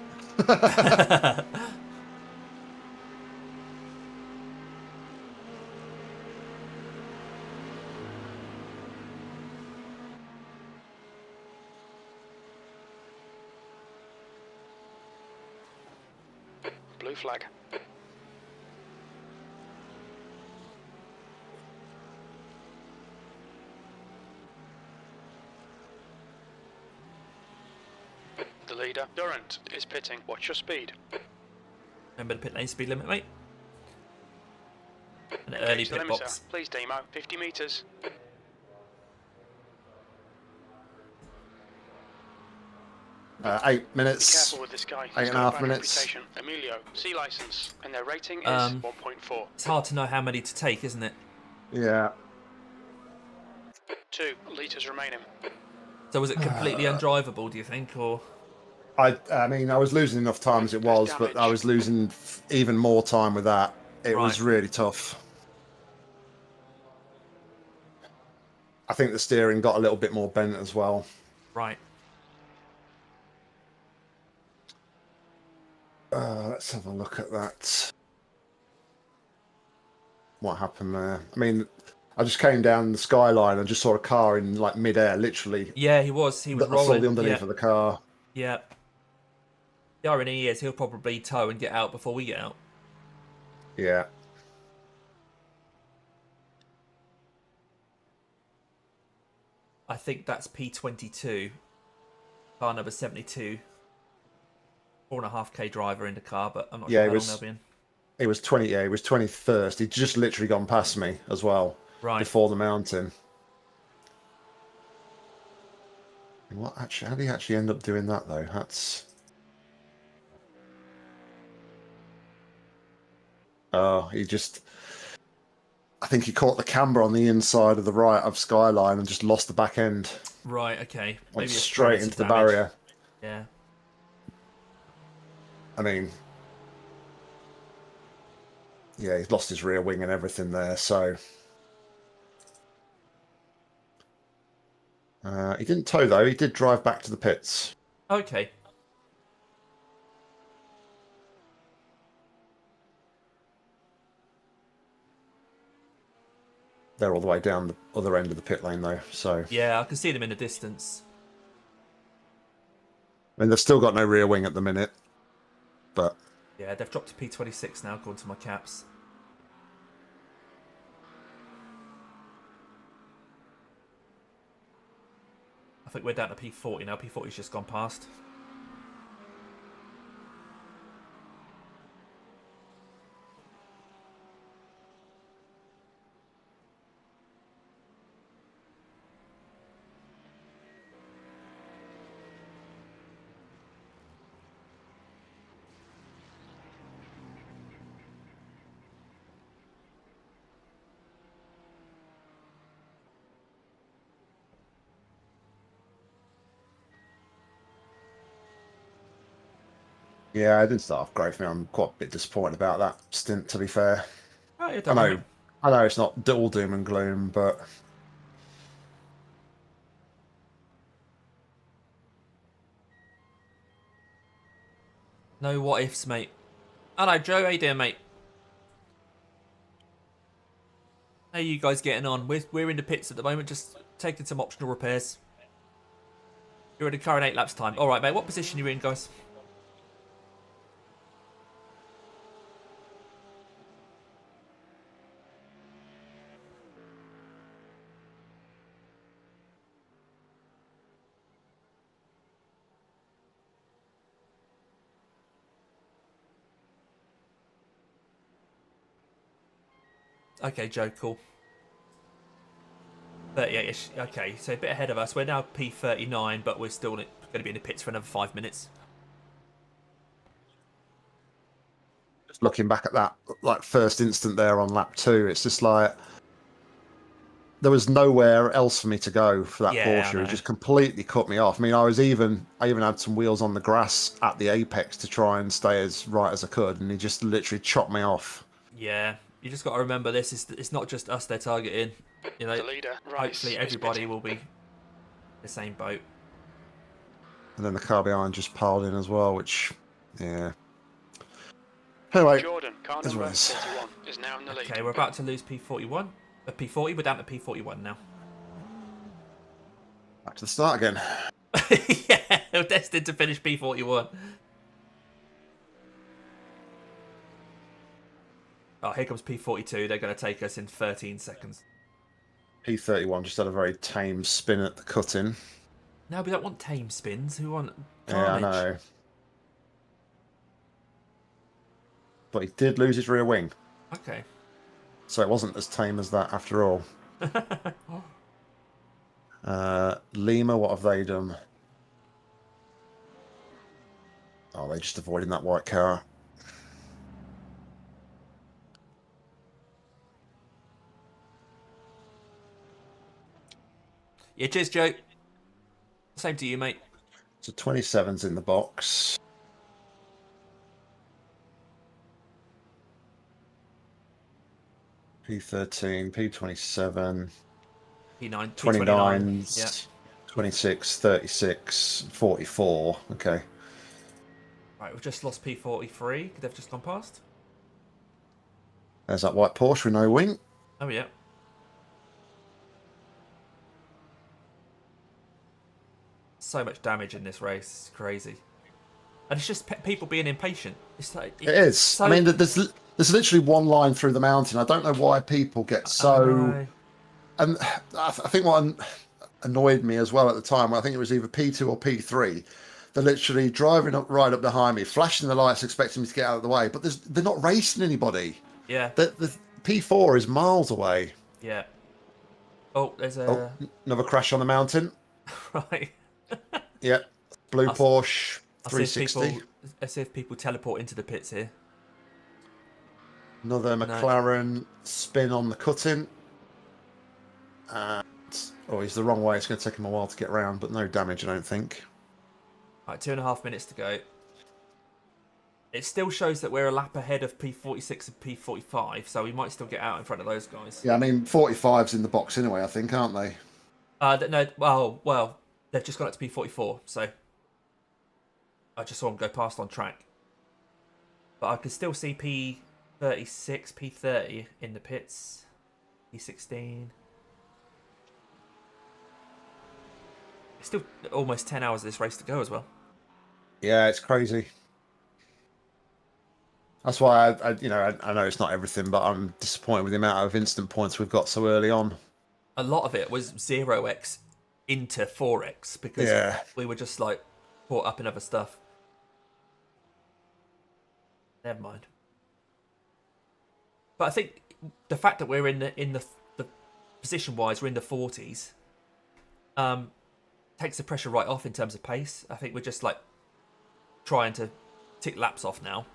S2: Blue flag. The leader, Durant, is pitting. Watch your speed.
S1: Remember the pit lane speed limit, mate. An
S2: Engage
S1: early
S2: the
S1: pit
S2: limiter.
S1: box.
S2: Please, Demo. 50 metres.
S4: 8
S2: Be
S4: minutes.
S2: careful with this guy.
S4: Eight
S2: He's
S4: and a
S2: got
S4: half
S2: bad
S4: minutes.
S2: reputation. Emilio, C licence, and their rating is 1.4.
S1: It's hard to know how many to take, isn't it?
S4: Yeah.
S2: 2 litres remaining.
S1: So was it completely undrivable, do you think, or...?
S4: I mean, I was losing enough time as it was, but I was losing even more time with that. It was
S1: Right.
S4: really tough. I think the steering got a little bit more bent as well.
S1: Right.
S4: Let's have a look at that. What happened there? I mean, I just came down the skyline and just saw a car in like mid-air, literally.
S1: Yeah, he was
S4: I saw
S1: rolling.
S4: the underneath
S1: Yeah.
S4: of the car.
S1: Yeah. The irony is he'll probably tow and get out before we get out.
S4: Yeah.
S1: I think that's P22. Car number 72. 4.5k driver in the car, but I'm not
S4: Yeah,
S1: sure
S4: it
S1: how
S4: was-
S1: long they'll be in.
S4: It was 20. Yeah, it was 21st. He'd just literally gone past me as well.
S1: Right.
S4: Before the mountain. What actually? How did he actually end up doing that though? That's. Oh, he just. I think he caught the camber on the inside of the right of Skyline and just lost the back end.
S1: Right, okay.
S4: Went
S1: it's
S4: straight
S1: permanent
S4: into the
S1: damage.
S4: barrier.
S1: Yeah.
S4: I mean, yeah, he's lost his rear wing and everything there. So He didn't tow though. He did drive back to the pits.
S1: Okay.
S4: They're all the way down the other end of the pit lane though. So
S1: Yeah, I can see them in the distance.
S4: I mean, they've still got no rear wing at the minute, but
S1: Yeah, they've dropped to P26 now, according to my caps. I think we're down to P40 now. P40's just gone past.
S4: yeah, I didn't start off great for me. I'm quite a bit disappointed about that stint, to be fair.
S1: Oh, yeah,
S4: I
S1: don't
S4: know,
S1: worry.
S4: I know it's not all doom and gloom, but
S1: No what ifs, mate. Hello, Joe. How you doing, mate? How you guys getting on? We're in the pits at the moment, just taking some optional repairs. You're in the car in 8 laps time. All right, mate. What position are you in, guys? Okay, Joe, cool. 38-ish. Okay, so a bit ahead of us. We're now P39, but we're still going to be in the pits for another 5 minutes.
S4: just looking back at that like first instant there on lap 2, it's just like there was nowhere else for me to go for that Porsche. It just completely cut me off. I mean, I even had some wheels on the grass at the apex to try and stay as right as I could, and he just literally chopped me off.
S1: Yeah, you just got to remember this is it's not just us they're targeting. You know,
S2: The leader,
S1: hopefully everybody will be the same boat.
S4: And then the car behind just piled in as well, which, yeah. Anyway,
S2: Jordan, car
S4: as
S2: number
S4: well as-
S2: 41, is now in the lead.
S1: Okay, we're about to lose P41. P40, we're down to P41 now.
S4: back to the start again.
S1: Yeah, we're destined to finish P41. Oh, here comes P42. They're going to take us in 13 seconds.
S4: P31 just had a very tame spin at the cut-in.
S1: No, we don't want tame spins. We want
S4: Yeah, I
S1: carnage.
S4: know. But he did lose his rear wing,
S1: Okay.
S4: so it wasn't as tame as that after all. Lima, what have they done? Oh, they're just avoiding that white car.
S1: Yeah, cheers, Joe. Same to you, mate.
S4: So 27's in the box. P13, P27,
S1: P9,
S4: 29's,
S1: Yeah.
S4: 26, 36, 44. Okay.
S1: Right, we've just lost P43. They've just gone past.
S4: There's that white Porsche with no wing.
S1: Oh, yeah. So much damage in this race. It's crazy. And it's just people being impatient. It's like,
S4: It is.
S1: so-
S4: I mean, there's literally one line through the mountain. I don't know why people get so... And I think what annoyed me as well at the time, I think it was either P2 or P3, they're literally driving up right up behind me, flashing the lights, expecting me to get out of the way, but they're not racing anybody.
S1: Yeah.
S4: The P4 is miles away.
S1: Yeah. Oh, there's a...
S4: Oh, another crash on the mountain.
S1: Right.
S4: Yeah. Blue Porsche
S1: I'll
S4: 360.
S1: see if people teleport into the pits here.
S4: Another McLaren spin on the cutting. And, oh, he's the wrong way. It's going to take him a while to get round, but no damage, I don't think.
S1: Right, 2.5 minutes to go. It still shows that we're a lap ahead of P46 and P45, so we might still get out in front of those guys.
S4: Yeah, I mean, 45's in the box anyway, I think, aren't they?
S1: No, well, they've just gone up to P44, so I just saw them go past on track. But I can still see P36, P30 in the pits, P16. It's still almost 10 hours of this race to go as well.
S4: Yeah, it's crazy. That's why I know it's not everything, but I'm disappointed with the amount of instant points we've got so early on.
S1: A lot of it was 0x into 4x because we were just like caught up in other stuff. Never mind. But I think the fact that we're in the position wise we're in the 40s takes the pressure right off in terms of pace. I think we're just like trying to tick laps off now.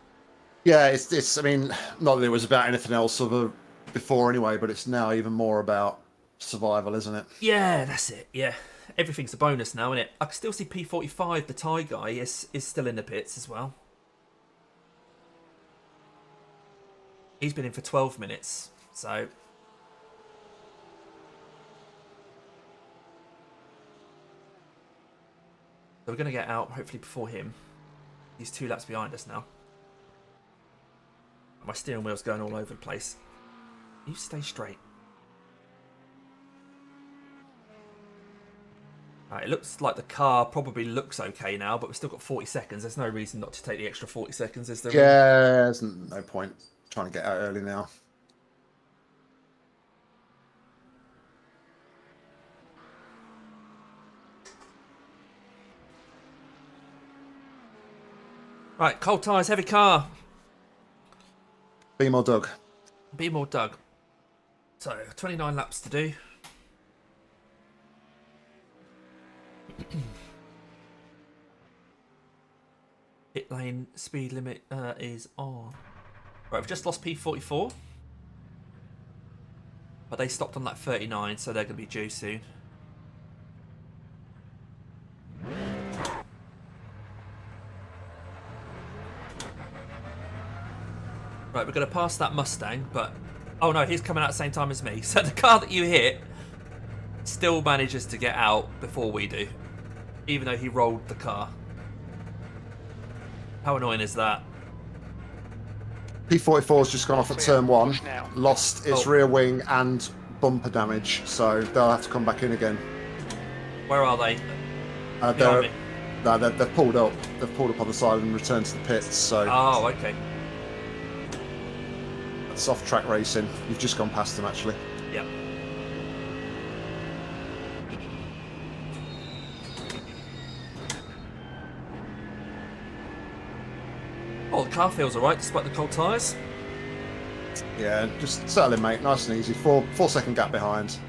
S4: Yeah, it's. I mean, not that it was about anything else before anyway, but it's now even more about survival, isn't it?
S1: Yeah, that's it. Yeah, everything's a bonus now, isn't it? I can still see P45, the Thai guy, is still in the pits as well. He's been in for 12 minutes, so we're going to get out hopefully before him. He's 2 laps behind us now. My steering wheel's going all over the place. You stay straight. Right, it looks like the car probably looks okay now, but we've still got 40 seconds. There's no reason not to take the extra 40 seconds, is there?
S4: Yeah, there's no point trying to get out early now.
S1: Right, cold tyres, heavy car.
S4: Be more Doug.
S1: Be more Doug. So, 29 laps to do. Pit lane speed limit is on. Right, we've just lost P44. But they stopped on that 39, so they're going to be due soon. Right, we're going to pass that Mustang, but... Oh no, he's coming out at the same time as me. So the car that you hit still manages to get out before we do. Even though he rolled the car. How annoying is that?
S4: P44's just gone off at turn 1. Lost its rear wing and bumper damage, so they'll have to come back in again.
S1: Where are they?
S4: They've pulled up. They've pulled up on the side and returned to the pits, so...
S1: Oh, okay.
S4: Soft track racing. You've just gone past them, actually.
S1: Yep. Oh, the car feels alright despite the cold tyres.
S4: Yeah, just settle in, mate. Nice and easy. 4-second gap behind.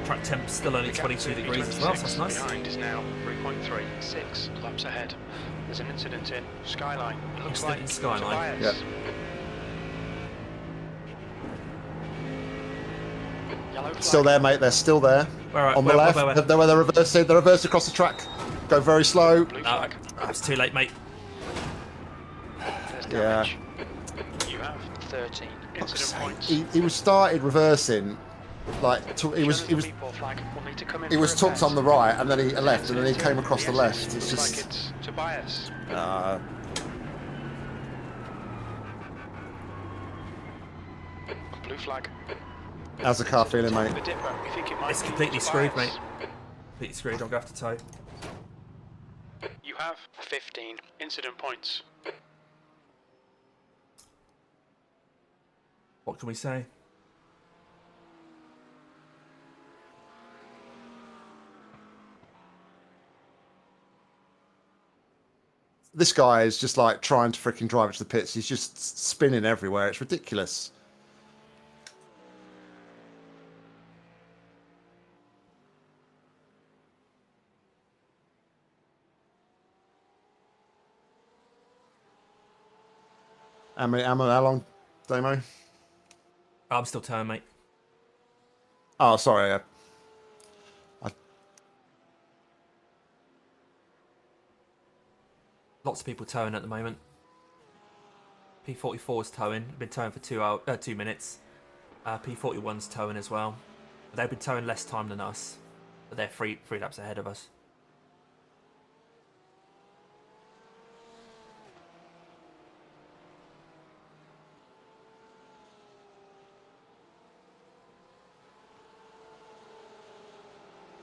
S1: Track temp still only 22 degrees as well, so that's nice.
S2: Behind is now 3.36 laps ahead. There's an incident in Skyline. It looks
S1: Incident
S2: like
S1: in Skyline.
S2: Tobias.
S4: Yep.
S2: Yellow flag.
S4: Still there, mate. They're still there. On the left. Where they're reversing. They're reversed across the track. Go very slow.
S2: Blue flag.
S1: That's too late, mate.
S2: There's damage. You have 13 incident points.
S4: He was started reversing. Like he was tucked on the right, and then he left, and then he came across the left. It's just
S2: like it's Tobias. Blue flag.
S4: How's the car feeling, mate?
S2: The dipper. We think it might
S1: It's
S2: be
S1: completely screwed,
S2: Tobias.
S1: mate. Completely screwed. I'm going to have to tow.
S2: You have 15 incident points.
S1: What can we say?
S4: This guy is just like trying to freaking drive it to the pits. He's just spinning everywhere. It's ridiculous. How long, Damo?
S1: I'm still towing, mate.
S4: Oh, sorry.
S1: Lots of people towing at the moment. P44 is towing. Been towing for 2 minutes. P41's towing as well. They've been towing less time than us, but they're three laps ahead of us.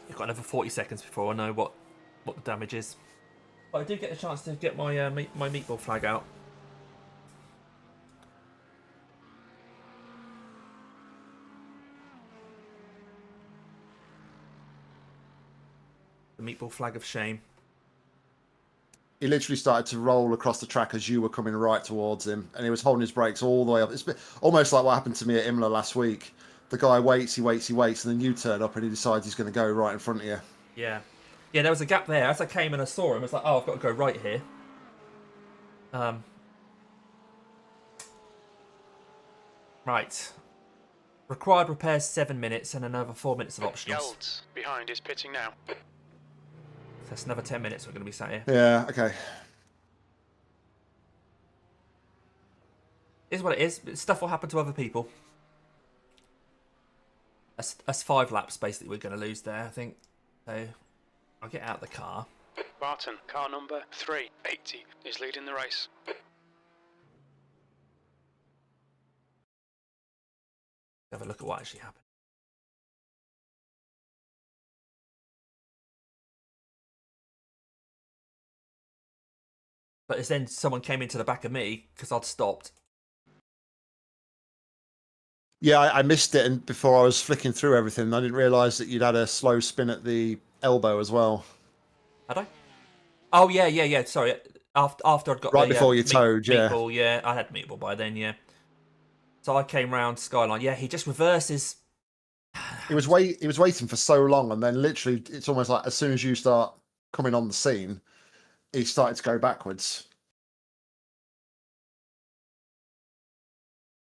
S1: You've got another 40 seconds before I know what the damage is. But I do get a chance to get my my meatball flag out. The meatball flag of shame.
S4: He literally started to roll across the track as you were coming right towards him, and he was holding his brakes all the way up. It's almost like what happened to me at Imola last week. The guy waits, and then you turn up and he decides he's going to go right in front of you.
S1: Yeah. Yeah, there was a gap there. As I came and I saw him, I was like, oh, I've got to go right here. Right. Required repairs 7 minutes and another 4 minutes of optionals.
S2: Gelds behind is pitting now.
S1: So that's another 10 minutes we're going to be sat here.
S4: Yeah, okay.
S1: It is what it is. Stuff will happen to other people. That's 5 laps basically we're going to lose there, I think. So I'll get out of the car.
S2: Barton, car number 380, is leading the race.
S1: Have a look at what actually happened. But it's then someone came into the back of me because I'd stopped.
S4: Yeah, I missed it, and before I was flicking through everything, I didn't realise that you'd had a slow spin at the elbow as well.
S1: Had I? Oh yeah. Sorry. After I'd got
S4: right
S1: the,
S4: before you towed, yeah.
S1: Meatball, yeah. I had meatball by then, yeah. So I came round Skyline. Yeah, he just reverses.
S4: He was waiting for so long, and then literally, it's almost like as soon as you start coming on the scene, he started to go backwards.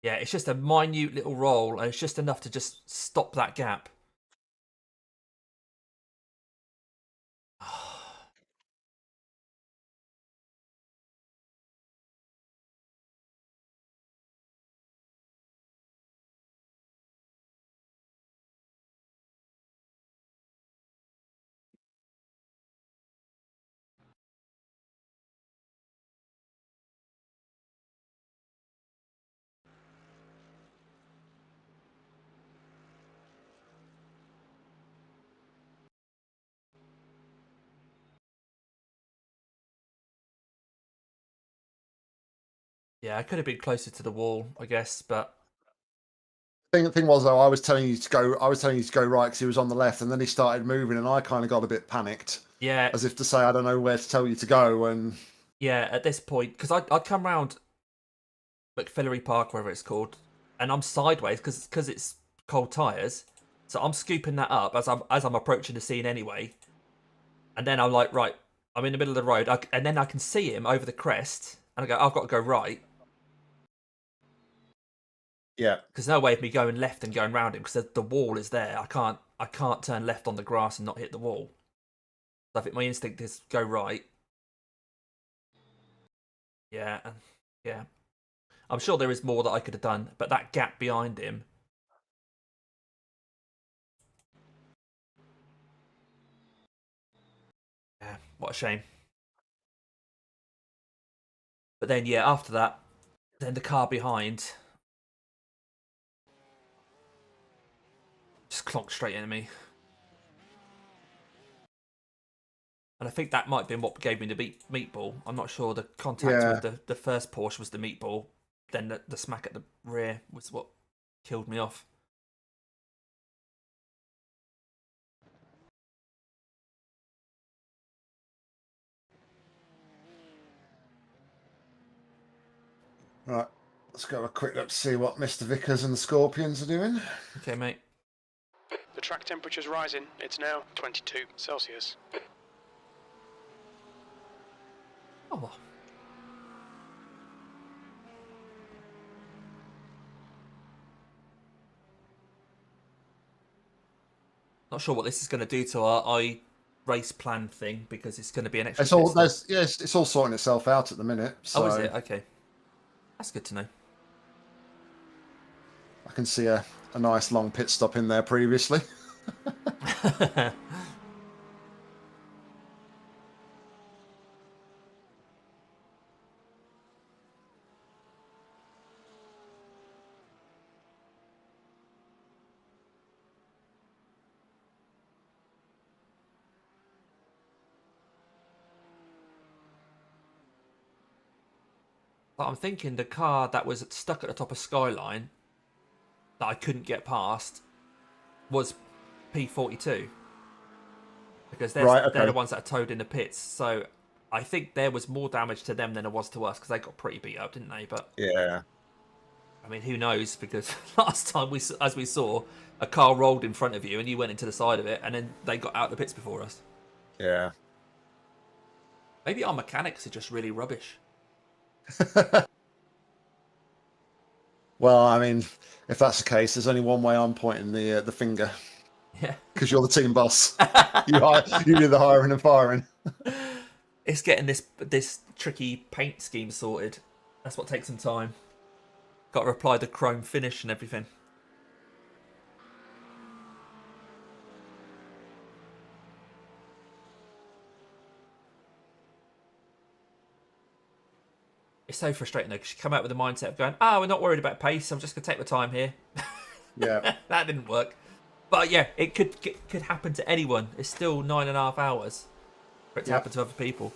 S1: Yeah, it's just a minute little roll, and it's just enough to just stop that gap. Yeah, I could have been closer to the wall, I guess, but
S4: The thing was though, I was telling you to go right because he was on the left, and then he started moving, and I kind of got a bit panicked,
S1: yeah,
S4: as if to say I don't know where to tell you to go. And
S1: yeah, at this point, because I'd come round McFillery Park, wherever it's called, and I'm sideways because it's cold tyres, so I'm scooping that up as I'm approaching the scene anyway, and then I'm like, right, I'm in the middle of the road, and then I can see him over the crest, and I go, I've got to go right.
S4: yeah,
S1: There's no way of me going left and going round him because the wall is there. I can't turn left on the grass and not hit the wall. So I think my instinct is go right. Yeah, yeah. I'm sure there is more that I could have done, but that gap behind him. Yeah, what a shame. But then, yeah, after that, then the car behind just clonked straight into me. And I think that might have been what gave me the meatball. I'm not sure the contact with the first Porsche was the meatball. Then the smack at the rear was what killed me off.
S4: right. Let's go have a quick look to see what Mr. Vickers and the Scorpions are doing.
S1: Okay, mate.
S2: The track temperature's rising. It's now 22 Celsius.
S1: Oh. Not sure what this is going to do to our race plan thing because it's going to be an extra.
S4: It's all it's all sorting itself out at the minute. So
S1: oh, is it? Okay, that's good to know.
S4: I can see a nice long pit stop in there previously.
S1: But I'm thinking the car that was stuck at the top of Skyline that I couldn't get past was P42. Because they're the ones that are towed in the pits. So I think there was more damage to them than there was to us because they got pretty beat up, didn't they? But
S4: yeah.
S1: I mean, who knows? Because last time, as we saw, a car rolled in front of you and you went into the side of it and then they got out the pits before us.
S4: Yeah.
S1: Maybe our mechanics are just really rubbish.
S4: Well, I mean, if that's the case, there's only one way I'm pointing the finger.
S1: Yeah.
S4: Because you're the team boss. you do the hiring and firing.
S1: It's getting this tricky paint scheme sorted. That's what takes some time. Got to apply the chrome finish and everything. It's so frustrating though, because you come out with the mindset of going, we're not worried about pace, I'm just going to take my time here.
S4: Yeah.
S1: That didn't work. But yeah, it could happen to anyone. It's still 9.5 hours for it to happen to other people.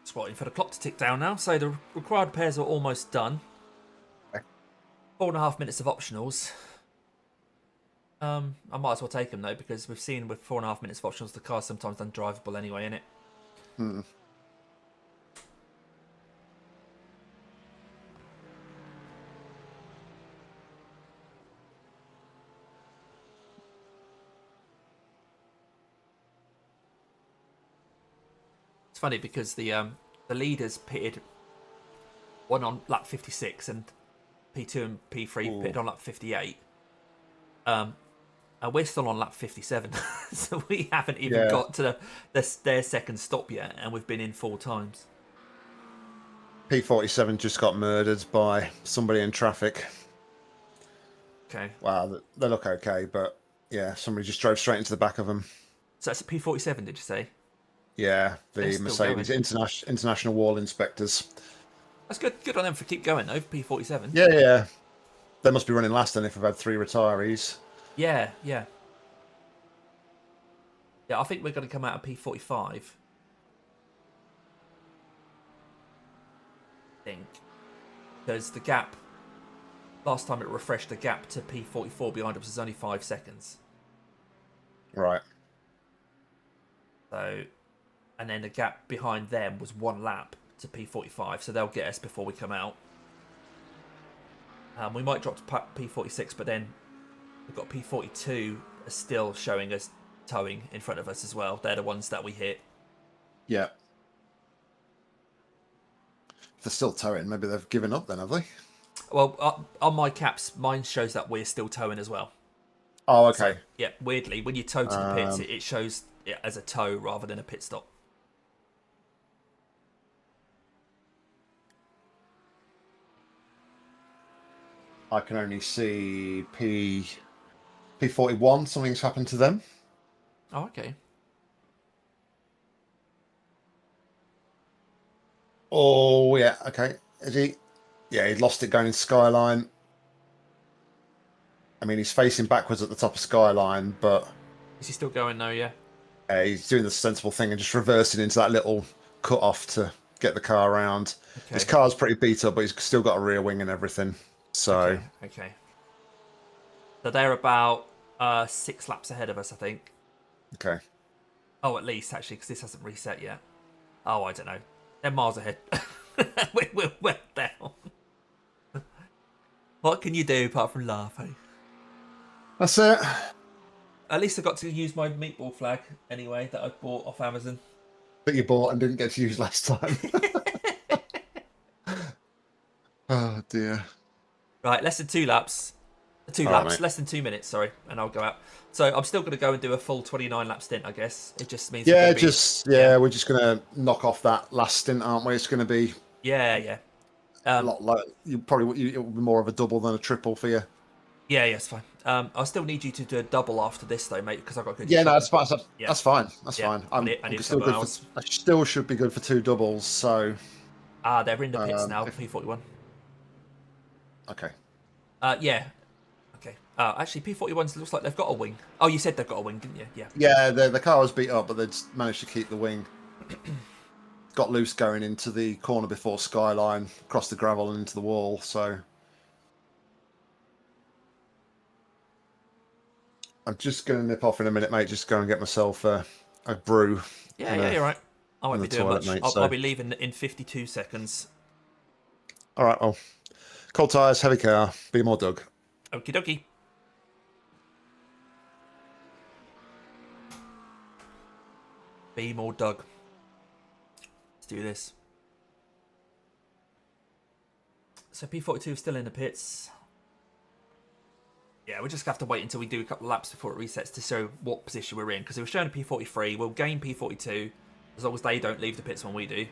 S1: Just waiting for the clock to tick down now. So the required repairs are almost done. 4.5 minutes of optionals. I might as well take them though, because we've seen with 4.5 minutes of optionals, the car's sometimes undrivable anyway, innit?
S4: Hmm.
S1: It's funny because the leaders pitted one on lap 56 and P2 and P3 pitted on lap 58. And we're still on lap 57, so we haven't even got to their second stop yet, and we've been in 4 times.
S4: P47 just got murdered by somebody in traffic.
S1: Okay.
S4: Wow, they look okay, but yeah, somebody just drove straight into the back of them.
S1: So that's a P47, did you say?
S4: Yeah,
S1: They're
S4: the
S1: still
S4: Mercedes International Wall Inspectors.
S1: That's good. Good on them for keep going though. P47.
S4: Yeah. They must be running last then if we've had 3 retirees.
S1: Yeah. Yeah, I think we're going to come out of P45. I think. Because the gap, last time it refreshed, the gap to P44 behind us was only 5 seconds.
S4: Right.
S1: So, and then the gap behind them was 1 lap to P45, so they'll get us before we come out. We might drop to P46, but then we've got P42 still showing us towing in front of us as well. They're the ones that we hit.
S4: Yeah. If they're still towing, maybe they've given up then, have they?
S1: Well, on my caps, mine shows that we're still towing as well.
S4: Oh, okay.
S1: So, yeah, weirdly, when you tow to the pits, it shows it as a tow rather than a pit stop.
S4: I can only see P41. Something's happened to them.
S1: Oh, okay.
S4: Oh, yeah, okay. Is he? Yeah, he lost it going in Skyline. I mean, he's facing backwards at the top of Skyline, but
S1: Is he still going though? Yeah.
S4: he's doing the sensible thing and just reversing into that little cut-off to get the car around.
S1: Okay.
S4: His car's pretty beat up, but he's still got a rear wing and everything. So,
S1: Okay. So they're about 6 laps ahead of us, I think.
S4: okay.
S1: Oh, at least, actually, because this hasn't reset yet. Oh, I don't know. They're miles ahead. we're down. What can you do apart from laugh, eh?
S4: That's it.
S1: At least I got to use my meatball flag anyway that I bought off Amazon.
S4: That you bought and didn't get to use last time. Oh, dear.
S1: Right, less than 2 laps. Less than 2 minutes, sorry, and I'll go out. So I'm still going to go and do a full 29 lap stint, I guess. It just means
S4: Yeah, we're just going to knock off that last stint, aren't we? It's going to be
S1: yeah.
S4: a lot like it will be more of a double than a triple for you.
S1: Yeah, it's fine. I still need you to do a double after this though, mate, because I've got good.
S4: Yeah, no, that's fine. That's fine. That's
S1: Yeah,
S4: fine.
S1: I need
S4: still good I still should be good for 2 doubles. So
S1: they're in the pits now. P41.
S4: Okay.
S1: Yeah. Okay. Actually, P41s looks like they've got a wing. Oh, you said they've got a wing, didn't you? Yeah.
S4: Yeah, the car was beat up, but they'd managed to keep the wing. Got loose going into the corner before Skyline, across the gravel and into the wall. So I'm just going to nip off in a minute, mate. Just go and get myself a brew.
S1: Yeah, you're right. I won't be doing
S4: toilet,
S1: much.
S4: mate,
S1: I'll be leaving in 52 seconds.
S4: All right, well, cold tyres, heavy car, be more Doug.
S1: Okie dokie. Be more Doug. Let's do this. So P42 is still in the pits. Yeah, we're just going to have to wait until we do a couple of laps before it resets to show what position we're in. Because if we're showing a P43, we'll gain P42 as long as they don't leave the pits when we do.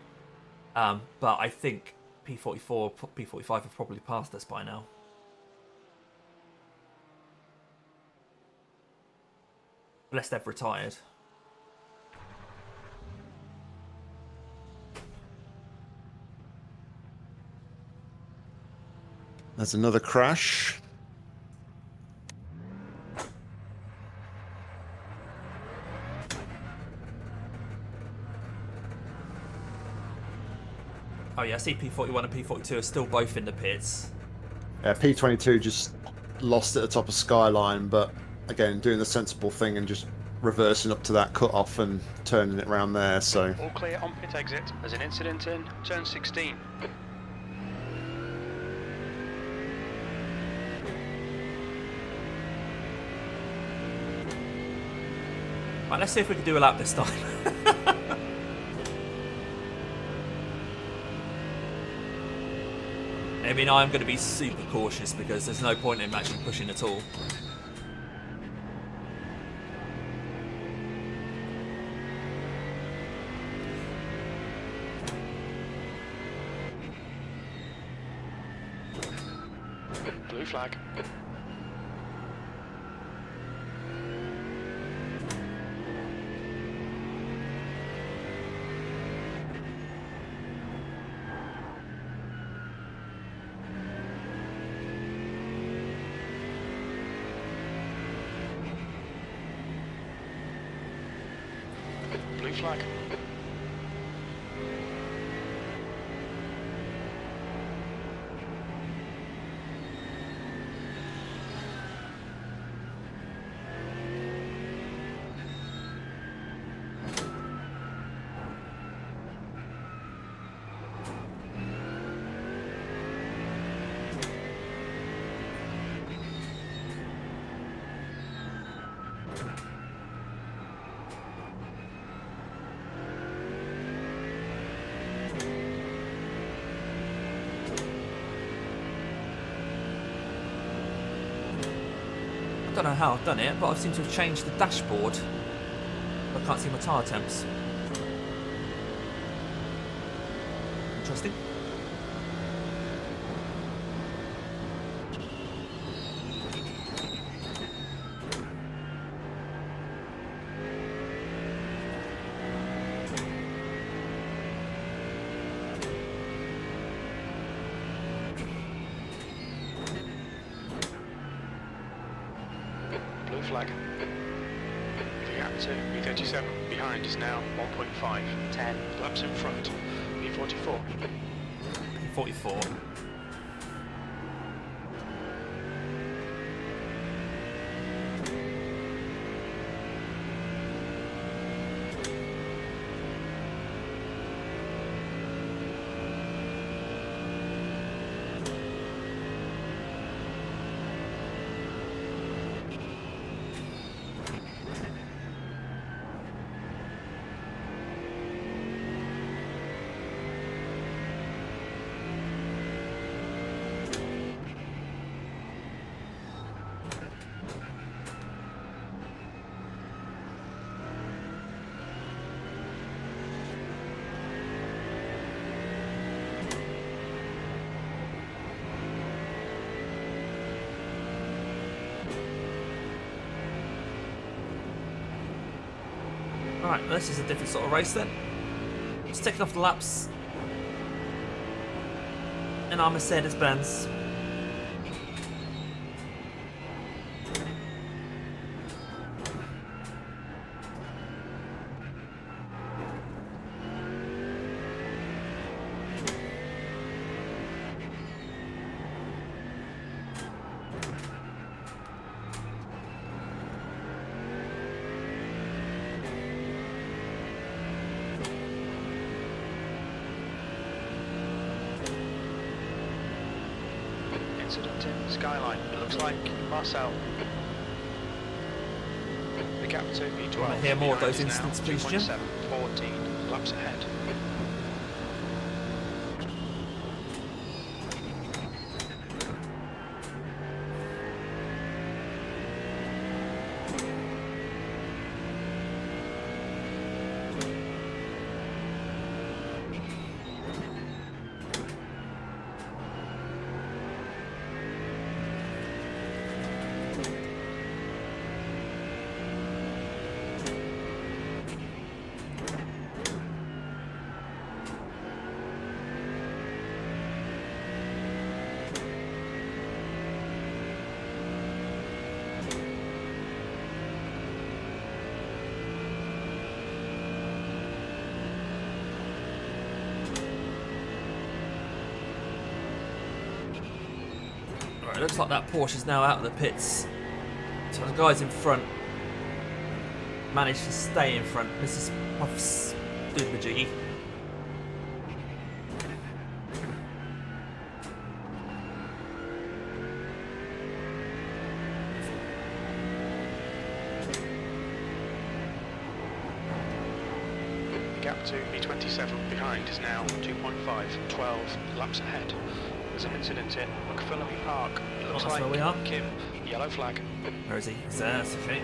S1: But I think P44, P45 have probably passed us by now. Unless they've retired.
S4: There's another crash.
S1: Oh yeah, I see P41 and P42 are still both in the pits.
S4: Yeah, P22 just lost at the top of Skyline, but again, doing the sensible thing and just reversing up to that cut-off and turning it around there, so...
S2: All clear on pit exit. There's an incident in turn 16.
S1: Right, let's see if we can do a lap this time. I mean, I'm going to be super cautious because there's no point in actually pushing at all.
S2: Blue flag. Blue flag.
S1: I don't know how I've done it, but I seem to have changed the dashboard. I can't see my tyre temps. Interesting.
S2: flag. The gap to B37 behind is now 1.5. 10 laps in front. B44.
S1: P44. Alright, this is a different sort of race then. Just taking off the laps in our Mercedes-Benz.
S2: Incident in Skyline. It looks like Marcel. The gap to B12.
S1: Want to hear more of those incidents, please, Jim?
S2: 2.7, 14 laps ahead.
S1: It looks like that Porsche is now out of the pits. So the guys in front managed to stay in front. Mrs. Puff's doing the jiggy.
S2: The gap to B27 behind is now 2.5, 12 laps ahead. There's an incident in McPhillamy Park. It looks
S1: that's
S2: like
S1: where we are.
S2: Kim, yellow flag.
S1: Where is he? He's there, that's okay.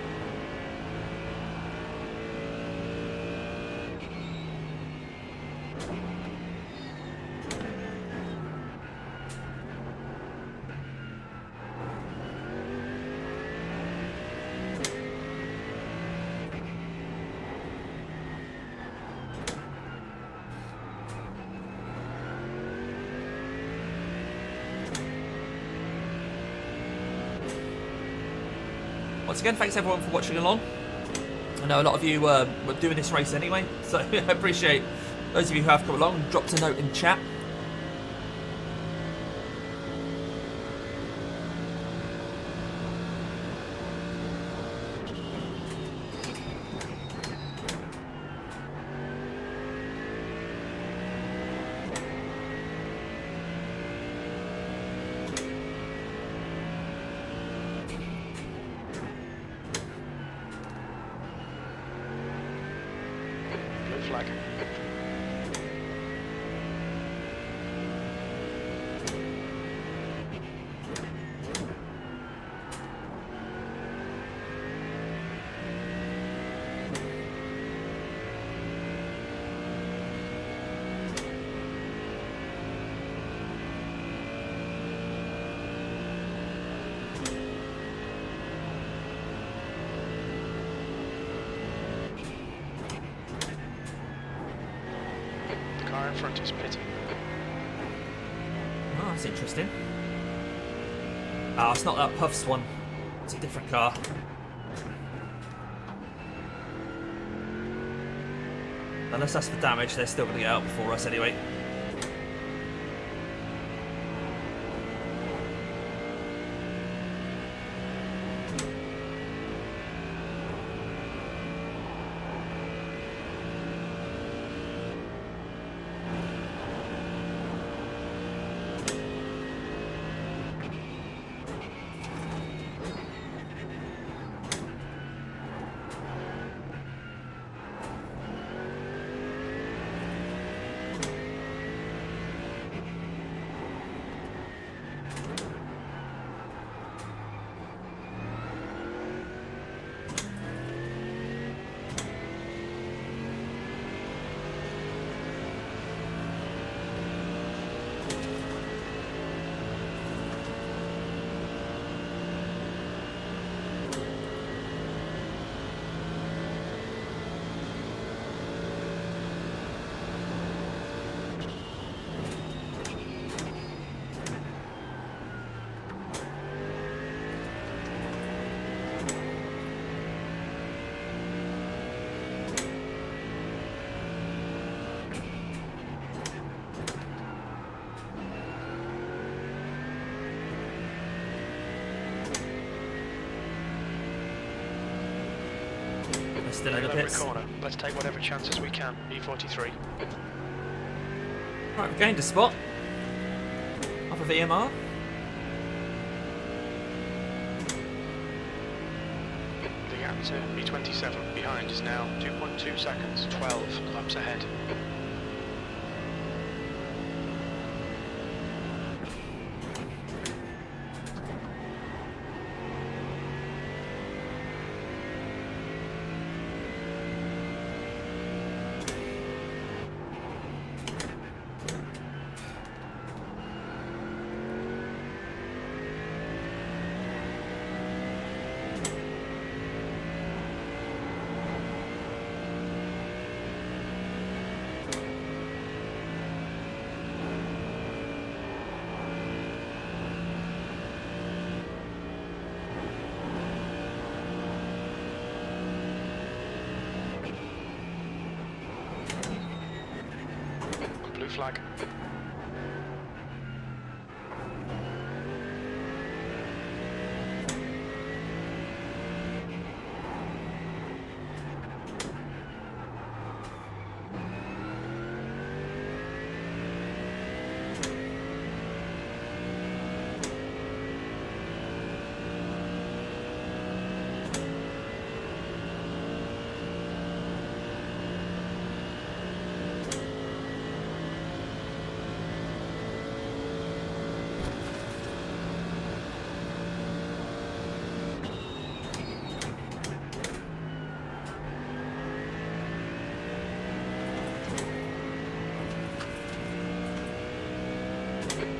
S1: Once again, thanks everyone for watching along. I know a lot of you were doing this race anyway, so I appreciate those of you who have come along and dropped a note in chat.
S2: Flag. Car in front is pitting.
S1: Oh, that's interesting. Oh, it's not that Puffs one. It's a different car. Unless that's for damage, they're still going to get out before us anyway. Still in the
S2: Every
S1: pits.
S2: corner. Let's take whatever chances we can. E43.
S1: Right, we've gained a spot. Off of EMR.
S2: The gap to E27 behind is now 2.2 seconds. 12 laps ahead. Blue flag.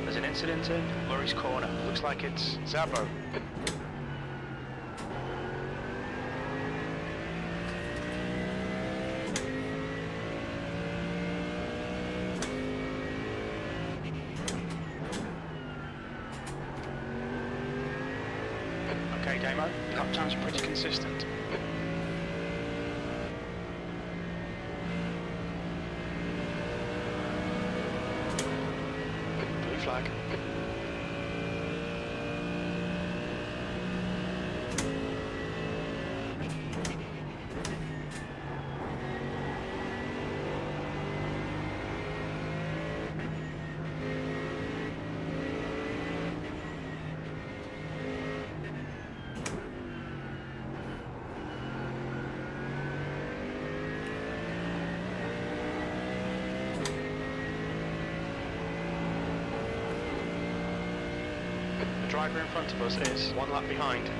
S2: There's an incident in Murray's Corner. Looks like it's Zabo. Okay, Damo. Lap time's pretty consistent. Blue flag. The driver in front of us is one lap behind.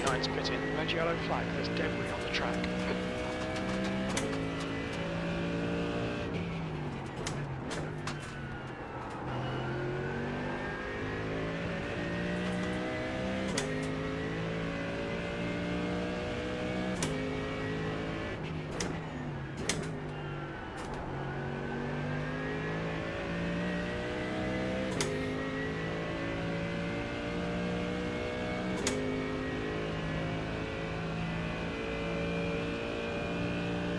S2: behind's pitting. Red yellow flag, there's debris on the track.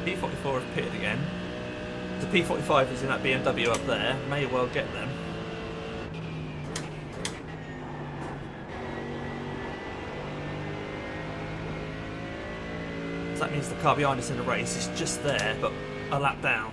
S1: P44 have pitted again. The P45 is in that BMW up there. May well get them. So that means the car behind us in the race is just there, but a lap down.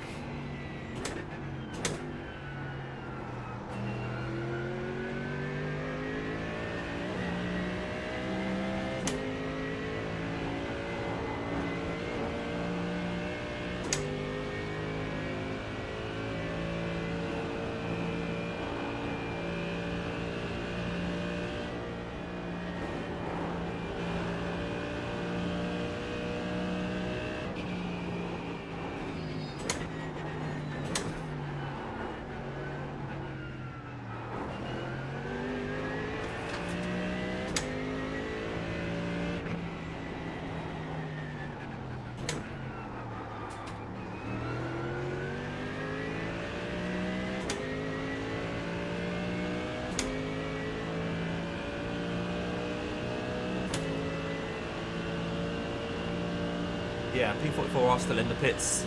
S1: Yeah, P44 are still in the pits.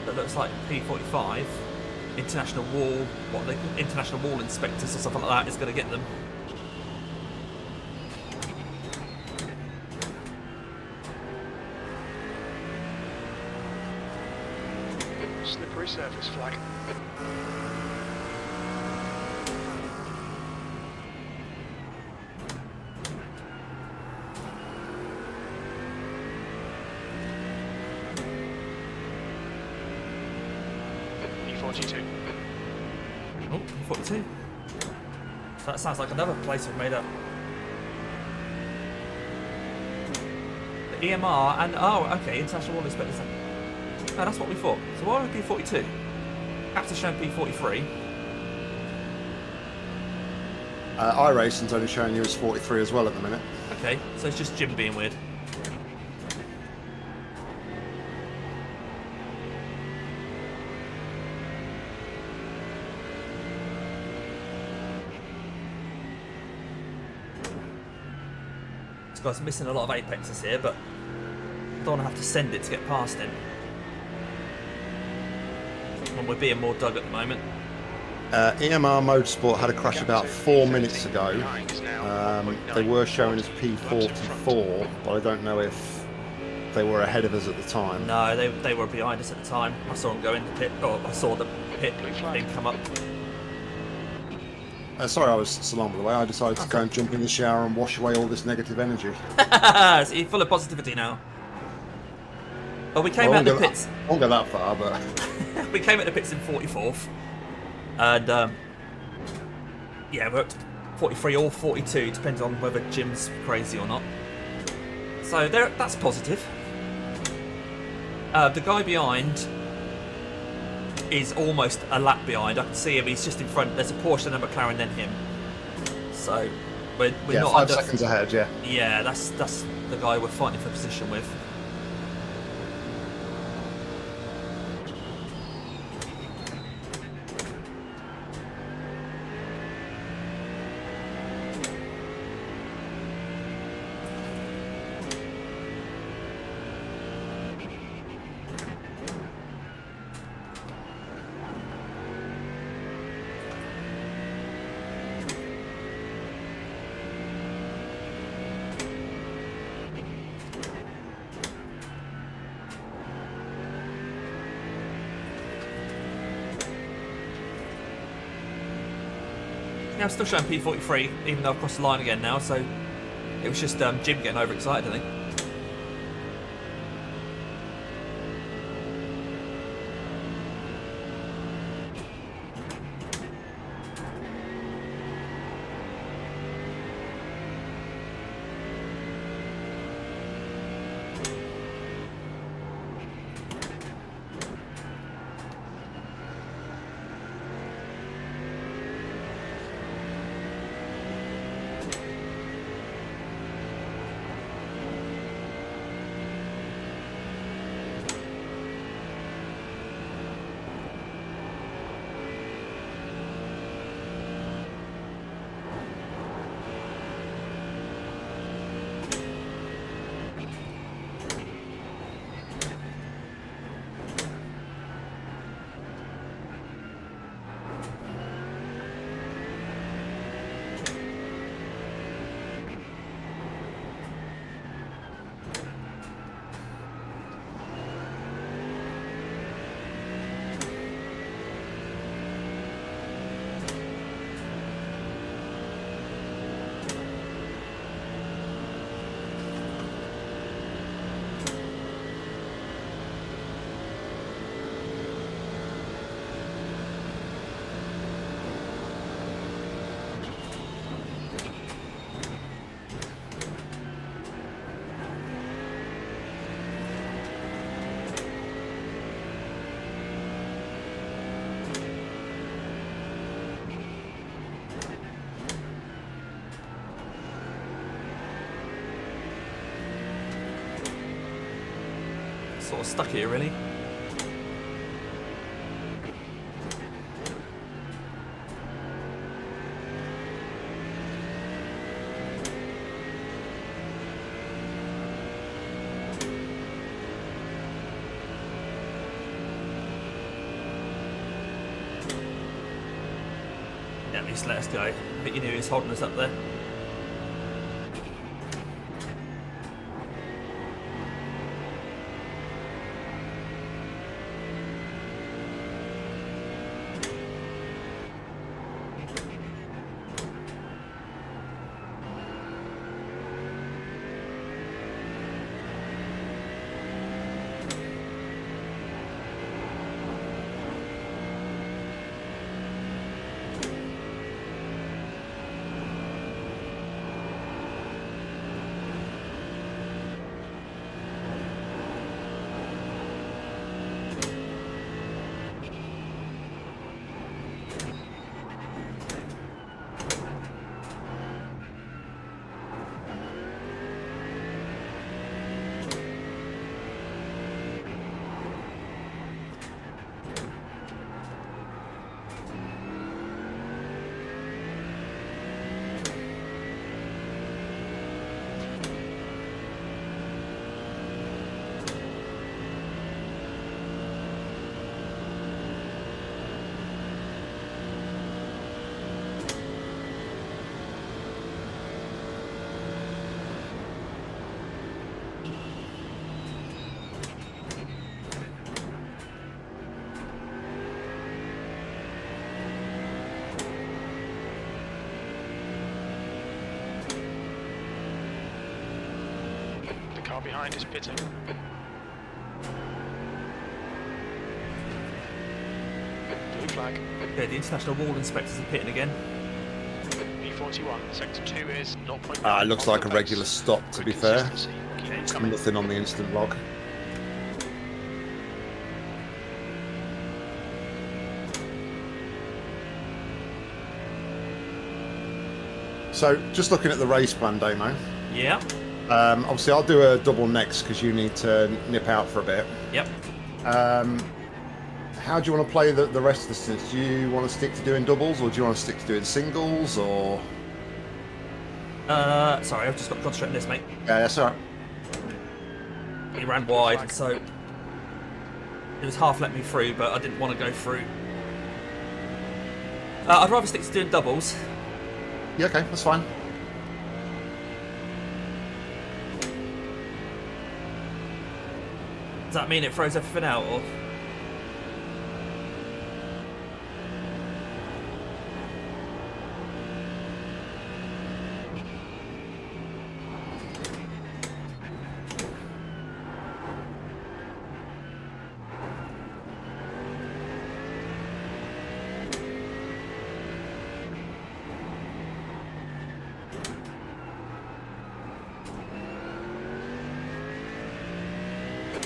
S1: That looks like P45, international wall, what are they called? International wall inspectors or something like that is going to get them.
S2: Slippery surface flag. P42.
S1: Oh, P42. So that sounds like another place we've made up. The EMR and, oh, okay, international wall inspectors. Oh, that's what we thought. So why would P42? Perhaps it's showing P43.
S4: iRacing's only showing you as 43 as well at the minute.
S1: Okay, so it's just Jim being weird. This guy's missing a lot of apexes here, but I don't want to have to send it to get past him. When we're being more dug at the moment.
S4: EMR Motorsport had a crash about 4 minutes ago. They were showing as P44, but I don't know if they were ahead of us at the time.
S1: No, they were behind us at the time. I saw them go into the pit, or I saw the pit thing come up.
S4: Sorry I was so long by the way. I decided to go and jump in the shower and wash away all this negative energy.
S1: So you're full of positivity now. Well, we came out the pits.
S4: I won't go that far, but...
S1: We came at the pits in 44th. And, yeah, we're at 43 or 42, depends on whether Jim's crazy or not. So that's positive. The guy behind is almost a lap behind. I can see him, he's just in front. There's a Porsche and a McLaren, then him. So we're
S4: yeah,
S1: not
S4: 5 seconds ahead, yeah.
S1: Yeah, that's the guy we're fighting for position with. Yeah, I'm still showing P43, even though I've crossed the line again now, so it was just Jim getting overexcited, I think. sort of stuck here, really. Yeah, at least let us go. I think you knew he was holding us up there.
S2: Car behind is pitting. Blue flag.
S1: Yeah, the international wall inspectors are pitting again.
S2: B41, sector 2 is 0.9.
S4: It looks like a regular stop, to be fair.
S2: Keep coming.
S4: Nothing on the instant log. So, just looking at the race plan, Damo.
S1: Yeah.
S4: Obviously, I'll do a double next because you need to nip out for a bit.
S1: Yep.
S4: How do you want to play the rest of the stints? Do you want to stick to doing doubles, or do you want to stick to doing singles, or...?
S1: Sorry, I've just got to concentrate on this, mate.
S4: Yeah, that's alright.
S1: He ran wide, so it was half let me through, but I didn't want to go through. I'd rather stick to doing doubles.
S4: Yeah, okay, that's fine.
S1: Does that mean it throws everything out, or...?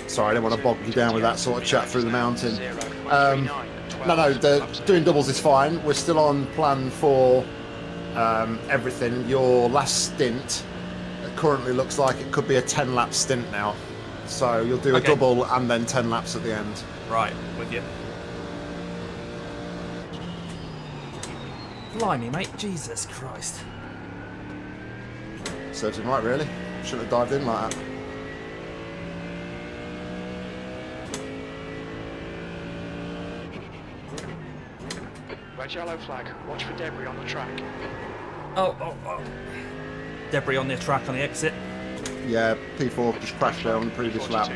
S4: Sorry, I don't want to bog you down with that sort of chat through the mountain. No, doing doubles is fine. We're still on plan for everything. Your last stint currently looks like it could be a 10-lap stint now. So you'll do a double and then 10 laps at the end.
S1: Right, with you. Blimey, mate. Jesus Christ.
S4: Serves him right, really. Shouldn't have dived in like that.
S2: Red yellow flag. Watch for debris on the track.
S1: Oh. Debris on the track on the exit.
S4: Yeah, P4 just crashed there on the previous lap.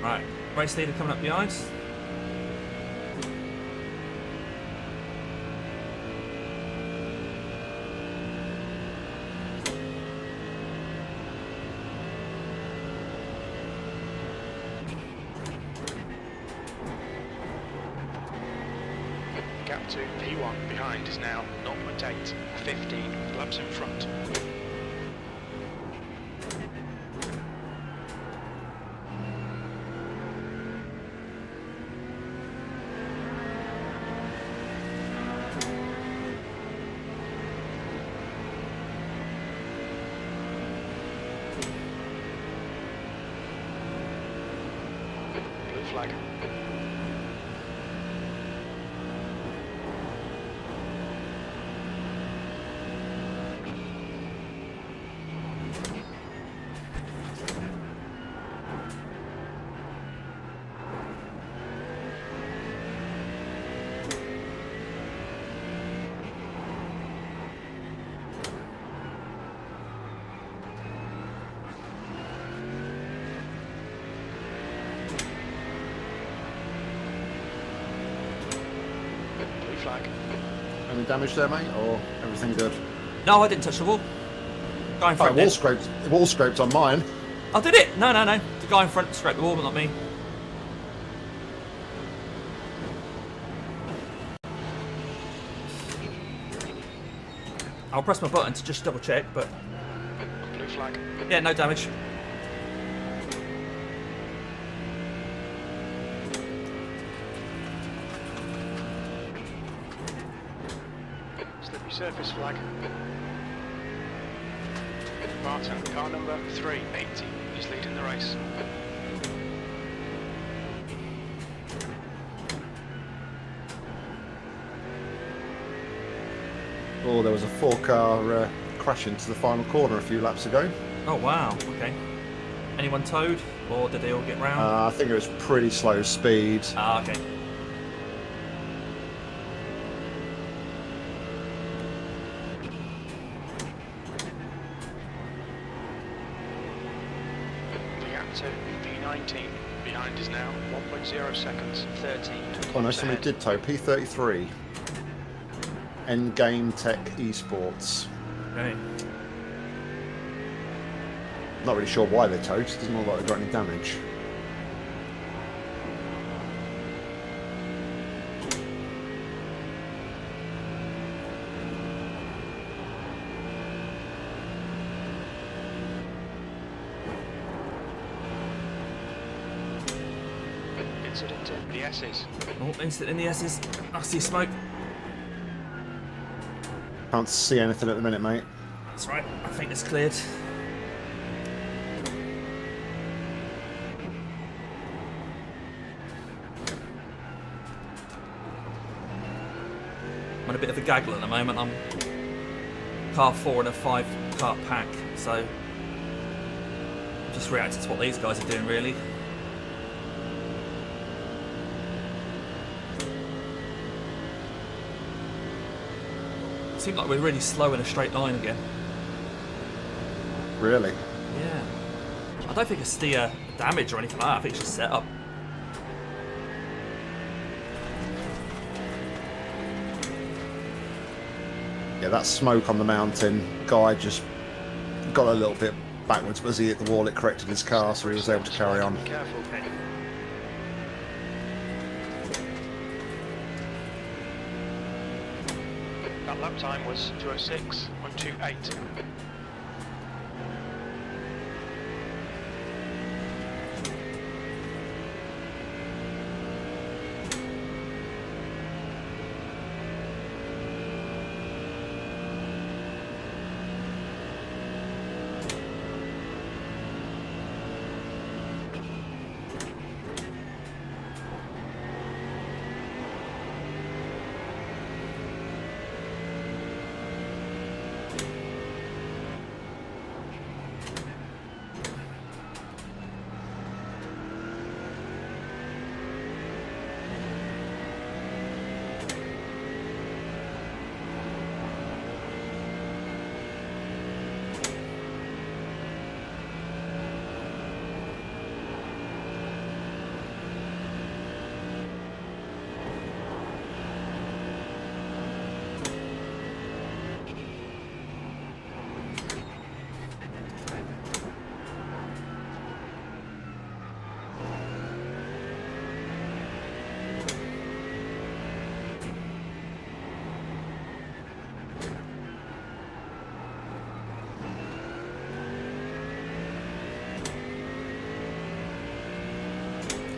S1: Right, race leader coming up behind.
S2: Gap to P1 behind is now 0.8, 15 laps in front. flag. Flag.
S4: Any damage there, mate, or everything good?
S1: No, I didn't touch the wall. Guy in
S4: Oh,
S1: front did.
S4: wall scraped on mine.
S1: Oh, did it? No. The guy in front scraped the wall, but not me. I'll press my button to just double check, but
S2: Blue flag.
S1: yeah, no damage.
S2: Slippery surface flag. Martin, car number 380 is leading the race.
S4: Oh, there was a 4-car crash into the final corner a few laps ago.
S1: Oh wow. Okay. Anyone towed, or did they all get round?
S4: I think it was pretty slow speed.
S1: Ah, okay.
S2: To P19. Behind is now 1.0 seconds. 13.
S4: Oh no, somebody did tow. P33. Endgame Tech Esports.
S1: Okay.
S4: Not really sure why they towed. It doesn't look like they got any damage.
S2: Incident in the S's.
S1: Oh, instant in the S's. I see smoke.
S4: Can't see anything at the minute, mate.
S1: That's right. I think it's cleared. I'm in a bit of a gaggle at the moment. I'm car 4 in a 5-car pack, so I'm just reacting to what these guys are doing, really. Seems like we're really slow in a straight line again.
S4: Really?
S1: Yeah. I don't think it's the damage or anything like that. I think it's just set up.
S4: Yeah, that smoke on the mountain. Guy just got a little bit backwards, but as he hit the wall, it corrected his car, so he was able to carry on.
S2: Careful. That lap time was 2:06.28.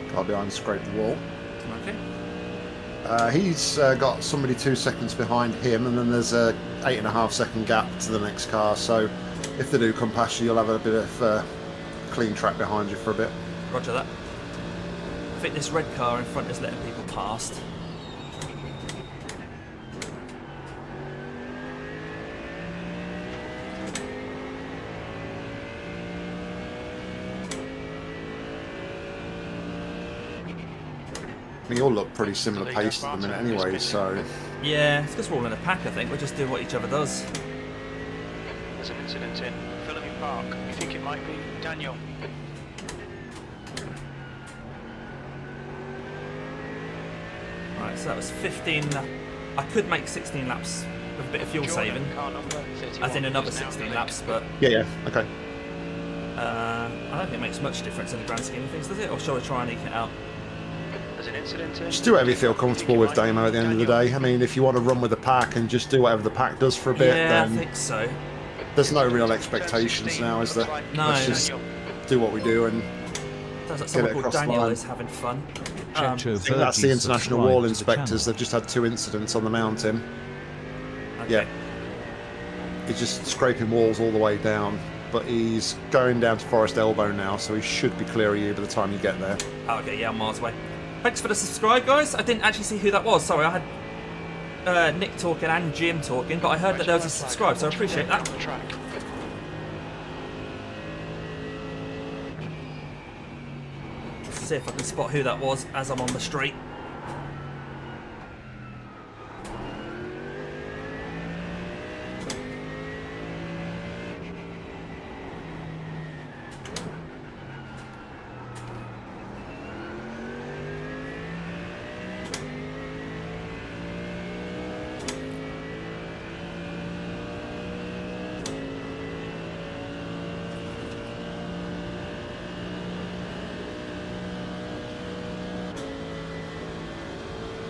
S4: Car behind scraped the wall.
S1: Okay.
S4: He's got somebody 2 seconds behind him, and then there's a 8.5 second gap to the next car. So if they do come past you, you'll have a bit of clean track behind you for a bit.
S1: Roger that. I think this red car in front is letting people past.
S4: I mean, you all look pretty similar pace at the minute anyway, so...
S1: Yeah, it's because we're all in a pack, I think. We're just doing what each other does.
S2: There's an incident in Philippi Park. You think it might be Daniel?
S1: Right, so that was 15. I could make 16 laps with a bit of fuel saving.
S2: Car number 31
S1: As in another
S2: is now
S1: 16
S2: in the
S1: laps, but
S4: Yeah, okay.
S1: I don't think it makes much difference in the grand scheme of things, does it? Or shall we try and eke it out?
S2: There's an incident in.
S4: Just do whatever you feel comfortable with, Damo, at the end of the day. I mean, if you want to run with the pack and just do whatever the pack does for a bit,
S1: Yeah, I
S4: then
S1: think so.
S4: there's no real expectations now, is there?
S1: No.
S4: Let's just do what we do and
S1: Sounds like
S4: get
S1: someone
S4: it
S1: called
S4: across the
S1: Daniel
S4: line.
S1: is having fun.
S4: I think that's the International Wall Inspectors. They've just had 2 incidents on the mountain.
S1: Okay.
S4: Yeah. He's just scraping walls all the way down, but he's going down to Forest Elbow now, so he should be clear of you by the time you get there.
S1: Oh, okay, yeah, I'm miles away. Thanks for the subscribe, guys. I didn't actually see who that was. Sorry, I had Nick talking and Jim talking, but I heard that there was a subscribe, so I appreciate that. Let's see if I can spot who that was as I'm on the street.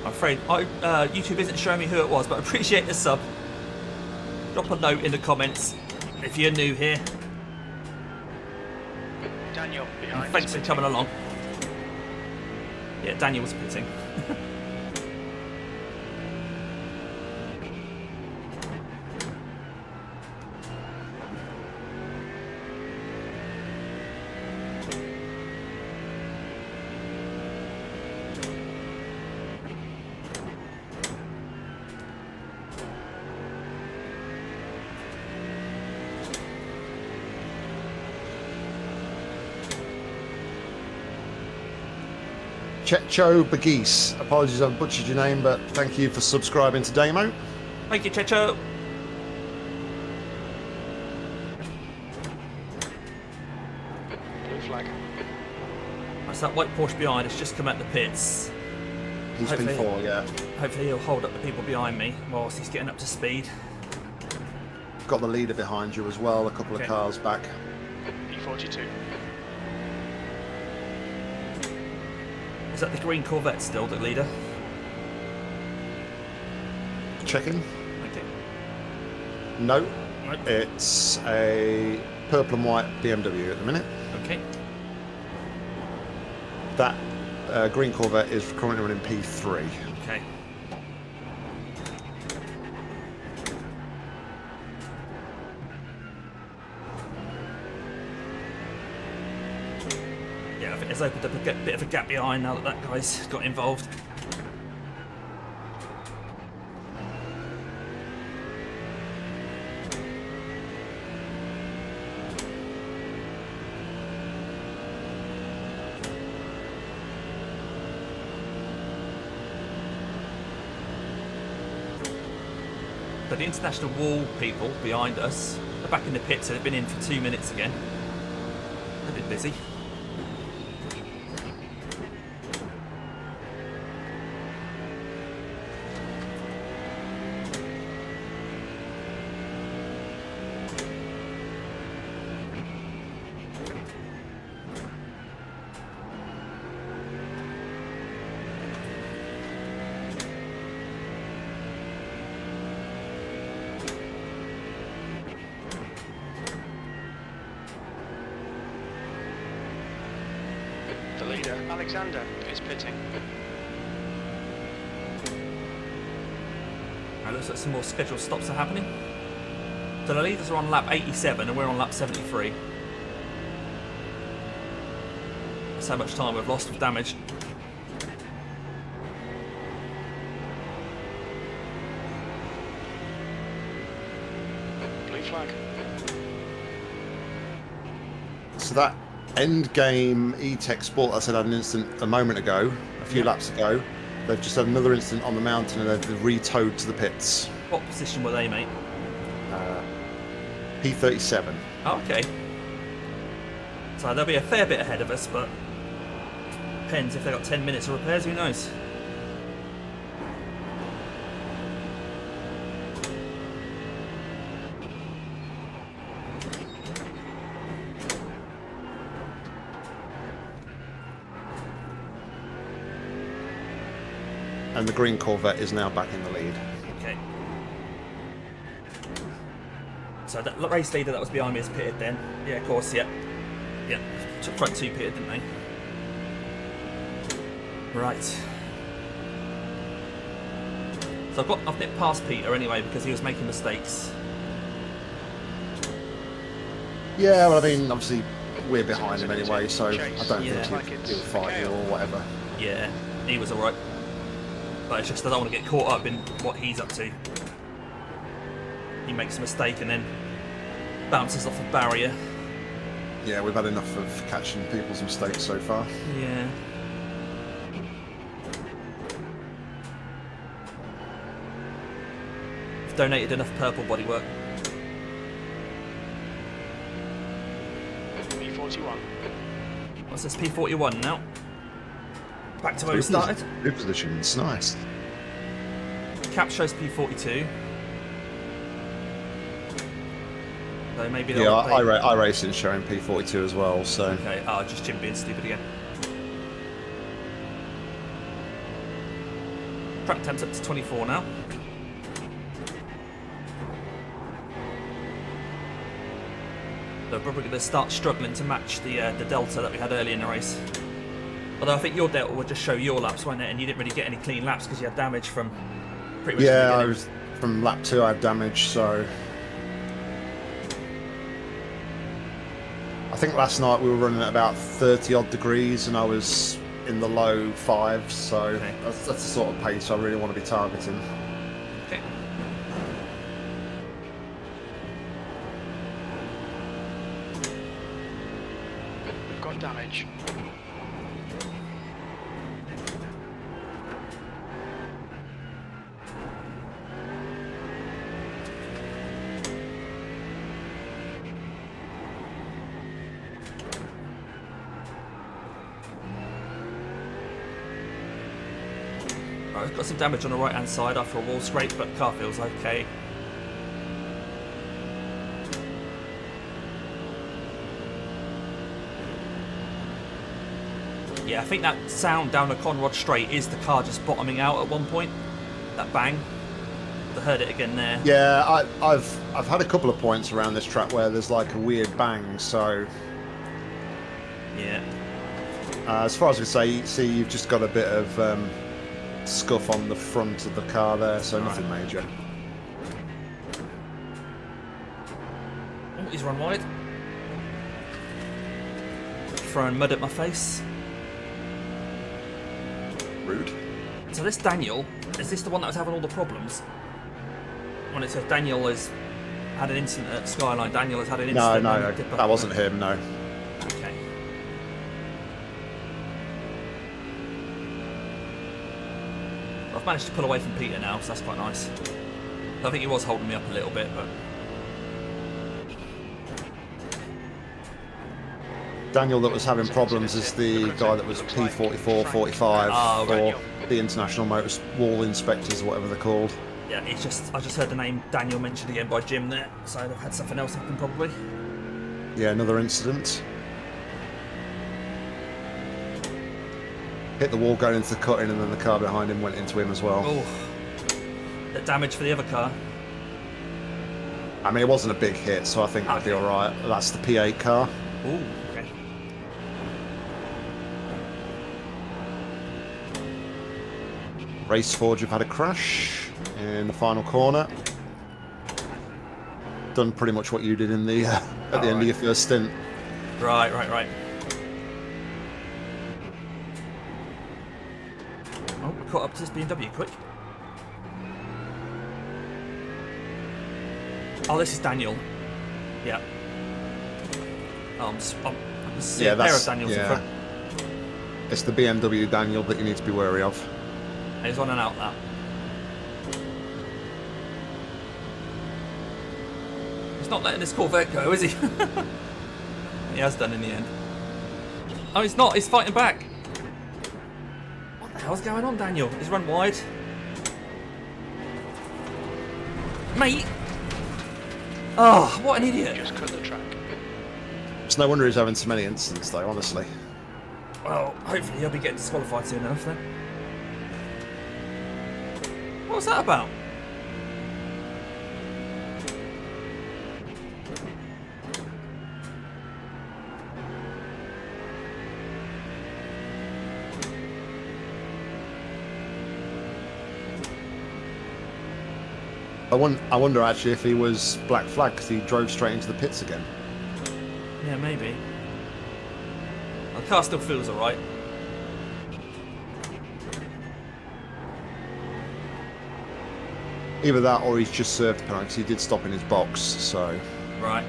S1: I'm afraid YouTube isn't showing me who it was, but I appreciate the sub. Drop a note in the comments if you're new here.
S2: Daniel behind.
S1: And thanks for coming along. Yeah, Daniel was pitting.
S4: Checho Bagis, apologies I've butchered your name, but thank you for subscribing to Damo.
S1: Thank you, Checho.
S2: Blue flag.
S1: That's that white Porsche behind us just come out the pits.
S4: He's
S1: Hopefully-
S4: P4, yeah.
S1: Hopefully he'll hold up the people behind me whilst he's getting up to speed.
S4: Got the leader behind you as well, a couple
S1: Okay.
S4: of cars back.
S2: E42.
S1: Is that the green Corvette still, the leader?
S4: Checking.
S1: Okay.
S4: No,
S1: Right.
S4: it's a purple and white BMW at the minute.
S1: Okay.
S4: That green Corvette is currently running P3.
S1: Okay. Yeah, I think it's opened up a bit of a gap behind now that that guy's got involved. But the international wall people behind us are back in the pits, so they've been in for 2 minutes again. They've been busy.
S2: The leader, Alexander, is pitting.
S1: It looks like some more scheduled stops are happening. So the leaders are on lap 87 and we're on lap 73. That's how much time we've lost with damage.
S2: flag.
S4: So that end game E-Tech Sport, I said had an incident a moment ago, a few laps ago. They've just had another incident on the mountain and they've re-towed to the pits.
S1: What position were they, mate?
S4: P37.
S1: Oh, okay. So they'll be a fair bit ahead of us, but depends if they've got 10 minutes of repairs, who knows?
S4: And the green Corvette is now back in the lead.
S1: Okay. So that race leader that was behind me is pitted then. Yeah, of course, yeah. Yeah, front two pitted, didn't they? Right. So I've nipped past Peter anyway because he was making mistakes.
S4: Yeah, well, I mean, obviously we're behind him anyway, so I don't
S1: Yeah.
S4: think he'll fight you or whatever.
S1: Yeah, he was alright. But it's just I don't want to get caught up in what he's up to. He makes a mistake and then bounces off a barrier.
S4: Yeah, we've had enough of catching people's mistakes so far.
S1: Yeah. I've donated enough purple bodywork.
S2: P41.
S1: What's this, P41 now? Back to where we started.
S4: Good positions, nice.
S1: Cap shows P42. So maybe they'll
S4: Yeah,
S1: update.
S4: iRacing showing P42 as well, so...
S1: Okay, oh, just Jim being stupid again. Track temps up to 24 now. They're probably going to start struggling to match the delta that we had earlier in the race. Although I think your delta would just show your laps, won't it? And you didn't really get any clean laps because you had damage from pretty much
S4: Yeah,
S1: the
S4: I
S1: beginning.
S4: was from lap 2 I had damage, so... I think last night we were running at about 30 odd degrees and I was in the low 5s, so
S1: Okay.
S4: that's the sort of pace I really want to be targeting.
S1: Okay.
S2: We've got damage.
S1: Right, I've got some damage on the right hand side after a wall scrape, but the car feels okay. Yeah, I think that sound down the Conrod straight is the car just bottoming out at one point. That bang. I heard it again there.
S4: Yeah, I've had a couple of points around this track where there's like a weird bang, so...
S1: Yeah.
S4: as far as I can see, you've just got a bit of scuff on the front of the car there, so nothing major.
S1: Oh, he's run wide. Throwing mud at my face.
S4: Rude.
S1: So this Daniel, is this the one that was having all the problems? When it says Daniel has had an incident at Skyline, Daniel has had an
S4: No,
S1: incident.
S4: no, that wasn't him, no.
S1: Okay. I've managed to pull away from Peter now, so that's quite nice. I think he was holding me up a little bit, but...
S4: Daniel that was having problems is the guy that was P44, 45
S1: Oh, right.
S4: for the International Motors Wall Inspectors, or whatever they're called.
S1: Yeah, it's just I just heard the name Daniel mentioned again by Jim there, so they've had something else happen probably.
S4: Yeah, another incident. Hit the wall going into the cutting and then the car behind him went into him as well.
S1: Oh, the damage for the other car.
S4: I mean, it wasn't a big hit, so I think that'd be alright. That's the P8 car.
S1: Ooh, okay.
S4: Race Forge have had a crash in the final corner. Done pretty much what you did in the at the end of your first stint.
S1: Right. Oh, we caught up to this BMW quick. Oh, this is Daniel. Yeah. Oh, I'm see a pair of Daniels in front.
S4: It's the BMW Daniel that you need to be wary of.
S1: He's on and out that. He's not letting this Corvette go, is he? He has done in the end. Oh, he's not. He's fighting back. What the hell's going on, Daniel? He's run wide. Mate. Oh, what an idiot.
S2: Just cut the track.
S4: It's no wonder he's having so many incidents, though, honestly.
S1: Well, hopefully he'll be getting disqualified soon enough then. What was that about?
S4: I wonder actually if he was black flag because he drove straight into the pits again.
S1: Yeah, maybe. The car still feels alright.
S4: Either that or he's just served a penalty because he did stop in his box, so...
S1: Right.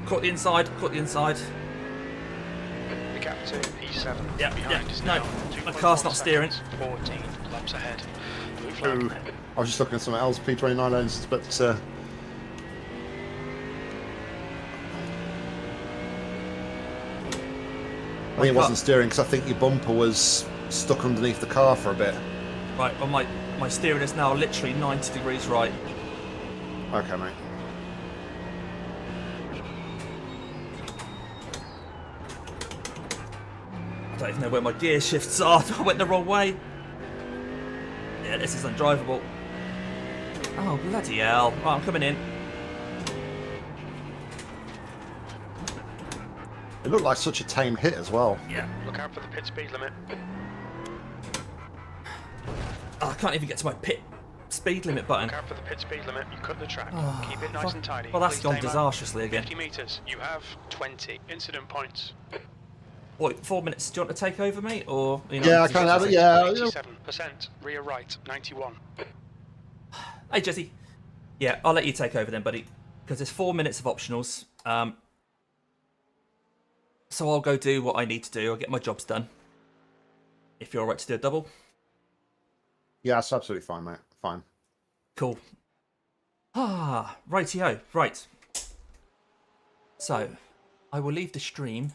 S1: Caught the inside, caught the inside.
S2: The gap to P7
S1: Yeah,
S2: behind is
S1: no,
S2: now
S1: my car's not steering.
S2: 14 laps ahead. Blue
S4: Ooh.
S2: flag.
S4: I was just looking at something else, P29 lenses, but... I think it wasn't steering because I think your bumper was stuck underneath the car for a bit.
S1: Right, well my steering is now literally 90 degrees right.
S4: Okay, mate.
S1: I don't even know where my gear shifts are. I went the wrong way. Yeah, this is undrivable. Oh, bloody hell. Right, I'm coming in.
S4: It looked like such a tame hit as well.
S1: Yeah.
S2: Look out for the pit speed limit.
S1: Oh, I can't even get to my pit speed limit button.
S2: Look out for the pit speed limit. You cut the track.
S1: Oh,
S2: Keep it nice and tidy.
S1: well, that's
S2: Please
S1: gone
S2: stay low.
S1: disastrously again.
S2: 50 metres. You have 20 incident points.
S1: What, 4 minutes? Do you want to take over, mate? Or
S4: Yeah, I can have it, yeah.
S2: 87%. Rear right, 91.
S1: Hey, Jesse. Yeah, I'll let you take over then, buddy. Because there's 4 minutes of optionals. So I'll go do what I need to do. I'll get my jobs done. If you're alright to do a double.
S4: Yeah, that's absolutely fine, mate. Fine.
S1: Cool. Ah, rightio. Right. So, I will leave the stream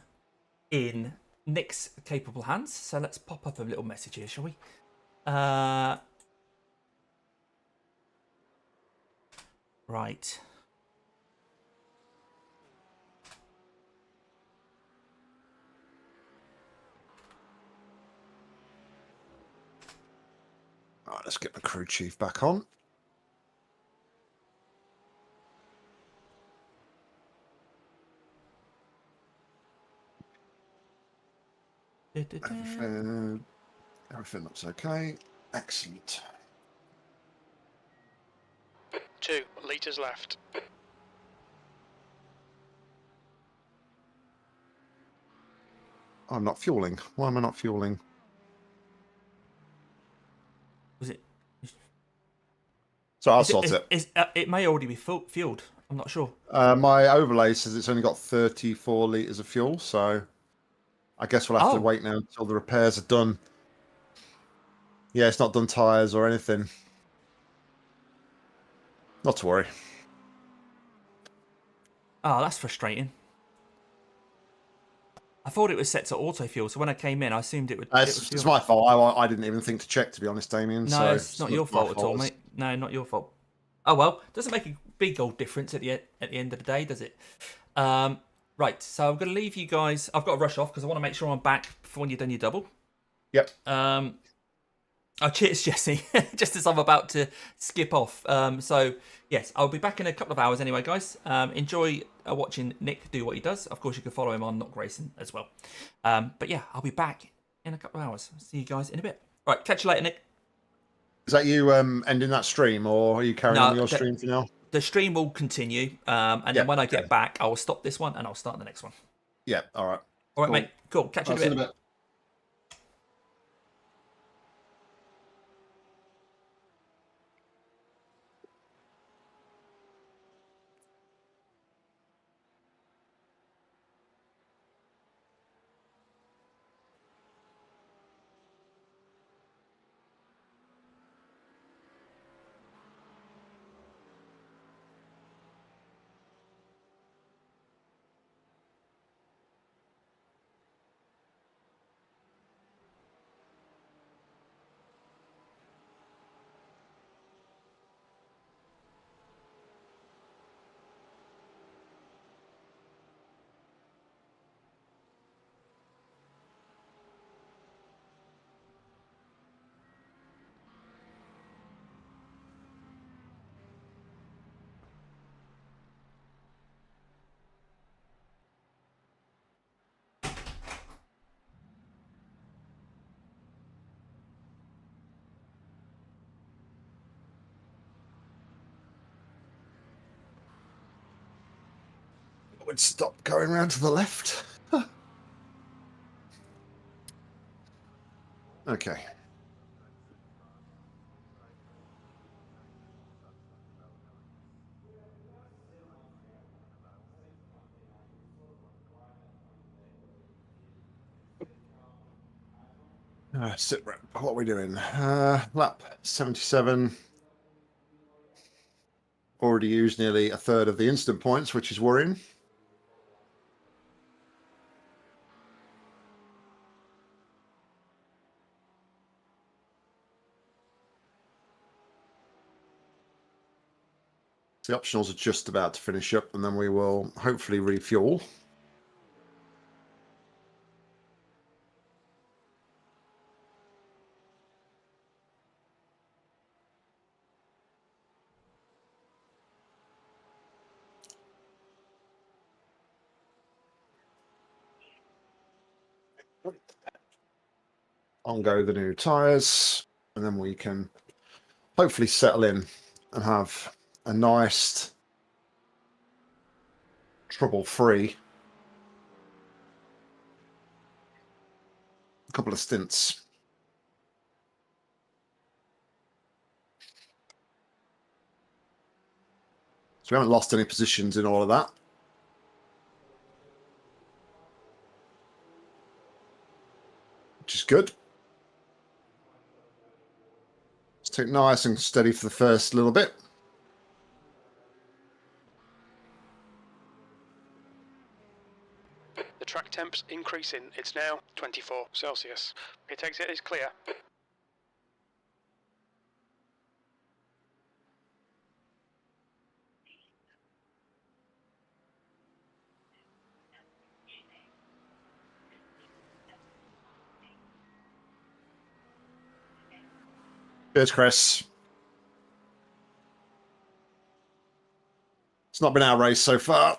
S1: in Nick's capable hands. So let's pop up a little message here, shall we? Right.
S4: All right, let's get the crew chief back on. Everything looks okay. Excellent.
S2: 2 litres left.
S4: I'm not fueling. Why am I not fueling?
S1: Was it?
S4: So I'll sort it.
S1: It may already be fueled. I'm not sure.
S4: My overlay says it's only got 34 litres of fuel, so I guess we'll have to wait now until the repairs are done. Yeah, it's not done tyres or anything. Not to worry.
S1: Oh, that's frustrating. I thought it was set to auto fuel, so when I came in, I assumed it would.
S4: It's my fault. I didn't even think to check, to be honest, Damien.
S1: No,
S4: so
S1: it's not your fault at all, mate. No, not your fault. Oh well, doesn't make a big old difference at the end of the day, does it? Right, so I'm going to leave you guys. I've got to rush off because I want to make sure I'm back before you've done your double.
S4: Yep.
S1: Oh, cheers, Jesse. Just as I'm about to skip off. So, yes, I'll be back in a couple of hours anyway, guys. Enjoy watching Nick do what he does. Of course, you can follow him on Not Racing as well. But yeah, I'll be back in a couple of hours. See you guys in a bit. All right, catch you later, Nick.
S4: Is that you ending that stream, or are you carrying on your stream for now?
S1: The stream will continue, and then when I get back, I will stop this one and I'll start the next one.
S4: Yeah, all right.
S1: All right, mate. Cool. Catch you in a bit.
S4: Would stop going round to the left. Okay. Sit rep. What are we doing? Lap 77. Already used nearly a third of the instant points, which is worrying. The optionals are just about to finish up, and then we will hopefully refuel. On go the new tyres, and then we can hopefully settle in and have a nice, trouble-free couple of stints. So we haven't lost any positions in all of that. Which is good. Let's take nice and steady for the first little bit.
S2: The track temp's increasing. It's now 24 Celsius. Pit exit is clear.
S4: Cheers, Chris. It's not been our race so far,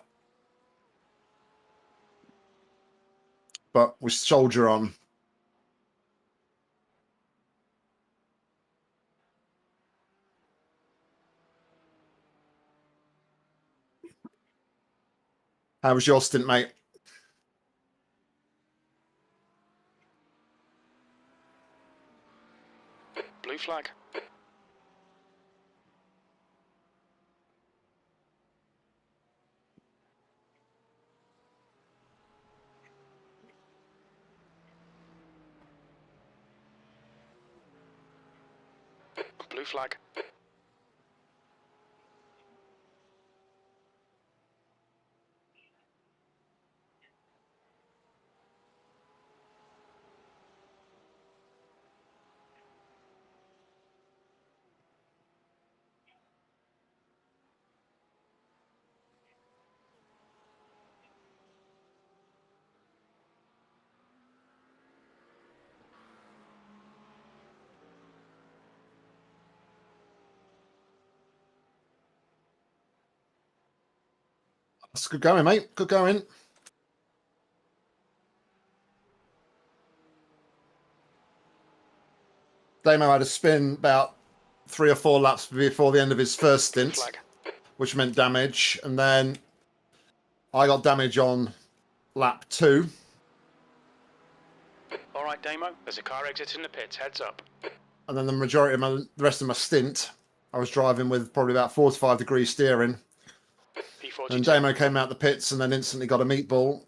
S4: but we soldier on. How was your stint, mate?
S2: Blue flag. Blue flag.
S4: That's good going, mate. Good going. Damo had a spin about 3 or 4 laps before the end of his first stint, which meant damage. And then I got damage on lap 2.
S2: All right, Damo, there's a car exiting the pits. Heads up.
S4: And then the majority of the rest of my stint, I was driving with probably about 45 degrees steering.
S2: P42.
S4: And Damo came out the pits and then instantly got a meatball.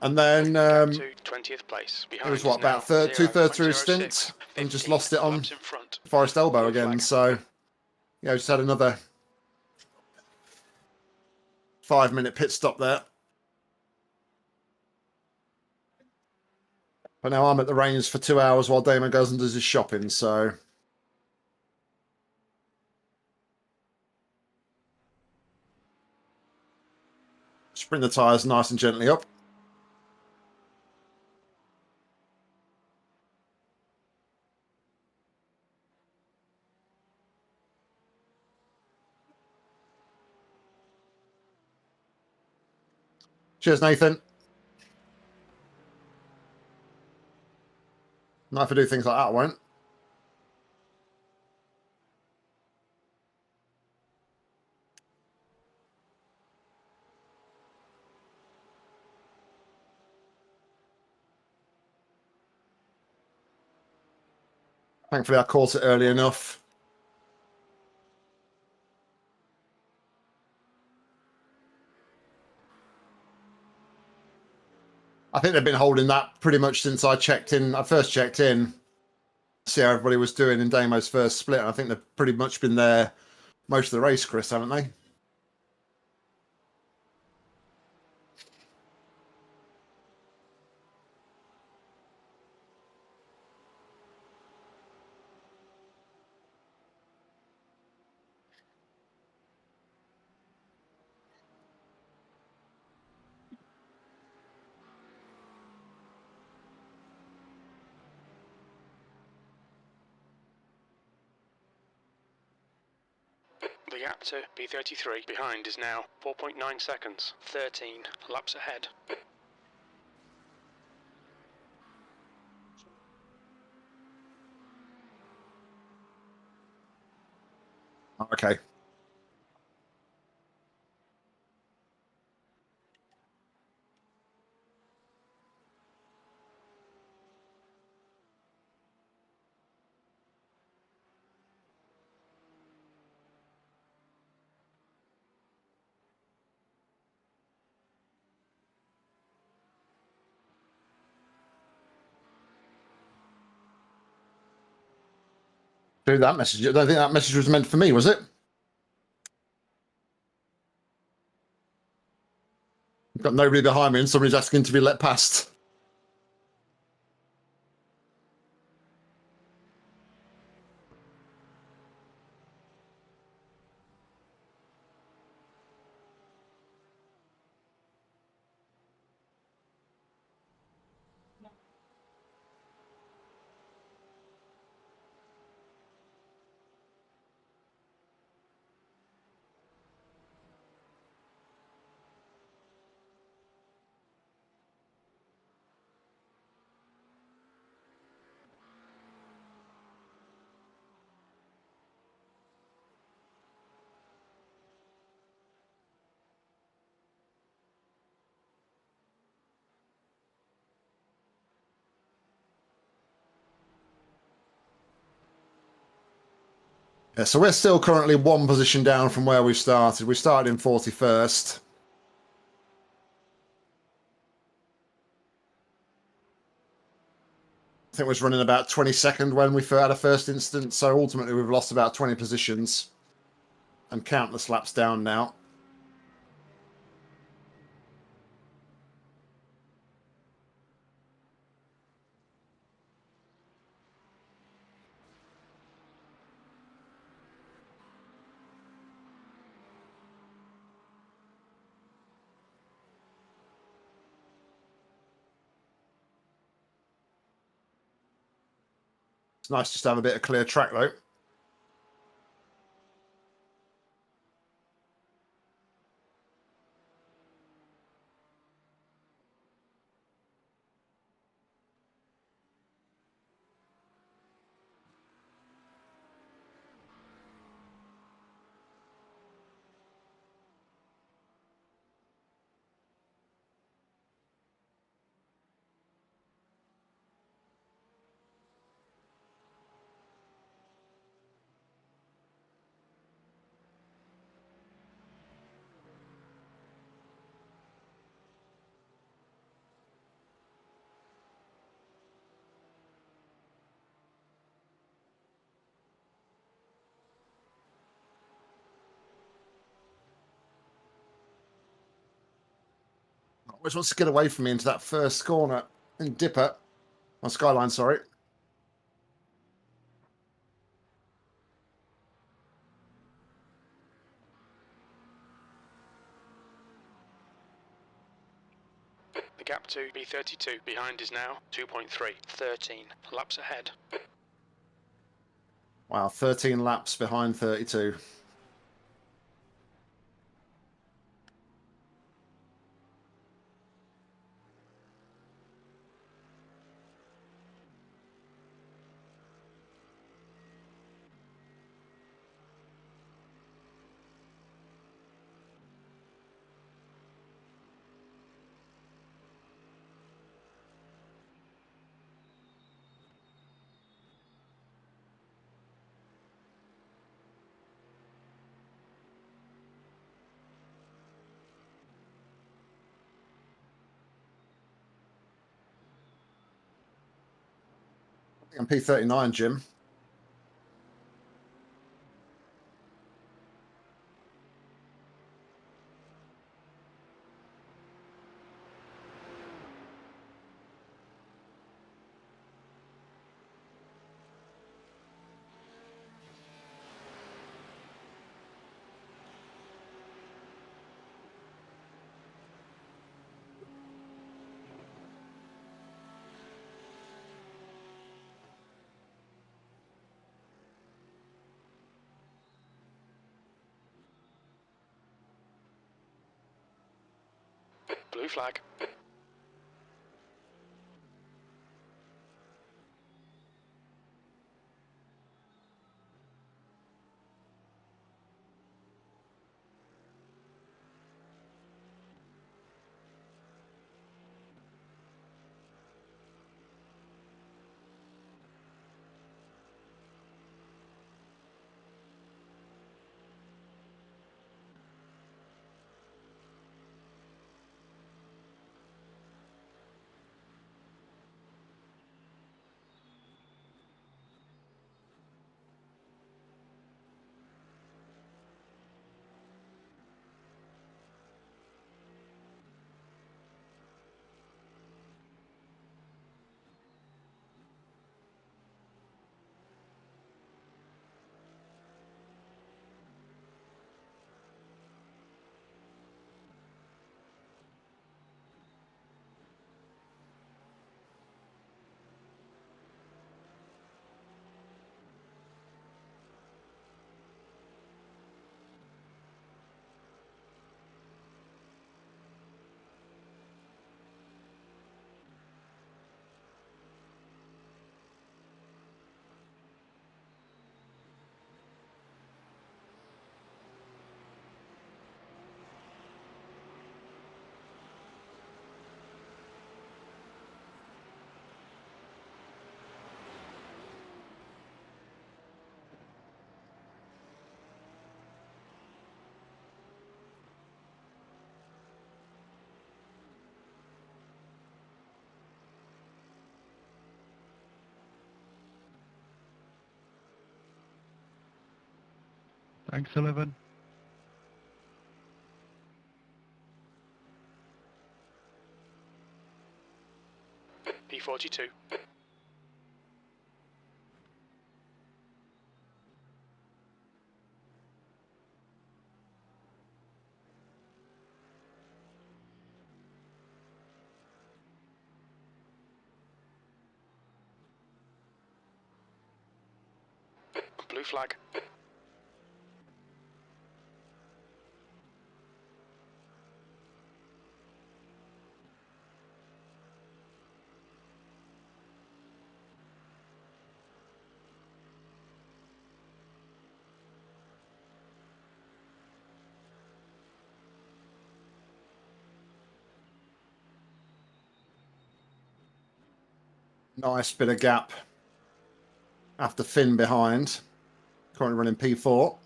S4: And then
S2: to 20th place.
S4: it was what, about 2/3 through his stint, and just lost it on Forest Elbow again. So yeah, just had another 5-minute pit stop there. But now I'm at the range for 2 hours while Damon goes and does his shopping. So just bring the tyres nice and gently up. Cheers, Nathan. Not if I do things like that, I won't. Thankfully, I caught it early enough. I think they've been holding that pretty much since I checked in. I first checked in, see how everybody was doing in Damo's first split. And I think they've pretty much been there most of the race, Chris, haven't they?
S2: The gap to P33 behind is now 4.9 seconds. 13 laps ahead.
S4: Okay. Dude, that message. I don't think that message was meant for me, was it? Got nobody behind me and somebody's asking to be let past. Yeah, so we're still currently 1 position down from where we started. We started in 41st. I think it was running about 22nd when we had a first instance. So ultimately, we've lost about 20 positions and countless laps down now. It's nice just to have a bit of clear track, though. Always wants to get away from me into that first corner and dipper on Skyline, sorry.
S2: The gap to B32 behind is now 2.3. 13 laps ahead.
S4: Wow, 13 laps behind 32. I'm P39, Jim.
S2: Blue flag.
S5: Thanks, 11.
S2: P42. Blue flag.
S4: Nice bit of gap after Finn behind. Currently running P4.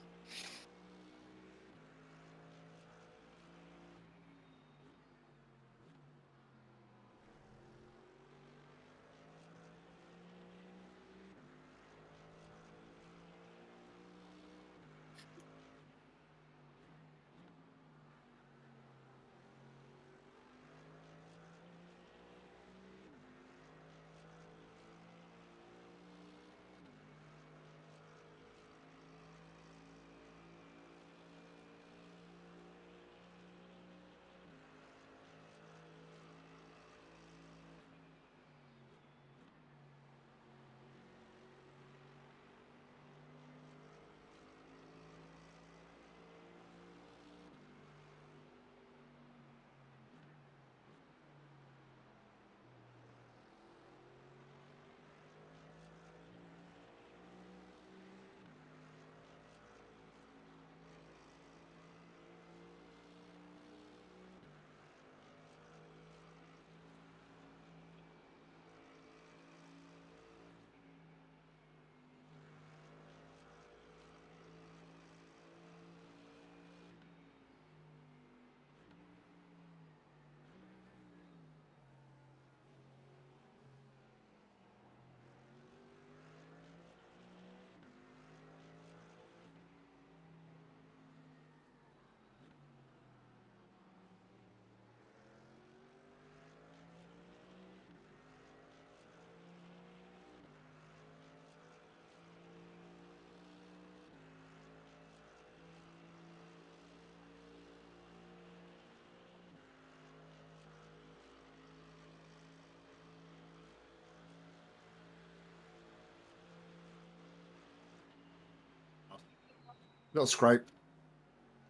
S4: Little scrape.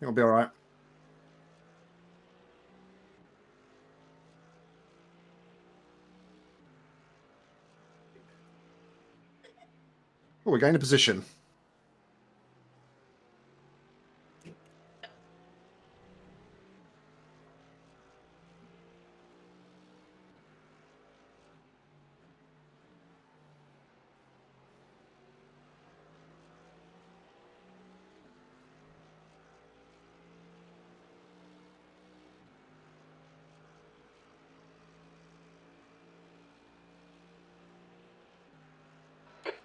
S4: It'll be all right. Oh, we're gaining position.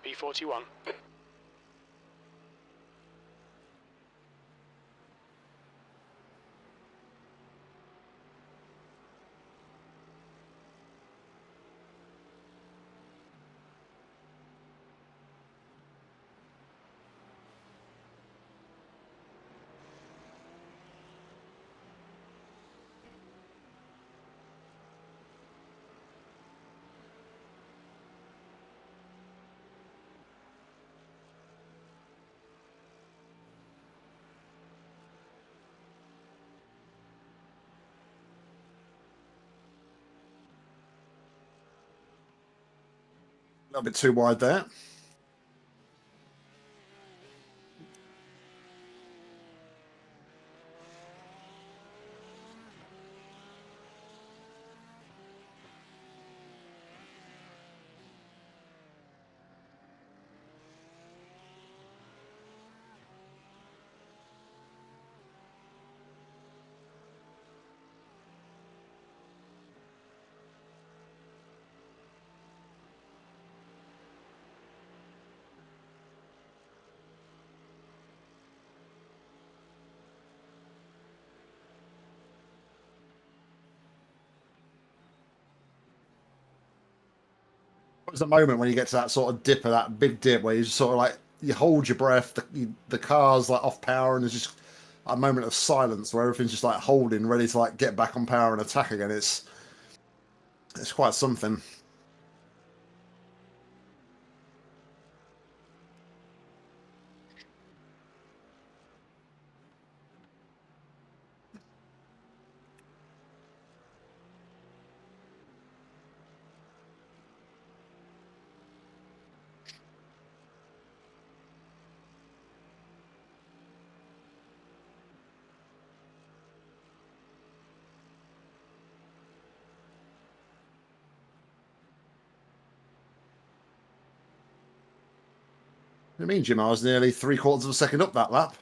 S2: B41.
S4: A little bit too wide there. What was the moment when you get to that sort of dip, of that big dip, where you just sort of like, you hold your breath, the car's like off power, and there's just a moment of silence where everything's just like holding, ready to like get back on power and attack again. It's quite something. I mean, Jim, I was nearly 3/4 of a second up that lap.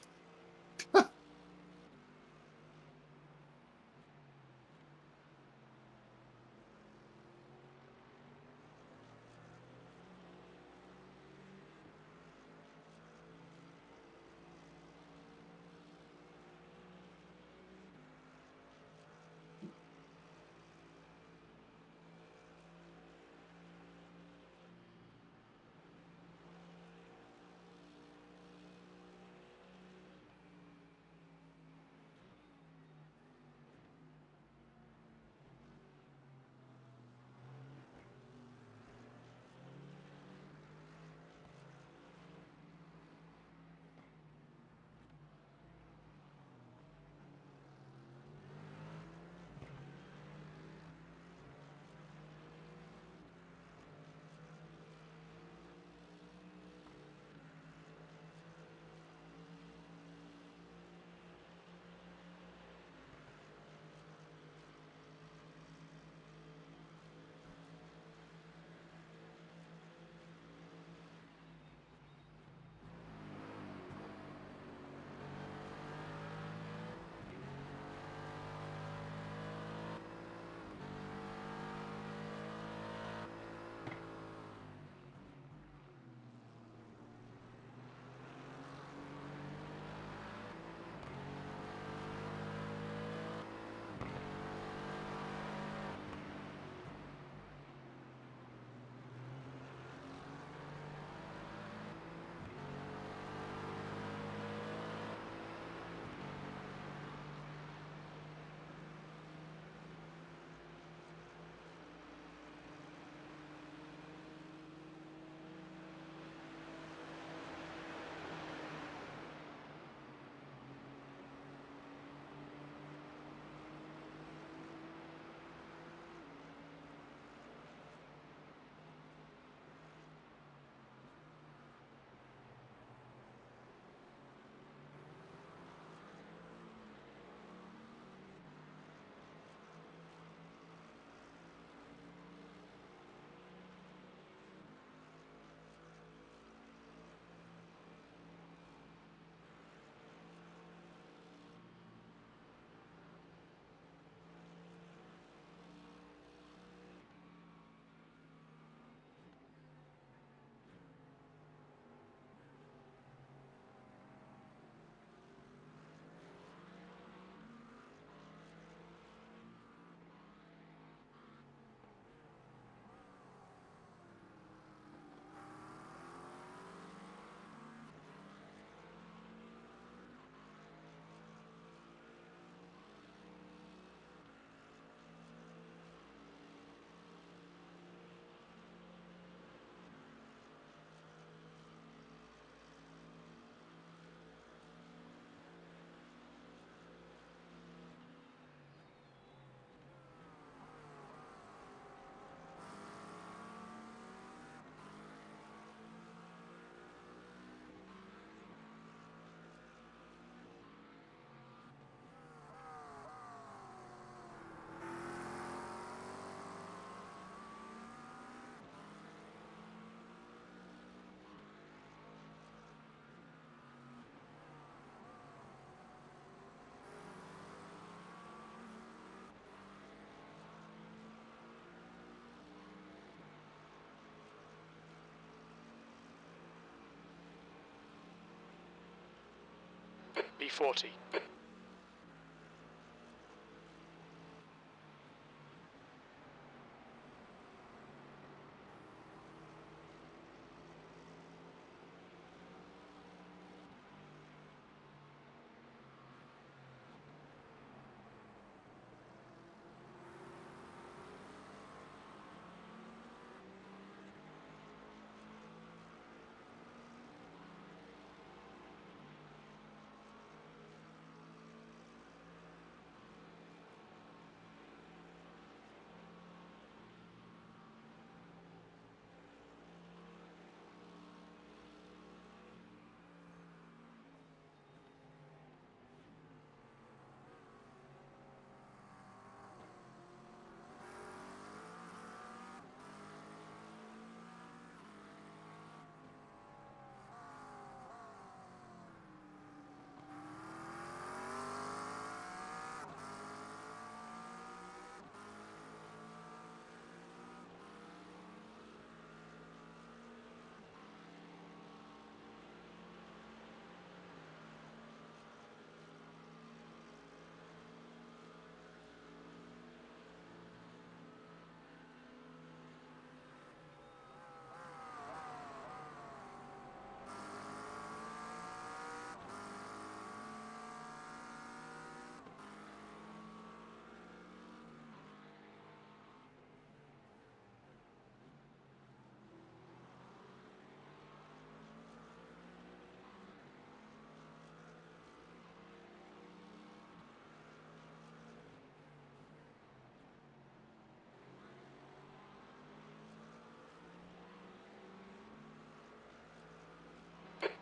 S2: B40.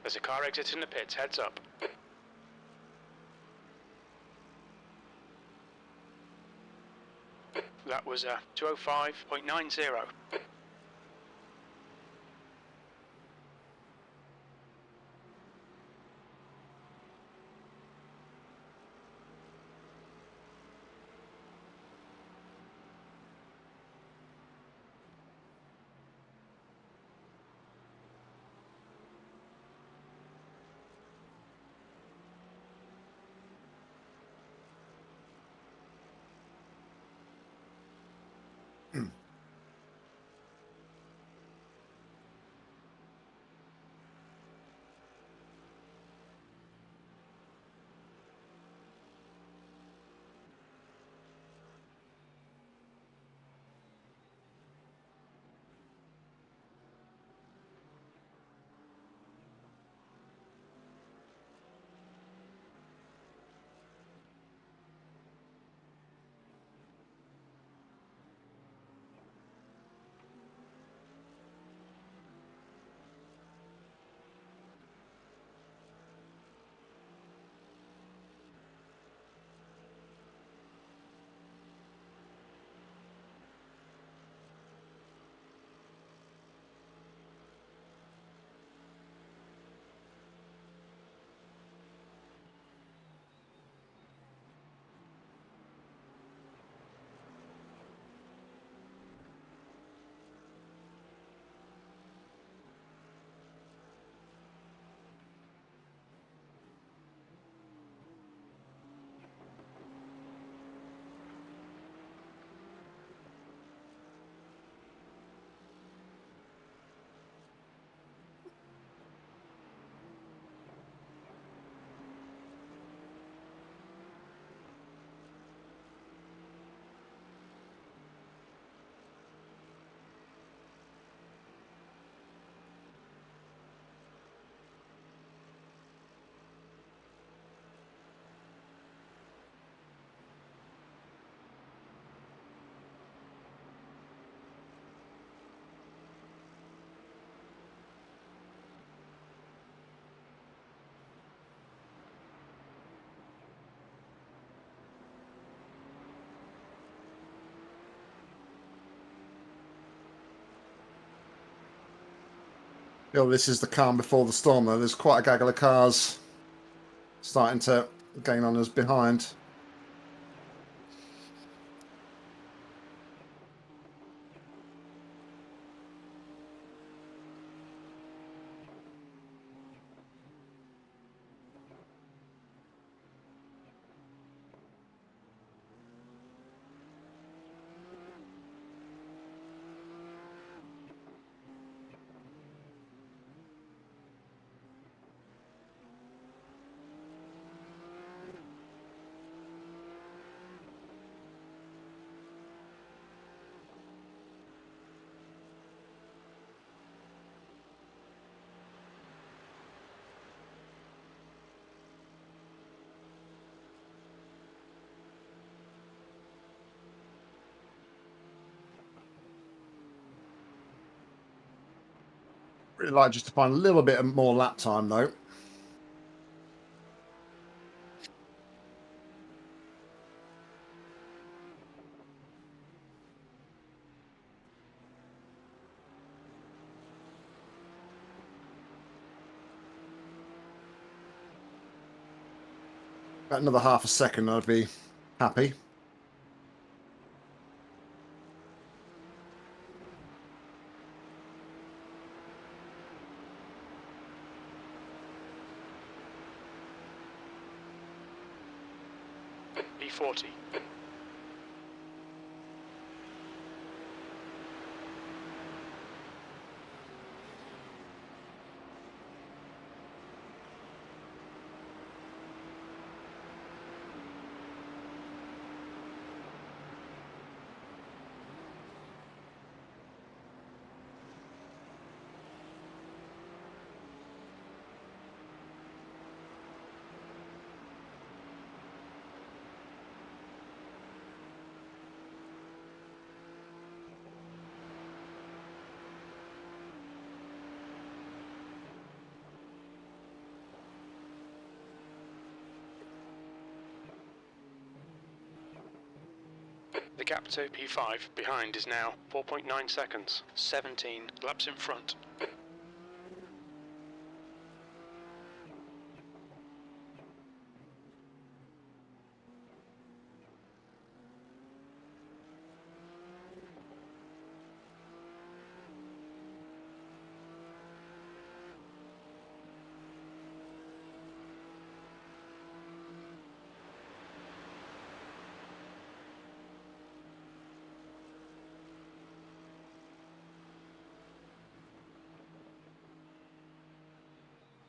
S2: There's a car exiting the pits, heads up. That was 205.90.
S4: Feel this is the calm before the storm, though. There's quite a gaggle of cars starting to gain on us behind. Really like just to find a little bit more lap time, though. About another half a second, I'd be happy.
S2: B40. The gap to P5 behind is now 4.9 seconds. 17 laps in front.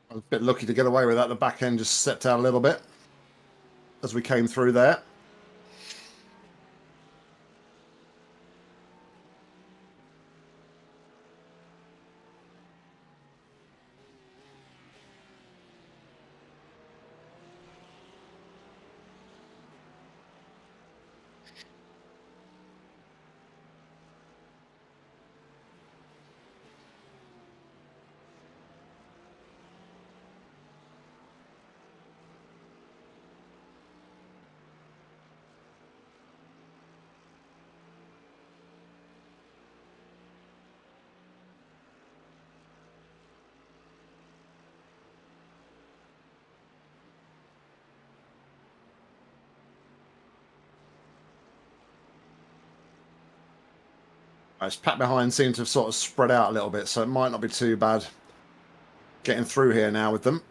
S4: I was a bit lucky to get away with that. The back end just stepped out a little bit as we came through there. This pack behind seemed to have sort of spread out a little bit, so it might not be too bad getting through here now with them.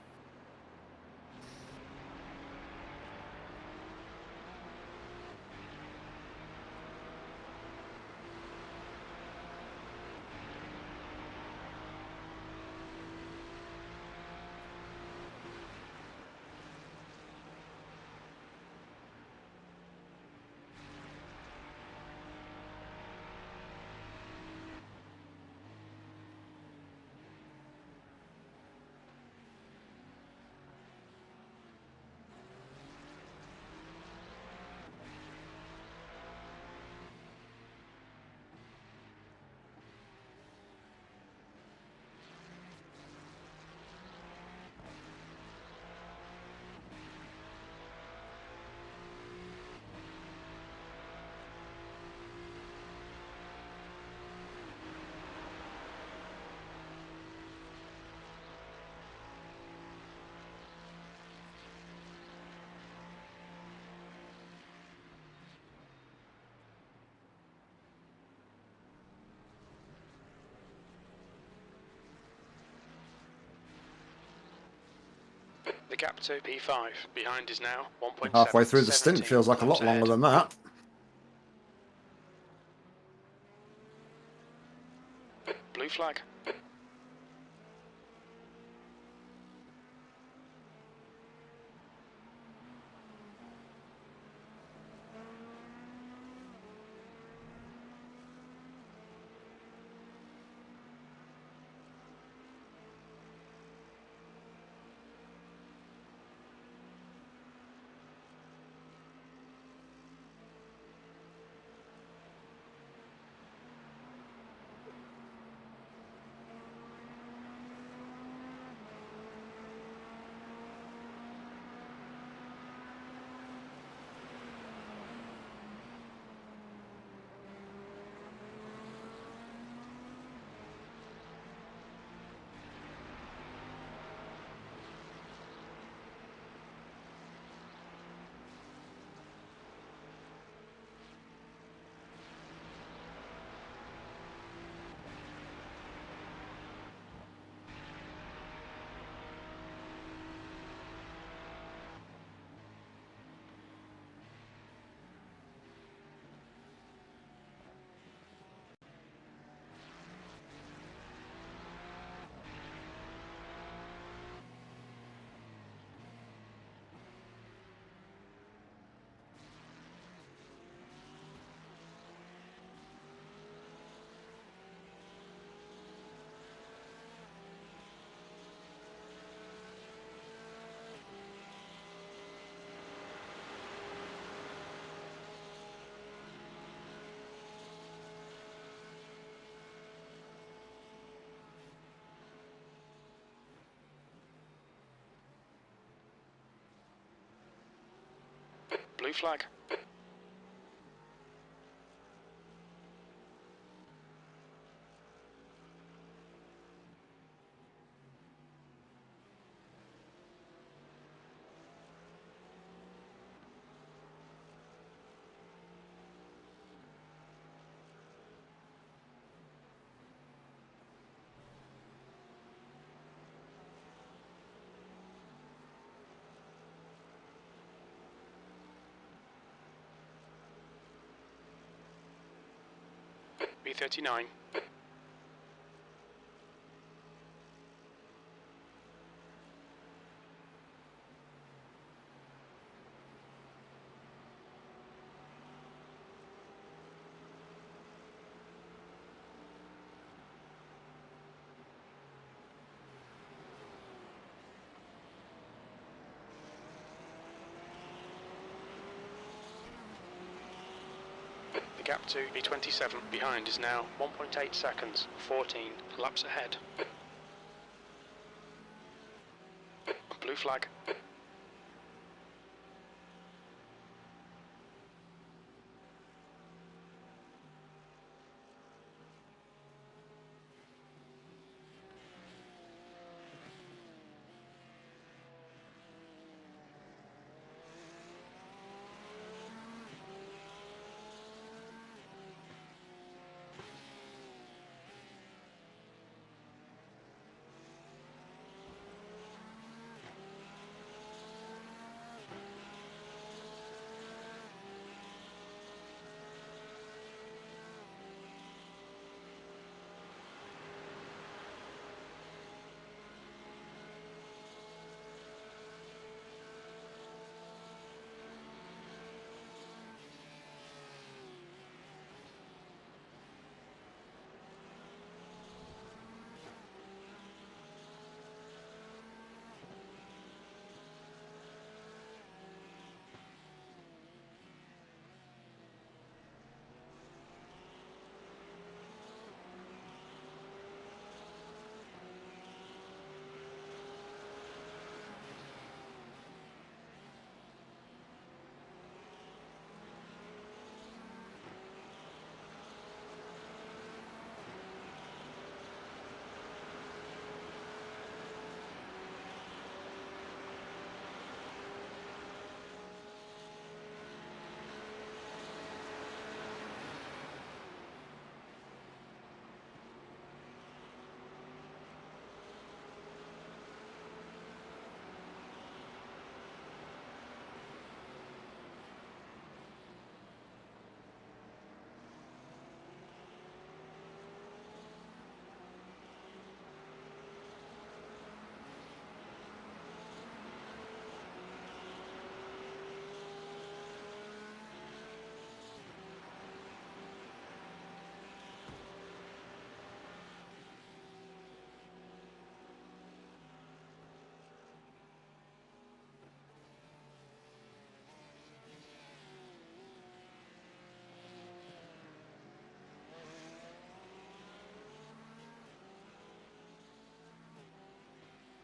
S2: The gap to P5 behind is now 1.7.
S4: Halfway through the stint, feels like a lot longer than that.
S2: Blue flag. Blue flag. 2:39. The gap to B27 behind is now 1.8 seconds, 14 laps ahead. Blue flag.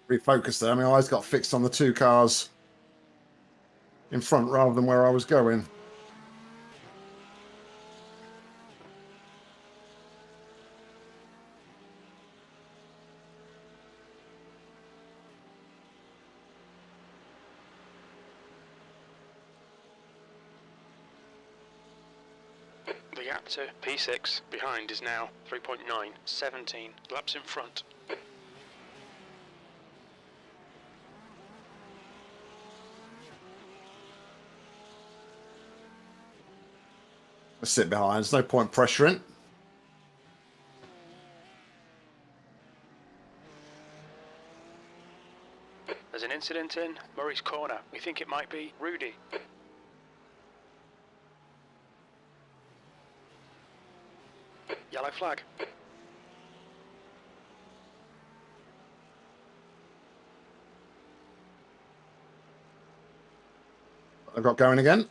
S4: Refocused there. My eyes got fixed on the two cars in front rather than where I was going.
S2: The gap to P6 behind is now 3.9, 17 laps in front.
S4: I sit behind. There's no point pressuring.
S2: There's an incident in Murray's corner. We think it might be Rudy. Yellow flag.
S4: I got going again.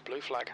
S2: Blue flag.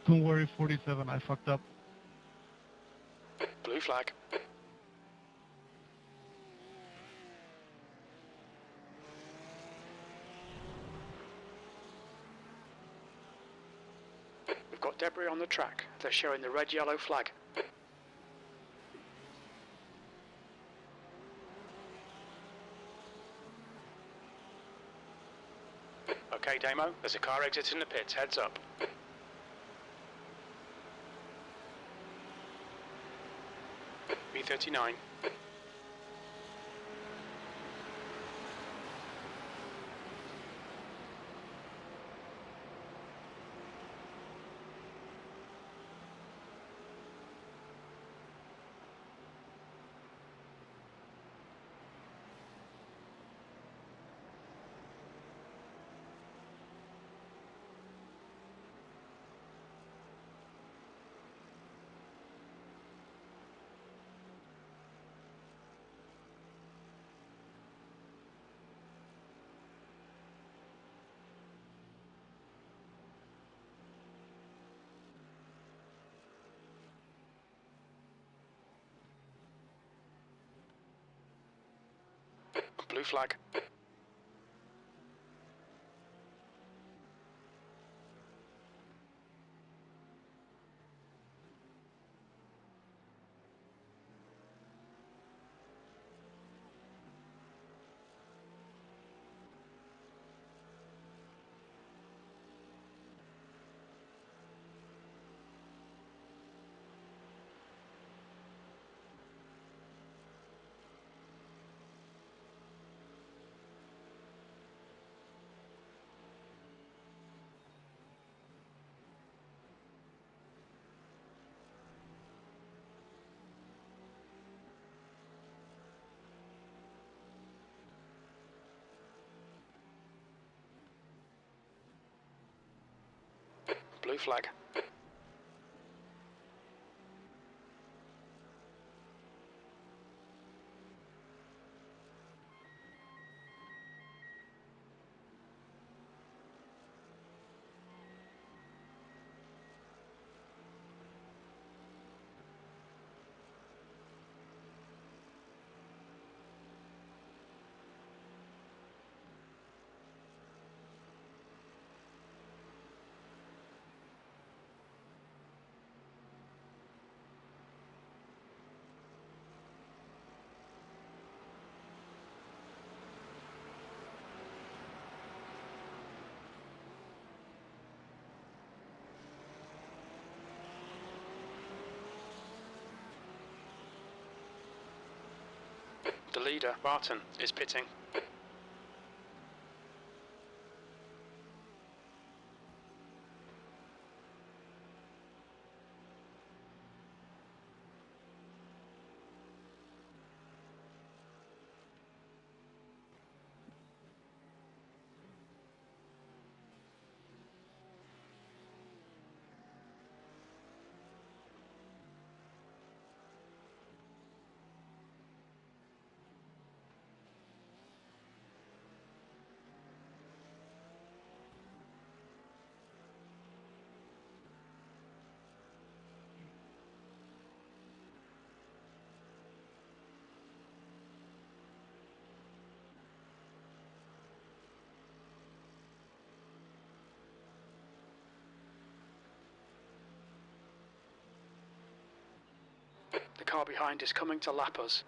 S5: Don't worry, 47, I fucked up.
S2: Blue flag. We've got debris on the track. They're showing the red-yellow flag. Okay, Damo, there's a car exiting the pits. Heads up. B39. Blue flag. Blue flag. The leader, Barton, is pitting. The car behind is coming to lap us.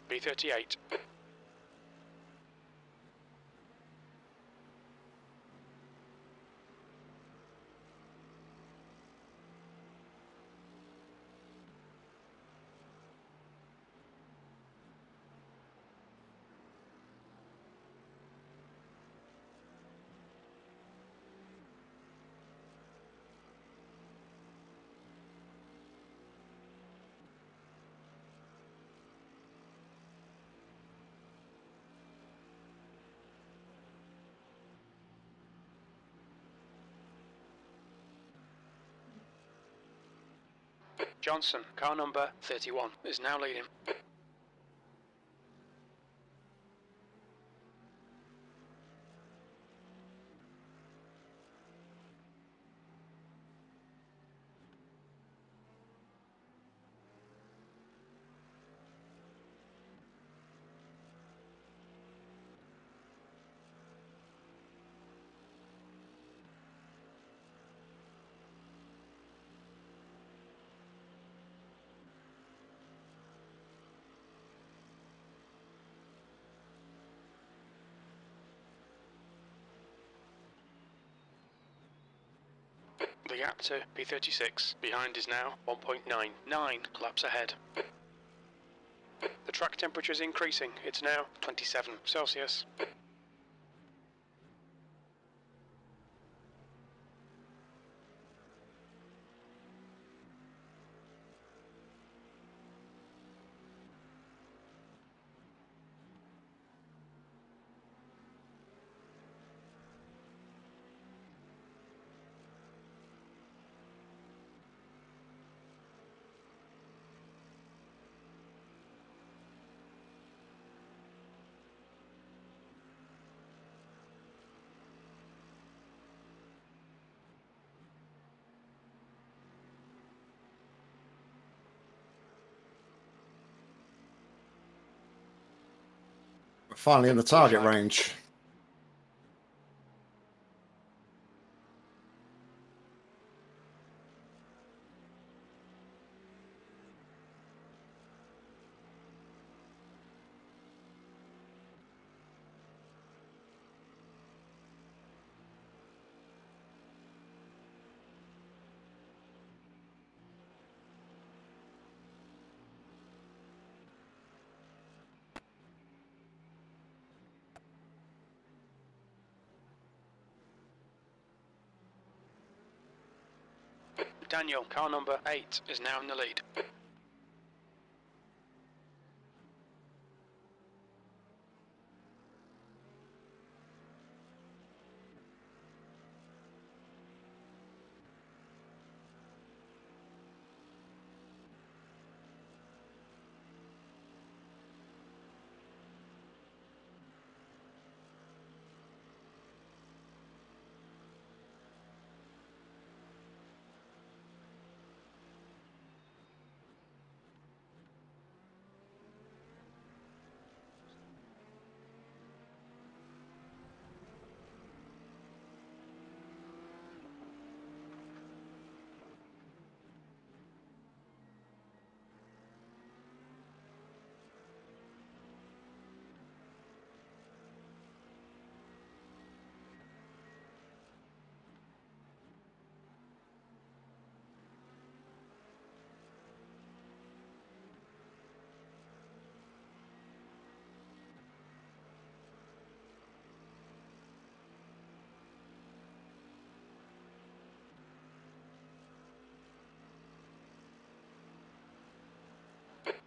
S2: B38. Johnson, car number 31, is now leading. The gap to P36 behind is now 1.99 laps ahead. The track temperature is increasing. It's now 27 Celsius.
S4: Finally in the target range.
S2: Daniel, car number 8, is now in the lead.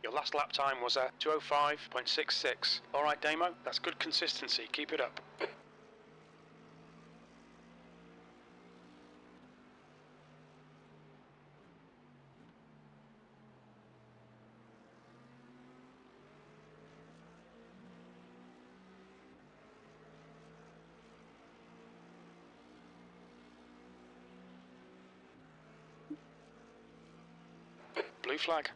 S2: Your last lap time was a 2:05.66. Alright Damo, that's good consistency, keep it up. Blue flag.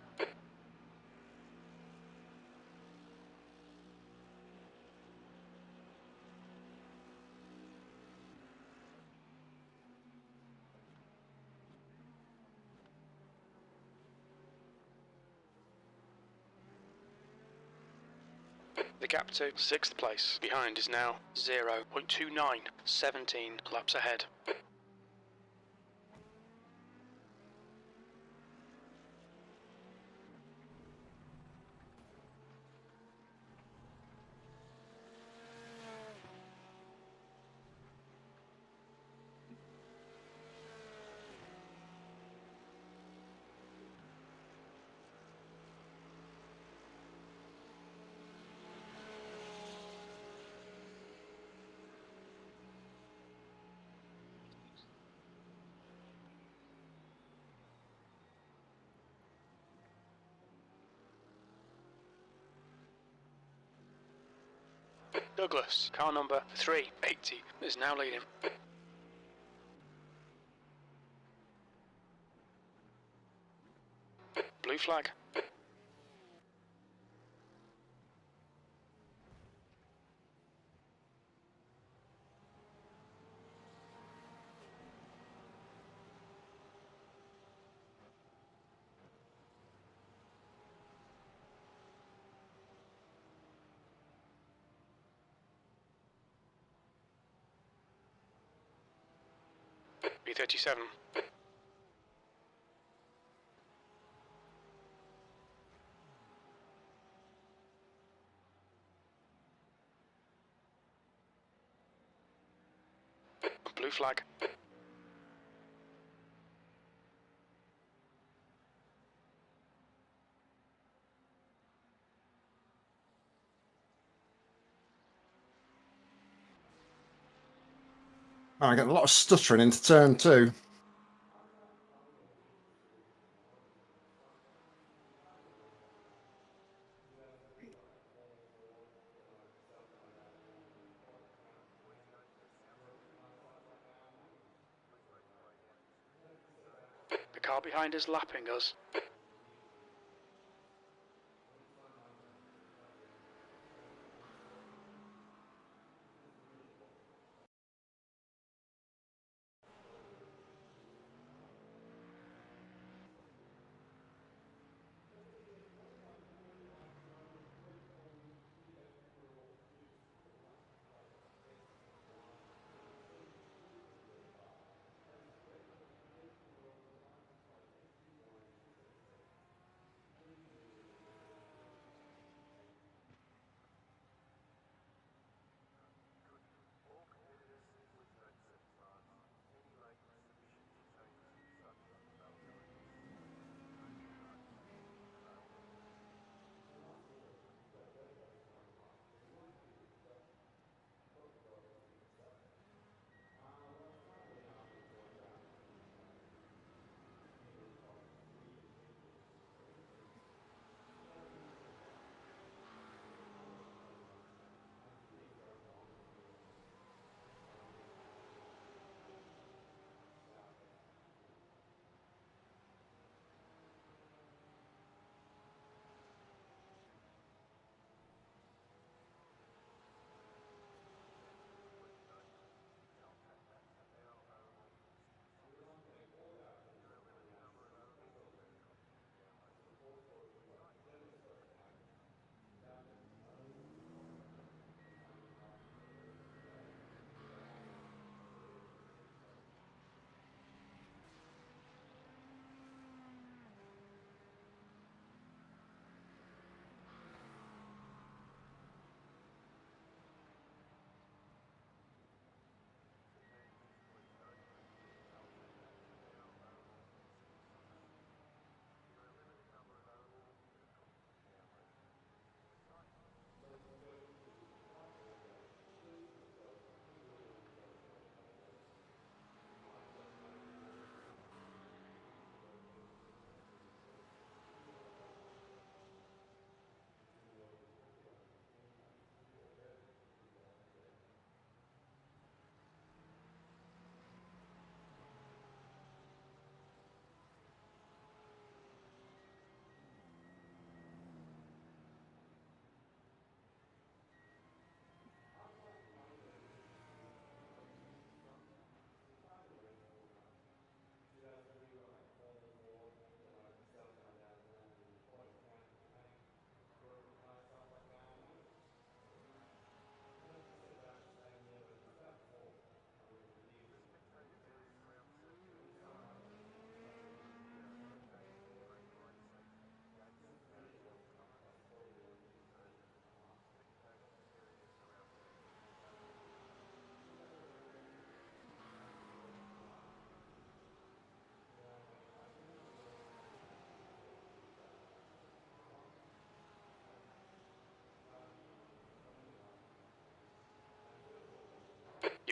S2: The gap to 6th place behind is now 0.29, 17 laps ahead. Douglas, car number 380, is now leading. Blue flag. B37. Blue flag.
S4: Oh, I get a lot of stuttering into turn 2.
S2: The car behind is lapping us.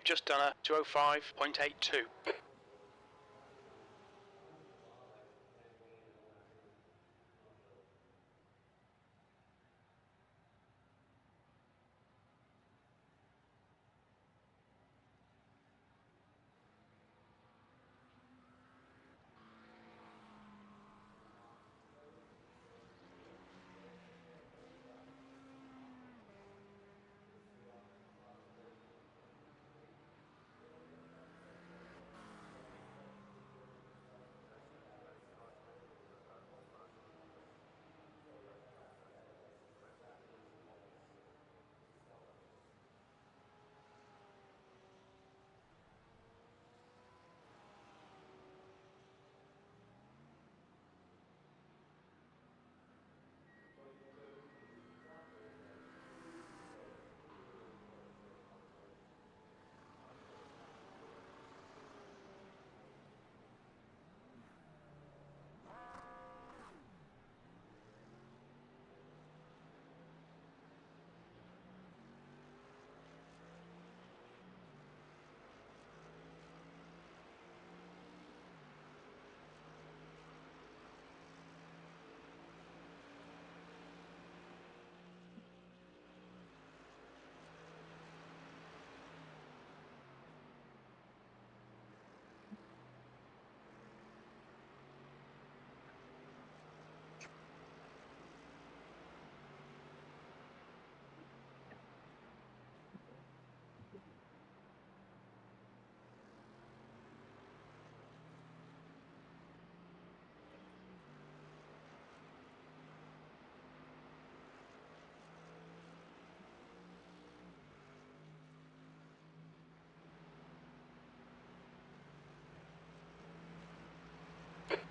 S2: You've just done a 205.82.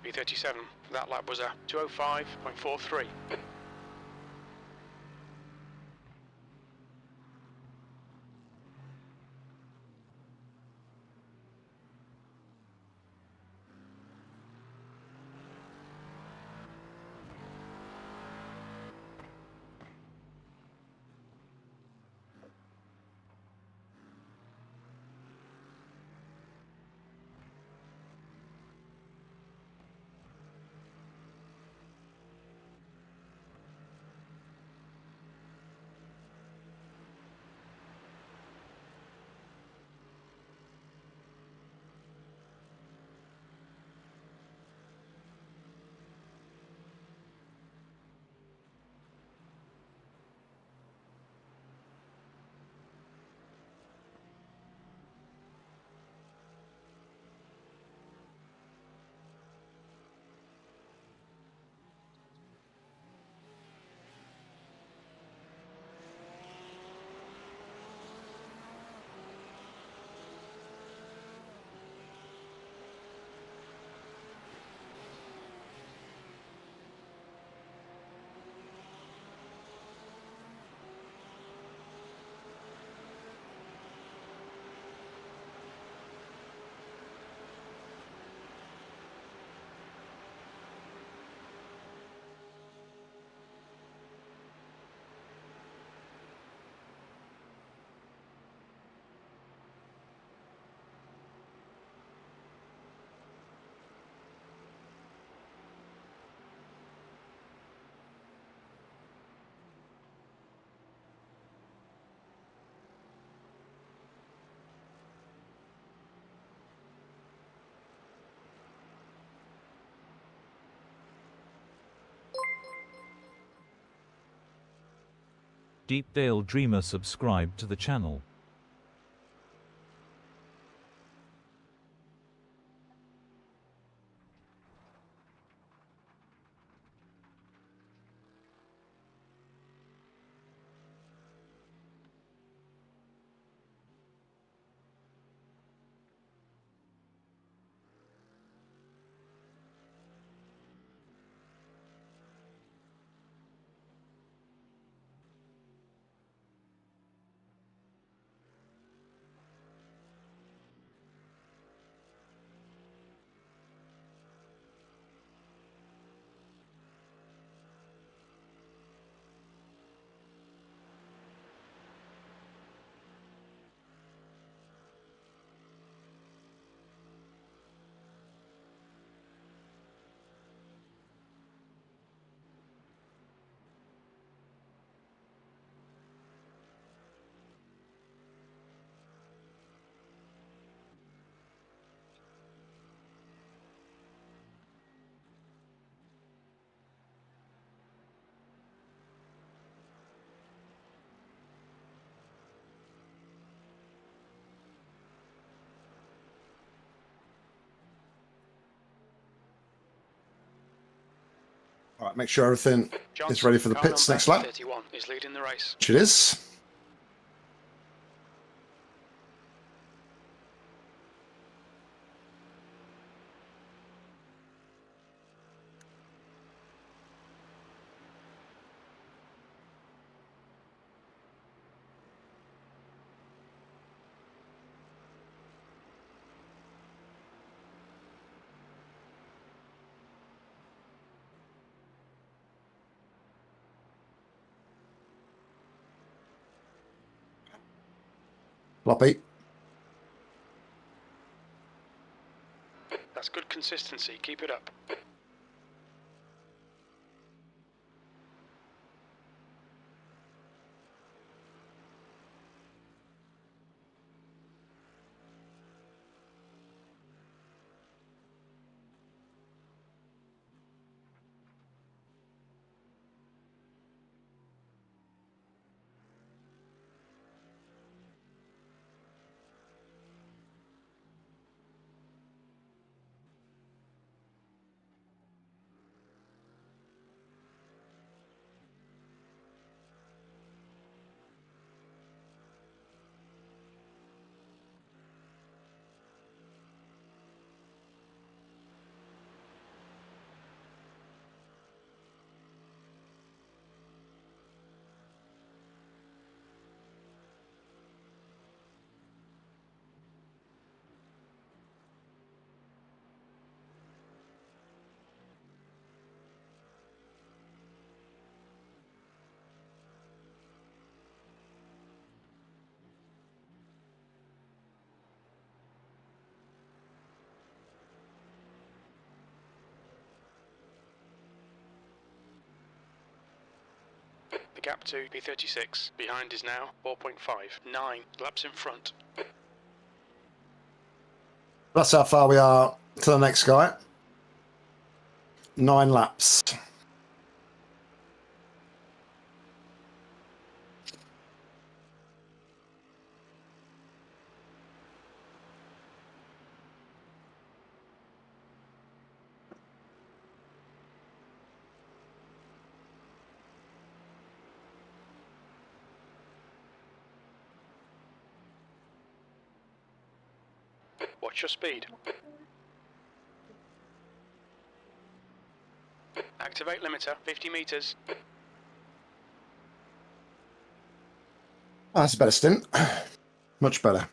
S2: P37. That lap was a 205.43.
S6: Deepdale Dreamer subscribed to the channel.
S4: All right, make sure everything is
S2: Johnson,
S4: ready for the
S2: car
S4: pits
S2: number
S4: next lap.
S2: 31 is leading the race.
S4: Which it is. Lap 8.
S2: That's good consistency. Keep it up. gap to P36. Behind is now 4.5. 9 laps in front.
S4: That's how far we are to the next guy. 9 laps.
S2: Watch your speed. Activate limiter, 50 meters.
S4: Oh, that's a better stint. Much better.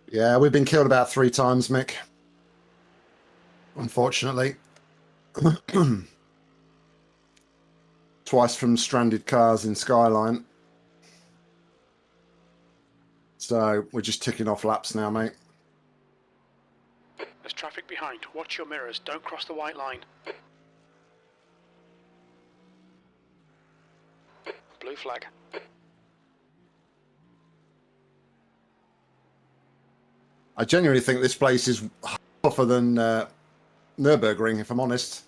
S4: Yeah, we've been killed about 3 times, Mick. Unfortunately. Twice from stranded cars in Skyline. So we're just ticking off laps now, mate.
S2: There's traffic behind. Watch your mirrors. Don't cross the white line. Blue flag.
S4: I genuinely think this place is tougher than Nürburgring, if I'm honest.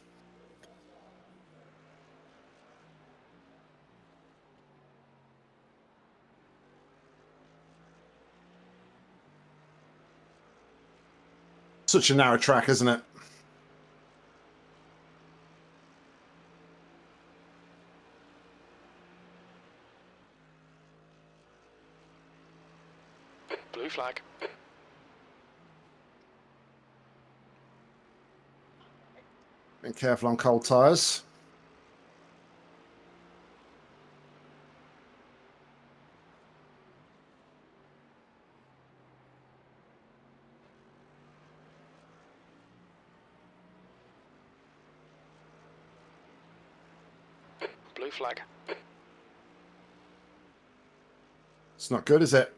S4: Such a narrow track, isn't it?
S2: Blue flag.
S4: Be careful on cold tyres.
S2: Blue flag.
S4: It's not good, is it?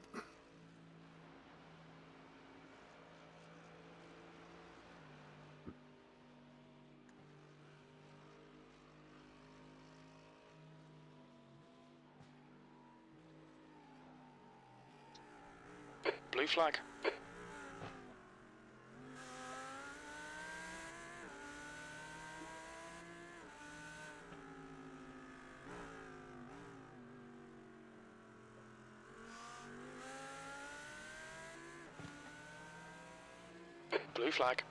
S2: Blue flag. Blue flag.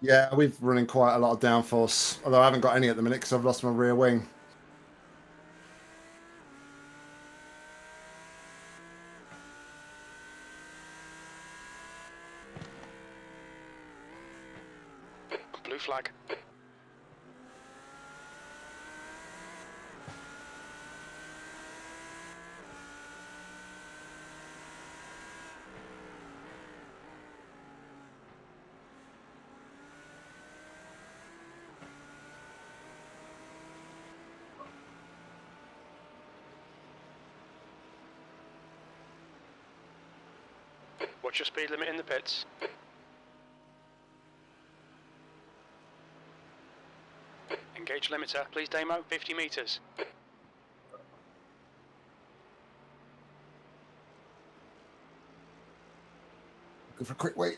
S4: Yeah, we've running quite a lot of downforce, although I haven't got any at the minute because I've lost my rear wing.
S2: Blue flag. Watch your speed limit in the pits. Engage limiter. Please demo 50 meters.
S4: Go for a quick wait.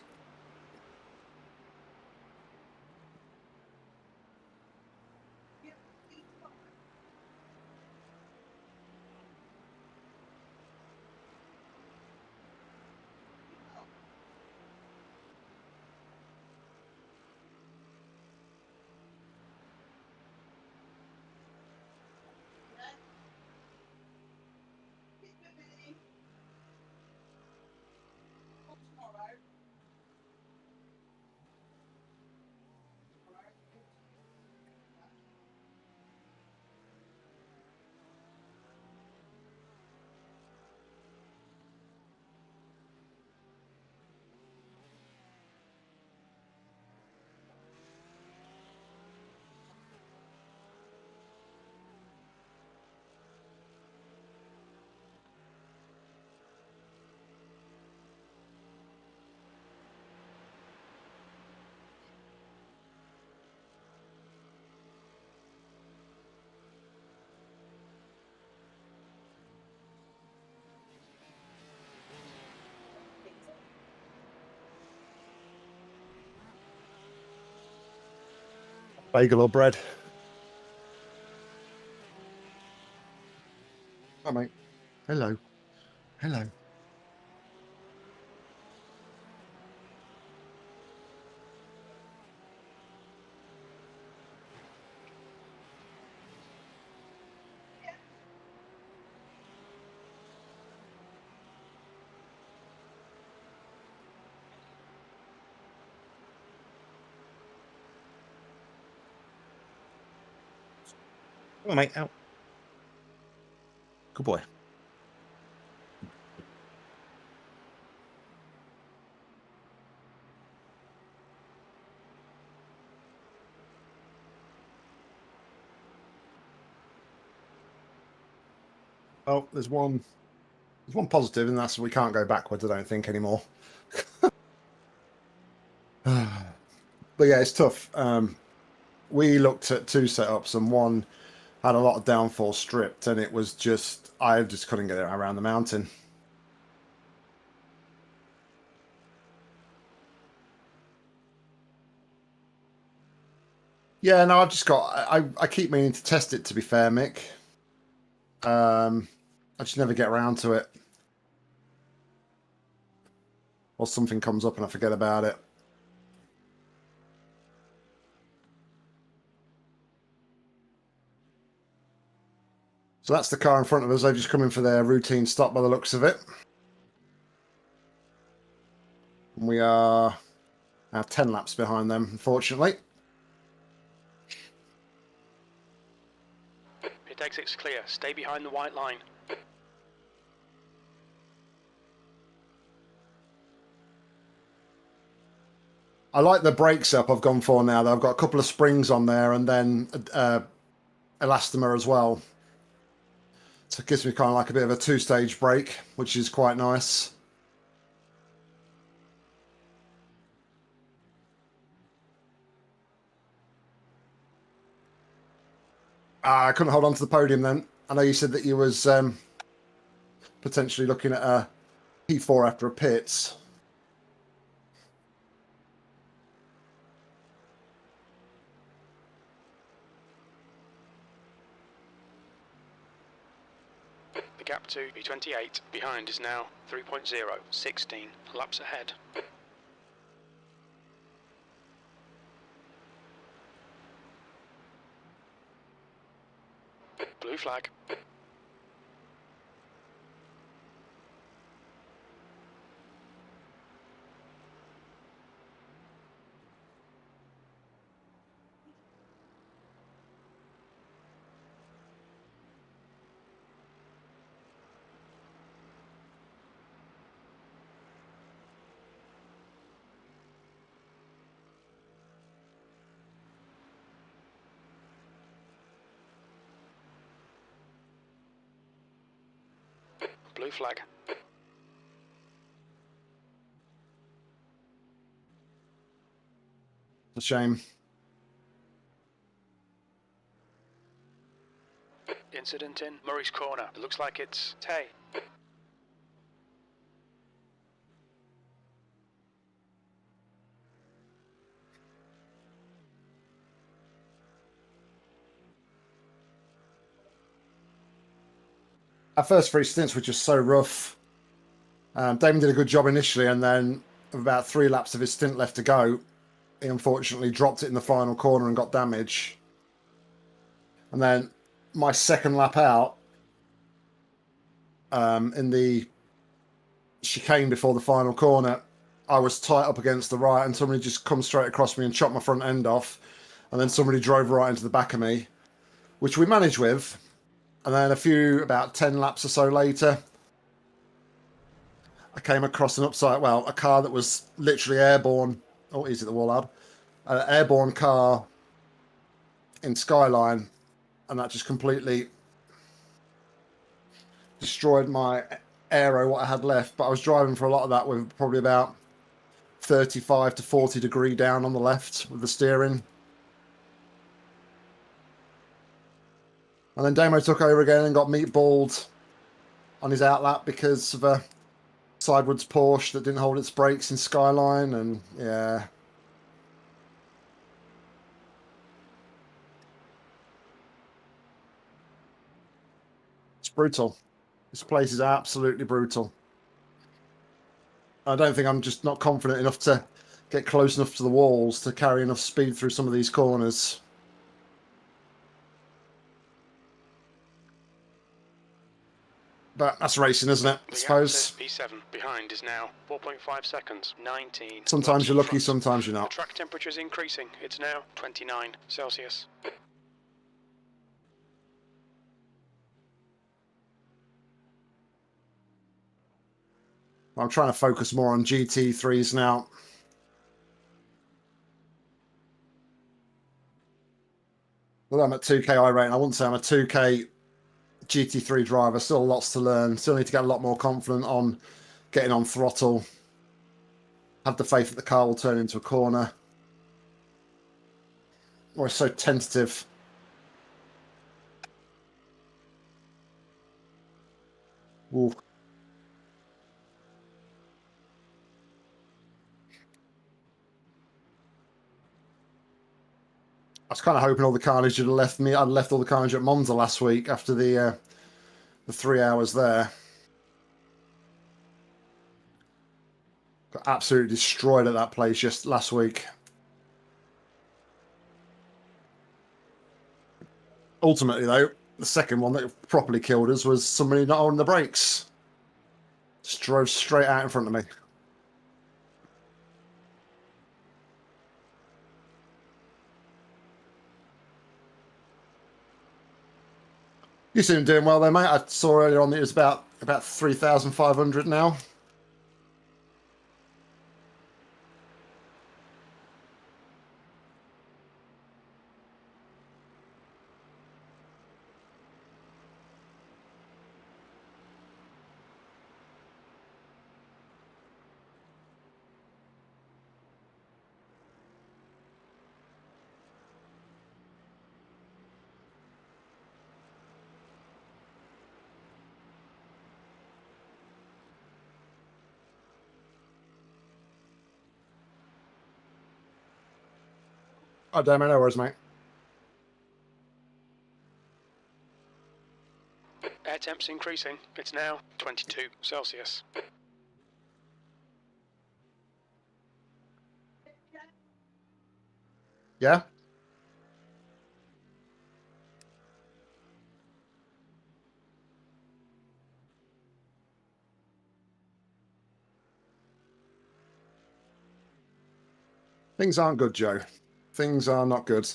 S4: Bagel or bread? Hi, mate. Hello. Hello. Come on, mate. Out. Good boy. Oh, there's one positive, and that's we can't go backwards, I don't think, anymore. But yeah, it's tough. We looked at 2 setups, and one had a lot of downforce stripped, and it was just, I just couldn't get it around the mountain. Yeah, no, I've just got, I keep meaning to test it, to be fair, Mick. I just never get around to it. Or something comes up and I forget about it. So that's the car in front of us. They've just come in for their routine stop by the looks of it. And we are now 10 laps behind them, unfortunately.
S2: Pit exit's clear. Stay behind the white line.
S4: I like the brakes up I've gone for now. I've got a couple of springs on there and then elastomer as well. So it gives me kind of like a bit of a 2-stage brake, which is quite nice. I couldn't hold on to the podium then. I know you said that you was potentially looking at a P4 after a pits.
S2: The gap to B28 behind is now 3.0, 16 laps ahead. Blue flag. Blue flag.
S4: A shame.
S2: Incident in Murray's corner. It looks like it's Tay.
S4: Our first 3 stints were just so rough. Damon did a good job initially, and then with about 3 laps of his stint left to go, he unfortunately dropped it in the final corner and got damage. And then my second lap out, in the chicane before the final corner, I was tight up against the right, and somebody just come straight across me and chopped my front end off. And then somebody drove right into the back of me, which we managed with. And then about 10 laps or so later, I came across a car that was literally airborne. Oh, easy at the wall, lad. An airborne car in Skyline, and that just completely destroyed my aero, what I had left. But I was driving for a lot of that with probably about 35 to 40 degree down on the left with the steering. And then Damo took over again and got meatballed on his outlap because of a sidewards Porsche that didn't hold its brakes in Skyline, and yeah. brutal. This place is absolutely brutal. I don't think I'm just not confident enough to get close enough to the walls to carry enough speed through some of these corners. But that's racing, isn't it? I suppose.
S2: P7 behind is now 4.5 seconds. 19.
S4: Sometimes you're lucky, sometimes you're not.
S2: The track temperature is increasing. It's now 29 Celsius.
S4: I'm trying to focus more on GT3s now. Well, I'm at 2K iRacing. I wouldn't say I'm a 2K GT3 driver. Still lots to learn. Still need to get a lot more confident on getting on throttle. Have the faith that the car will turn into a corner. Or it's so tentative. Ooh. I was kind of hoping all the carnage had left me. I'd left all the carnage at Monza last week after the 3 hours there. Got absolutely destroyed at that place just last week. Ultimately, though, the second one that properly killed us was somebody not holding the brakes. Just drove straight out in front of me. You seem doing well there, mate. I saw earlier on that it was about 3,500 now. Oh, damn it, no worries, mate.
S2: Air temp's increasing. It's now 22 Celsius.
S4: Yeah? Things aren't good, Joe. Things are not good.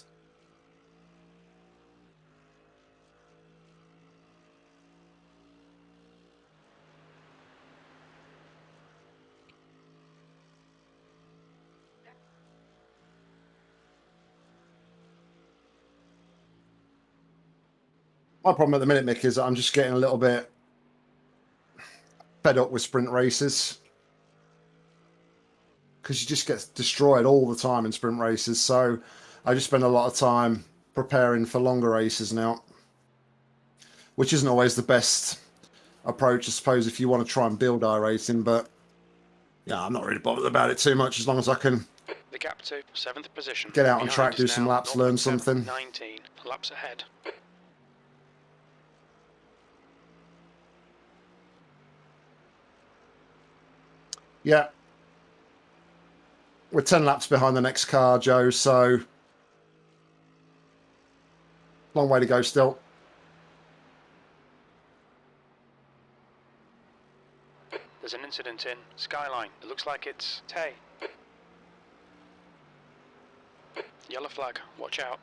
S4: My problem at the minute, Mick, is that I'm just getting a little bit fed up with sprint races. Because you just get destroyed all the time in sprint races. So I just spend a lot of time preparing for longer races now. Which isn't always the best approach, I suppose, if you want to try and build iRacing. But yeah, I'm not really bothered about it too much as long as I can
S2: The gap to 7th position.
S4: get out on
S2: Behind
S4: track,
S2: is
S4: do some
S2: now
S4: laps, learn
S2: 0.7,
S4: something.
S2: 19 laps ahead.
S4: Yeah. We're 10 laps behind the next car, Joe, so long way to go still.
S2: There's an incident in Skyline. It looks like it's Tay. Yellow flag. Watch out.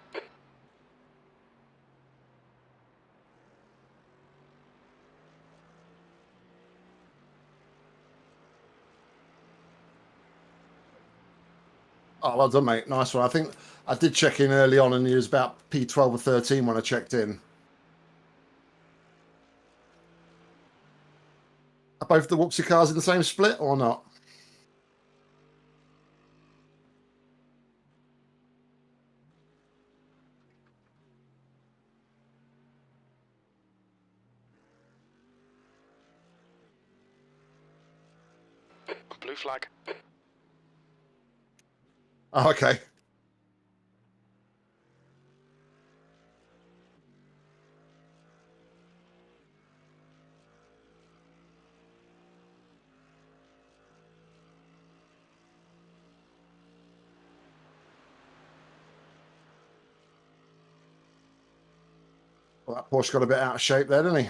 S4: Oh, well done, mate. Nice one. I think I did check in early on and he was about P12 or 13 when I checked in. Are both the Whoopsie cars in the same split or not?
S2: Blue flag.
S4: Oh, okay. Well, that Porsche got a bit out of shape there, didn't he?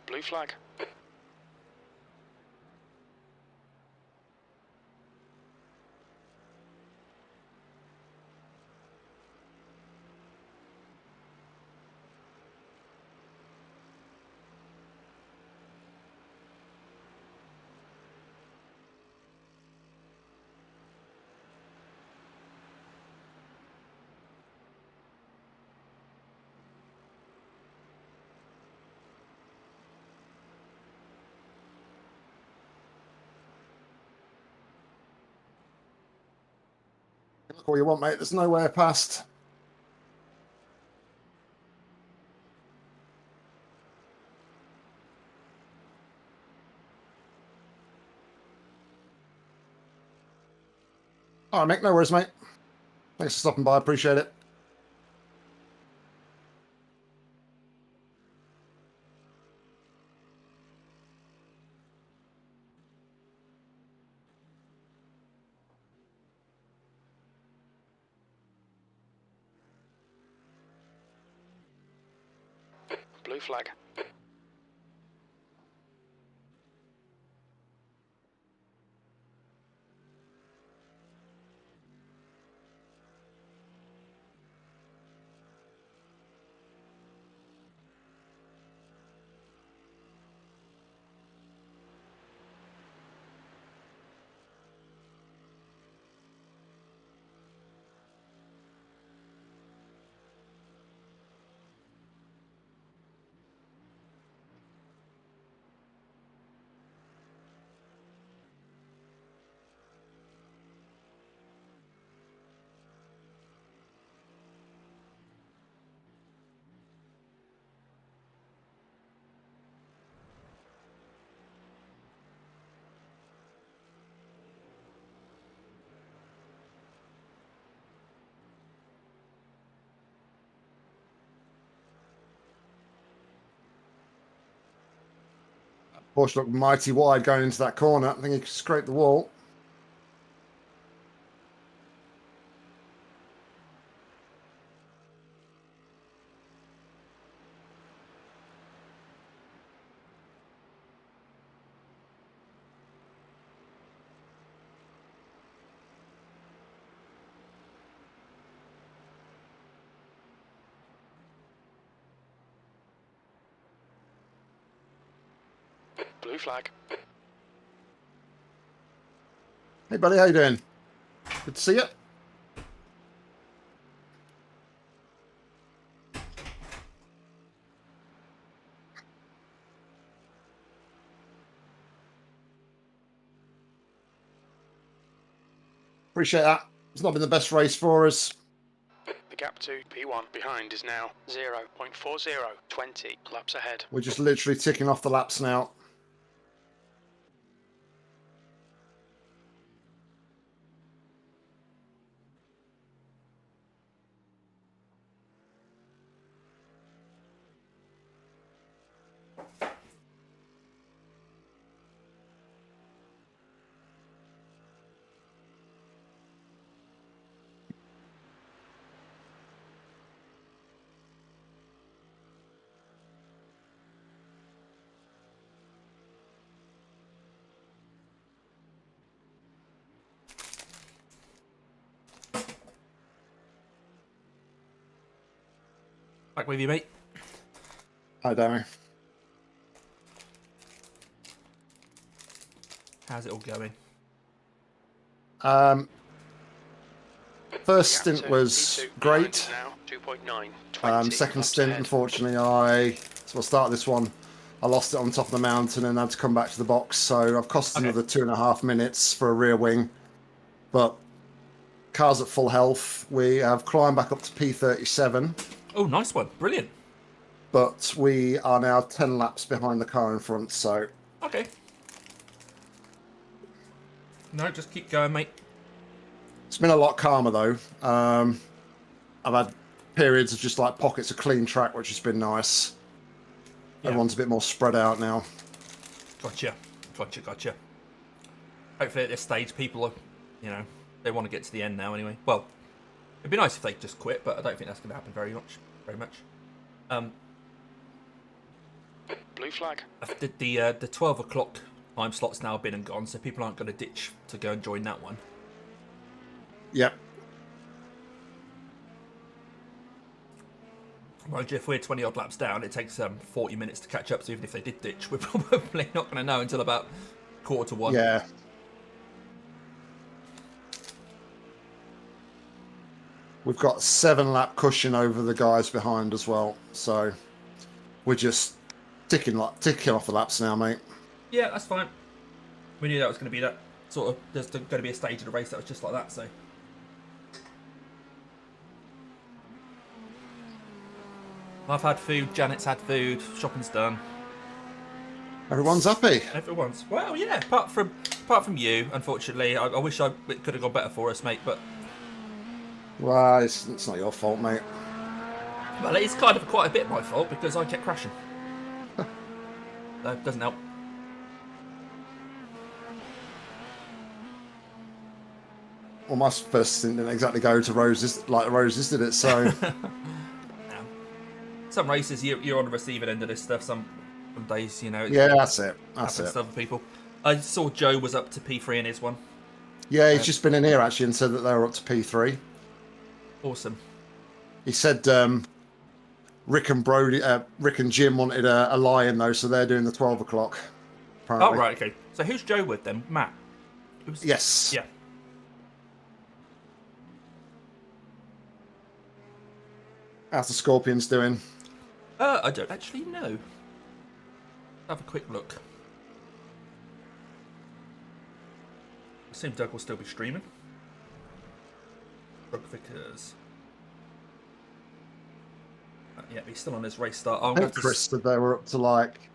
S2: Blue flag.
S4: Look all you want, mate. There's nowhere past. All right, Mick. No worries, mate. Thanks for stopping by. Appreciate it.
S2: Blue flag.
S4: Porsche looked mighty wide going into that corner. I think he scraped the wall.
S2: Blue flag.
S4: Hey, buddy, how you doing? Good to see you. Appreciate that. It's not been the best race for us.
S2: The gap to P1 behind is now 0.40, 20 laps ahead.
S4: We're just literally ticking off the laps now.
S1: Back with you, mate.
S4: Hi, Damo.
S1: How's it all going?
S4: First stint was great.
S2: Now 2.9, 20
S4: Second
S2: laps
S4: stint,
S2: ahead.
S4: unfortunately, so I'll start this one. I lost it on top of the mountain and had to come back to the box. So I've cost another 2.5 minutes for a rear wing. But car's at full health. We have climbed back up to P37.
S1: Oh, nice one. Brilliant.
S4: But we are now 10 laps behind the car in front. So
S1: Okay. No, just keep going, mate.
S4: It's been a lot calmer though. I've had periods of just like pockets of clean track, which has been nice.
S1: Yeah.
S4: Everyone's a bit more spread out now.
S1: Gotcha. Hopefully at this stage people are, you know, they want to get to the end now anyway. Well, it'd be nice if they just quit, but I don't think that's going to happen very much.
S2: Blue flag.
S1: The 12 o'clock time slot's now been and gone, so people aren't going to ditch to go and join that one.
S4: Yep.
S1: Well, if we're 20 odd laps down, it takes 40 minutes to catch up, so even if they did ditch, we're probably not going to know until about 1:45.
S4: Yeah. We've got 7-lap cushion over the guys behind as well, so we're just ticking off the laps now, mate.
S1: Yeah, that's fine. We knew that was going to be that sort of. There's going to be a stage of the race that was just like that, so. I've had food, Janet's had food, shopping's done.
S4: Everyone's happy.
S1: Everyone's. Well, yeah, apart from you, unfortunately. I wish it could have gone better for us, mate, but.
S4: Well, it's not your fault, mate.
S1: Well, it's kind of quite a bit my fault because I kept crashing. That doesn't help.
S4: Well, my first stint didn't exactly go to roses like the roses, did it? So.
S1: Some races you're on the receiving end of this stuff. Some days, you know.
S4: Yeah, that's it.
S1: That's it. To other people. I saw Joe was up to P3 in his one.
S4: Yeah, he's just been in here actually and said that they were up to P3.
S1: Awesome.
S4: He said Rick and Jim wanted a lion though, so they're doing the 12 o'clock.
S1: Oh right, okay. So who's Joe with then? Matt.
S4: Yes.
S1: Yeah.
S4: How's the Scorpions doing?
S1: I don't actually know. Have a quick look. I assume Doug will still be streaming. Doug Vickers. Yeah, he's still on his race start.
S4: I think Chris said they were up to like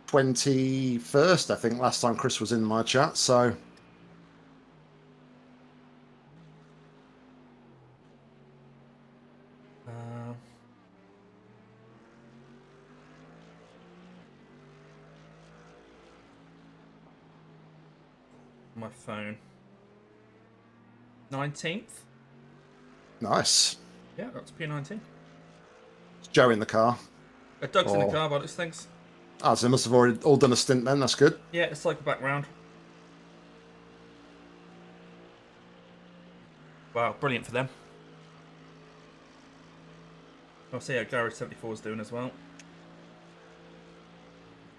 S4: 21st, I think, last time Chris was in my chat, so...
S1: My phone. 19th?
S4: Nice.
S1: Yeah, that's P19.
S4: Is Joe in the car?
S1: Doug's in the car by those things.
S4: Oh, so they must have already all done a stint then, that's good.
S1: Yeah, it's like a back round. Wow, brilliant for them. I'll see how Garage 74 is doing as well.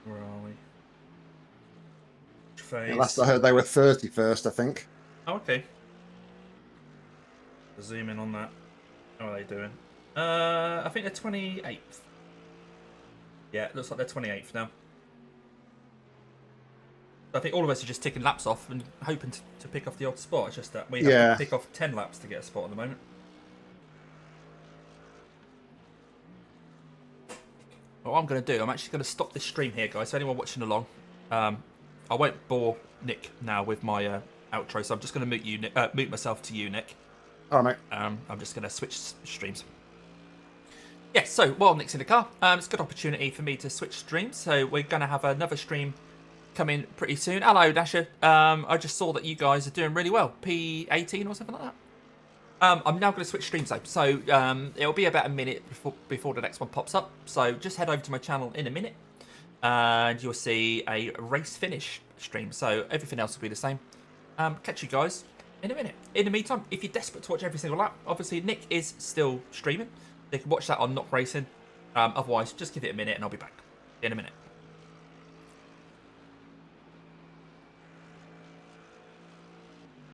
S1: Where are we?
S4: Yeah, last I heard they were 31st, I think.
S1: Oh, okay. Zoom in on that. How are they doing? I think they're 28th. Yeah, it looks like they're 28th now. I think all of us are just ticking laps off and hoping to pick off the odd spot. It's just that we have to pick off 10 laps to get a spot at the moment. What I'm going to do, I'm actually going to stop this stream here, guys. So anyone watching along, I won't bore Nick now with my outro, so I'm just going to mute myself to you, Nick.
S4: All right, mate.
S1: I'm just going to switch streams. Yes, so while Nick's in the car, it's a good opportunity for me to switch streams. So we're going to have another stream coming pretty soon. Hello, Ascher. I just saw that you guys are doing really well. P18 or something like that. I'm now going to switch streams though. So it'll be about a minute before the next one pops up. So just head over to my channel in a minute. And you'll see a race finish stream. So everything else will be the same. Catch you guys in a minute. In the meantime, if you're desperate to watch every single lap, obviously Nick is still streaming. You can watch that on Not Racing. Otherwise, just give it a minute and I'll be back in a minute.